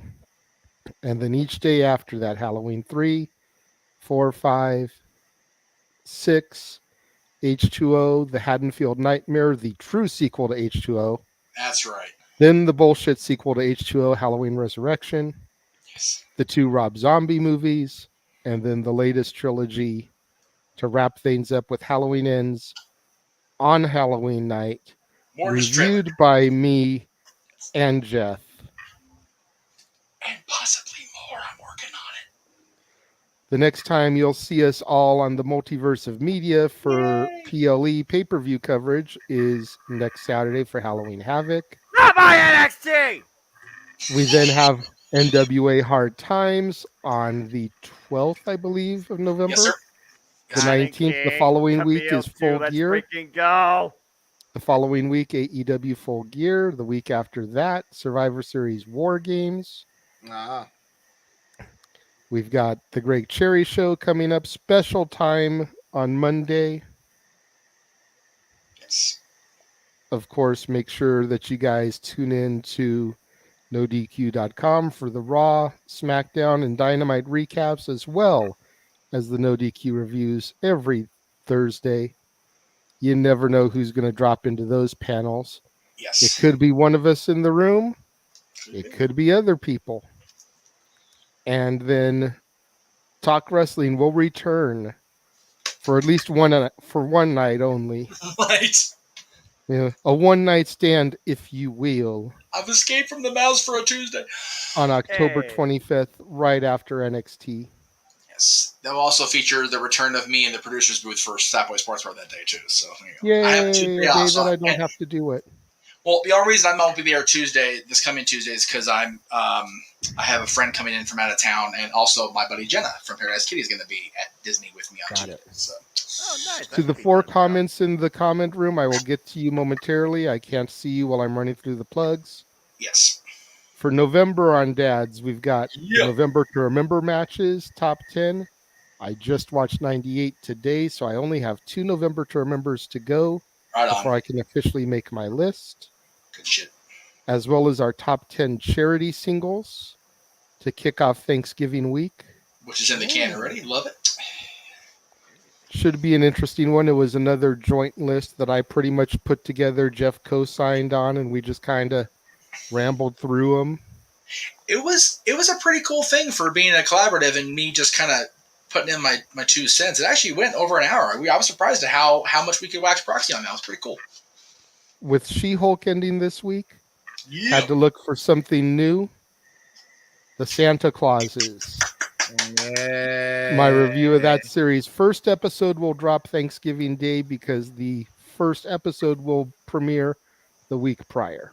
[SPEAKER 1] And then each day after that, Halloween 3, 4, 5, 6, H2O, The Haddonfield Nightmare, the true sequel to H2O.
[SPEAKER 3] That's right.
[SPEAKER 1] Then the bullshit sequel to H2O, Halloween Resurrection.
[SPEAKER 3] Yes.
[SPEAKER 1] The 2 Rob Zombie movies. And then the latest trilogy to wrap things up with Halloween Ends on Halloween night.
[SPEAKER 3] More
[SPEAKER 1] reviewed by me and Jeff.
[SPEAKER 3] And possibly more. I'm working on it.
[SPEAKER 1] The next time you'll see us all on the Multiverse of Media for PLE pay-per-view coverage is next Saturday for Halloween Havoc.
[SPEAKER 2] Not my NXT!
[SPEAKER 1] We then have NWA Hard Times on the 12th, I believe, of November.
[SPEAKER 3] Yes, sir.
[SPEAKER 1] The 19th, the following week is Full
[SPEAKER 2] Let's
[SPEAKER 1] Gear.
[SPEAKER 2] freaking go.
[SPEAKER 1] The following week, AEW Full Gear. The week after that, Survivor Series War Games. We've got the Greg Cherry Show coming up, special time on Monday.
[SPEAKER 3] Yes.
[SPEAKER 1] Of course, make sure that you guys tune in to NoDQ.com for the Raw, SmackDown, and Dynamite recaps, as well as the NoDQ reviews every Thursday. You never know who's going to drop into those panels.
[SPEAKER 3] Yes.
[SPEAKER 1] It could be one of us in the room. It could be other people. And then Talk Wrestling will return for at least one night only.
[SPEAKER 3] Right.
[SPEAKER 1] You know, a one-night stand, if you will.
[SPEAKER 3] I've escaped from the mouse for a Tuesday.
[SPEAKER 1] On October 25th, right after NXT.
[SPEAKER 3] Yes. That will also feature the return of me in the producer's booth for Stat Boy Sports Bar that day, too. So,
[SPEAKER 1] Yay,
[SPEAKER 3] I have a Tuesday off,
[SPEAKER 1] that I don't have to do it.
[SPEAKER 3] Well, the only reason I won't be there this coming Tuesday, is because I have a friend coming in from out of town, and also my buddy Jenna from Paradise Kitty is going to be at Disney with me on Tuesday. So.
[SPEAKER 2] Oh, nice.
[SPEAKER 1] To the 4 comments in the comment room, I will get to you momentarily. I can't see you while I'm running through the plugs.
[SPEAKER 3] Yes.
[SPEAKER 1] For November on Dads, we've got the November to Remember matches, top 10. I just watched 98 today, so I only have 2 November to Remembers to go
[SPEAKER 3] Right on.
[SPEAKER 1] before I can officially make my list,
[SPEAKER 3] Good shit.
[SPEAKER 1] as well as our top 10 charity singles to kick off Thanksgiving week.
[SPEAKER 3] Which is in the can already. Love it.
[SPEAKER 1] Should be an interesting one. It was another joint list that I pretty much put together. Jeff co-signed on, and we just kind of rambled through them.
[SPEAKER 3] It was a pretty cool thing for being a collaborative and me just kind of putting in my 2 cents. It actually went over an hour. I was surprised at how much we could wax proxy on that. It was pretty cool.
[SPEAKER 1] With She-Hulk ending this week,
[SPEAKER 3] Yeah.
[SPEAKER 1] had to look for something new. The Santa Clauses. My review of that series. First episode will drop Thanksgiving Day because the first episode will premiere the week prior.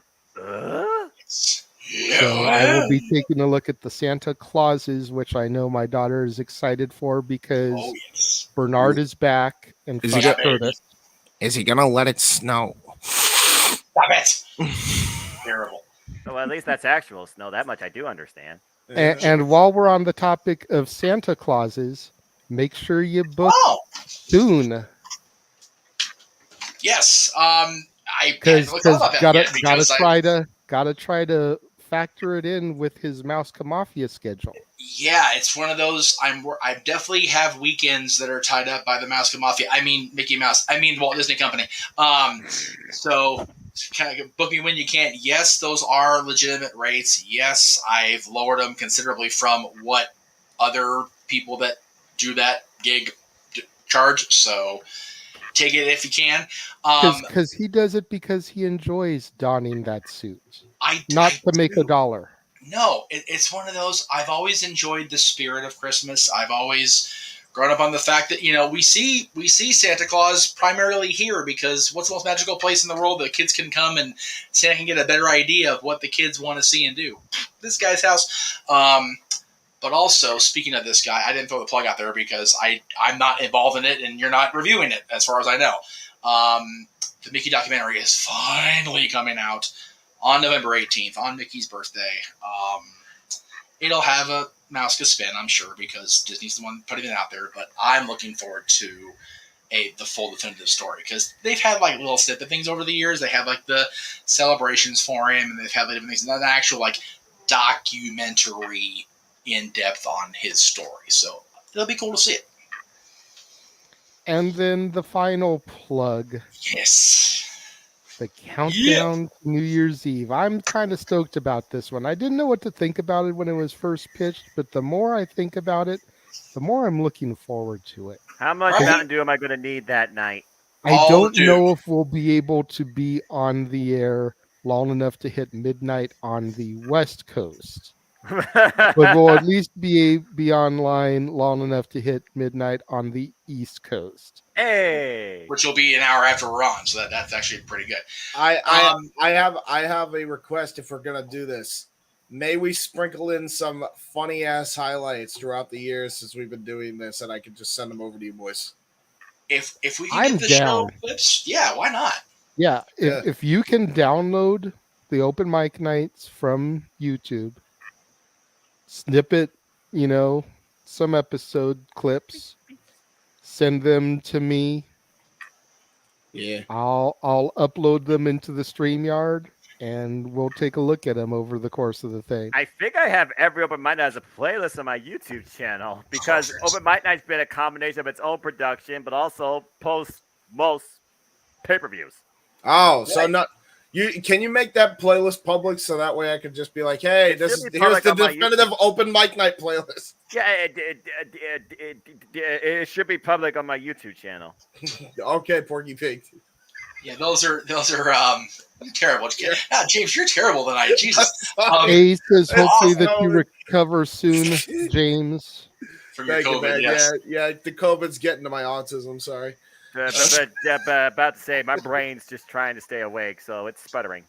[SPEAKER 1] So I will be taking a look at the Santa Clauses, which I know my daughter is excited for because Bernard is back and
[SPEAKER 7] Is he
[SPEAKER 1] Fuss
[SPEAKER 7] got-
[SPEAKER 1] Curtis.
[SPEAKER 7] Is he gonna let it snow?
[SPEAKER 3] Stop it. Terrible.
[SPEAKER 2] Well, at least that's actual snow. That much I do understand.
[SPEAKER 1] And while we're on the topic of Santa Clauses, make sure you book
[SPEAKER 3] Oh,
[SPEAKER 1] soon.
[SPEAKER 3] yes. I
[SPEAKER 1] Because
[SPEAKER 3] hadn't thought about that
[SPEAKER 1] gotta
[SPEAKER 3] yet because
[SPEAKER 1] gotta try to factor it in with his Mouse Mafia schedule.
[SPEAKER 3] yeah, it's one of those. I definitely have weekends that are tied up by the Mouse Mafia. I mean Mickey Mouse. I mean Walt Disney Company. So kind of book me when you can. Yes, those are legitimate rates. Yes, I've lowered them considerably from what other people that do that gig charge. So take it if you can.
[SPEAKER 1] Because he does it because he enjoys donning that suit,
[SPEAKER 3] I
[SPEAKER 1] not to make
[SPEAKER 3] do.
[SPEAKER 1] a dollar.
[SPEAKER 3] No, it's one of those. I've always enjoyed the spirit of Christmas. I've always grown up on the fact that we see Santa Claus primarily here because what's the most magical place in the world that kids can come and Santa can get a better idea of what the kids want to see and do? This guy's house. But also, speaking of this guy, I didn't throw the plug out there because I'm not involved in it and you're not reviewing it as far as I know. The Mickey documentary is finally coming out on November 18th, on Mickey's birthday. It'll have a Mouska spin, I'm sure, because Disney's the one putting it out there. But I'm looking forward to the full definitive story because they've had like little snippet things over the years. They have like the celebrations for him, and they've had different things. Not an actual like documentary in depth on his story. So it'll be cool to see it.
[SPEAKER 1] And then the final plug.
[SPEAKER 3] Yes.
[SPEAKER 1] The countdown to New Year's Eve. I'm kind of stoked about this one. I didn't know what to think about it when it was first pitched, but the more I think about it, the more I'm looking forward to it.
[SPEAKER 2] How much
[SPEAKER 3] Right.
[SPEAKER 2] Mountain Dew am I going to need that night?
[SPEAKER 1] I
[SPEAKER 3] Oh,
[SPEAKER 1] don't
[SPEAKER 3] dude.
[SPEAKER 1] know if we'll be able to be on the air long enough to hit midnight on the West Coast, but we'll at least be online long enough to hit midnight on the East Coast.
[SPEAKER 2] Hey.
[SPEAKER 3] Which will be an hour after we're on, so that's actually pretty good.
[SPEAKER 7] I have a request if we're gonna do this. May we sprinkle in some funny ass highlights throughout the years since we've been doing this, and I can just send them over to you boys.
[SPEAKER 3] If we can
[SPEAKER 1] I'm
[SPEAKER 3] get the show
[SPEAKER 1] down.
[SPEAKER 3] clips, yeah, why not?
[SPEAKER 1] Yeah,
[SPEAKER 7] Yeah.
[SPEAKER 1] if you can download the open mic nights from YouTube, snippet, some episode clips, send them to me.
[SPEAKER 7] Yeah.
[SPEAKER 1] I'll upload them into the StreamYard, and we'll take a look at them over the course of the thing.
[SPEAKER 2] I think I have every Open Mic Night as a playlist on my YouTube channel because Open Mic Night's been a combination of its own production, but also posts most pay-per-views.
[SPEAKER 7] Oh, so not you? Can you make that playlist public so that way I can just be like, hey,
[SPEAKER 2] It
[SPEAKER 7] this
[SPEAKER 2] should be
[SPEAKER 7] here's
[SPEAKER 2] public
[SPEAKER 7] the
[SPEAKER 2] on my
[SPEAKER 7] definitive open mic night playlist.
[SPEAKER 2] Yeah, it should be public on my YouTube channel.
[SPEAKER 7] Okay, Porky Pig.
[SPEAKER 3] Yeah, those are terrible. Ah, James, you're terrible tonight. Jesus,
[SPEAKER 1] A says hopefully that you
[SPEAKER 7] awesome.
[SPEAKER 1] recover soon, James.
[SPEAKER 3] from your
[SPEAKER 7] Thank you,
[SPEAKER 3] COVID,
[SPEAKER 7] man.
[SPEAKER 3] yes.
[SPEAKER 7] Yeah. The COVID's getting to my autism. Sorry.
[SPEAKER 2] But about to say, my brain's just trying to stay awake, so it's sputtering.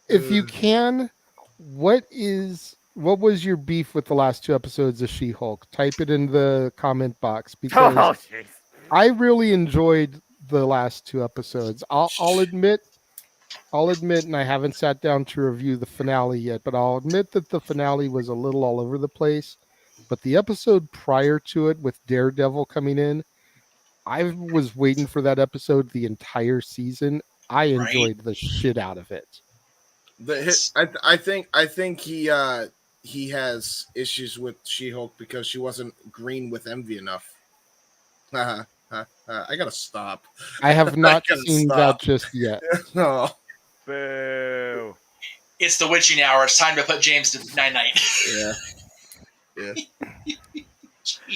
[SPEAKER 1] If you can, what was your beef with the last 2 episodes of She-Hulk? Type it in the comment box
[SPEAKER 2] Oh,
[SPEAKER 1] because
[SPEAKER 2] jeez.
[SPEAKER 1] I really enjoyed the last 2 episodes. I'll admit, and I haven't sat down to review the finale yet, but I'll admit that the finale was a little all over the place. But the episode prior to it with Daredevil coming in, I was waiting for that episode the entire season. I enjoyed the shit out of it.
[SPEAKER 7] I think he has issues with She-Hulk because she wasn't green with envy enough. I gotta stop.
[SPEAKER 1] I have not
[SPEAKER 7] gotta
[SPEAKER 1] seen
[SPEAKER 7] stop.
[SPEAKER 1] that just yet.
[SPEAKER 7] No.
[SPEAKER 2] Boo.
[SPEAKER 3] It's the witching hour. It's time to put James to night-night.
[SPEAKER 7] Yeah. Yeah.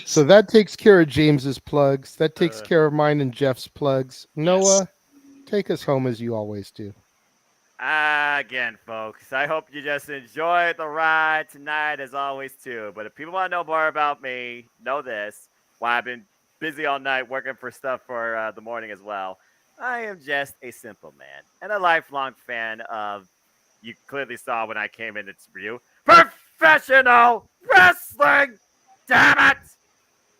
[SPEAKER 1] So that takes care of James's plugs. That takes care of mine and Jeff's plugs. Noah, take us home as you always do.
[SPEAKER 2] Again, folks, I hope you just enjoyed the ride tonight as always, too. But if people want to know more about me, know this. Why I've been busy all night working for stuff for the morning as well. I am just a simple man and a lifelong fan of, you clearly saw when I came in its review, professional wrestling! Damn it!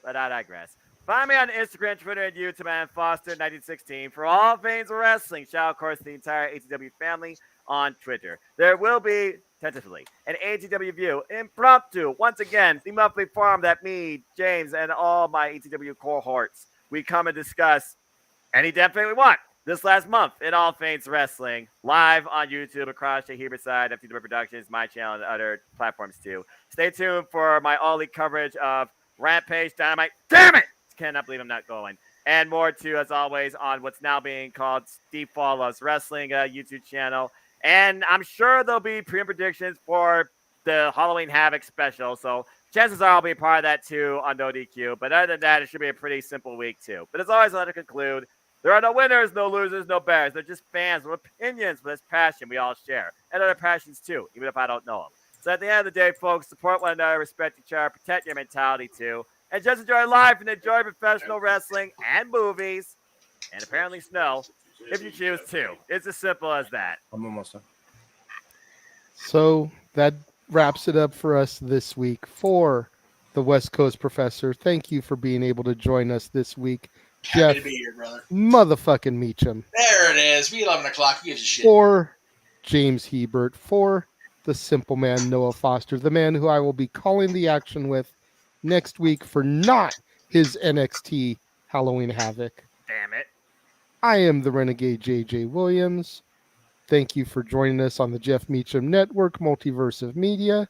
[SPEAKER 2] But I digress. Find me on Instagram, Twitter, and YouTube at Foster1916 for all things wrestling. Shout out, of course, the entire ATW family on Twitter. There will be, tentatively, an ATW View impromptu. Once again, the monthly forum that me, James, and all my ATW cohorts, we come and discuss any damn thing we want. This last month in all things wrestling, live on YouTube across the Hebert side, FTW Productions, my channel, and other platforms too. Stay tuned for my all-league coverage of Rampage, Dynamite. Damn it! Cannot believe I'm not going. And more too, as always, on what's now being called Steve Follows Wrestling YouTube channel. And I'm sure there'll be predictions for the Halloween Havoc special. So chances are I'll be a part of that too on No DQ. But other than that, it should be a pretty simple week too. But as always, I'll let it conclude. There are no winners, no losers, no bears. They're just fans with opinions, with this passion we all share. And other passions too, even if I don't know them. So at the end of the day, folks, support one another, respect each other, protect your mentality too. And just enjoy life and enjoy professional wrestling and movies. And apparently snow, if you choose to. It's as simple as that.
[SPEAKER 7] I'm almost done.
[SPEAKER 1] So that wraps it up for us this week for the West Coast Professor. Thank you for being able to join us this week.
[SPEAKER 3] Happy
[SPEAKER 1] Jeff,
[SPEAKER 3] to be here, brother.
[SPEAKER 1] motherfucking Meacham.
[SPEAKER 3] There it is. We 11 o'clock. Who gives a shit?
[SPEAKER 1] For James Hebert. For the simple man, Noah Foster. The man who I will be calling the action with next week for not his NXT Halloween Havoc.
[SPEAKER 2] Damn it.
[SPEAKER 1] I am the Renegade JJ Williams. Thank you for joining us on the Jeff Meacham Network, Multiverse of Media,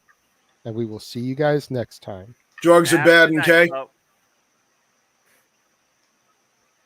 [SPEAKER 1] and we will see you guys next time.
[SPEAKER 7] Drugs are bad,
[SPEAKER 2] Good night,
[SPEAKER 7] okay?
[SPEAKER 2] folks.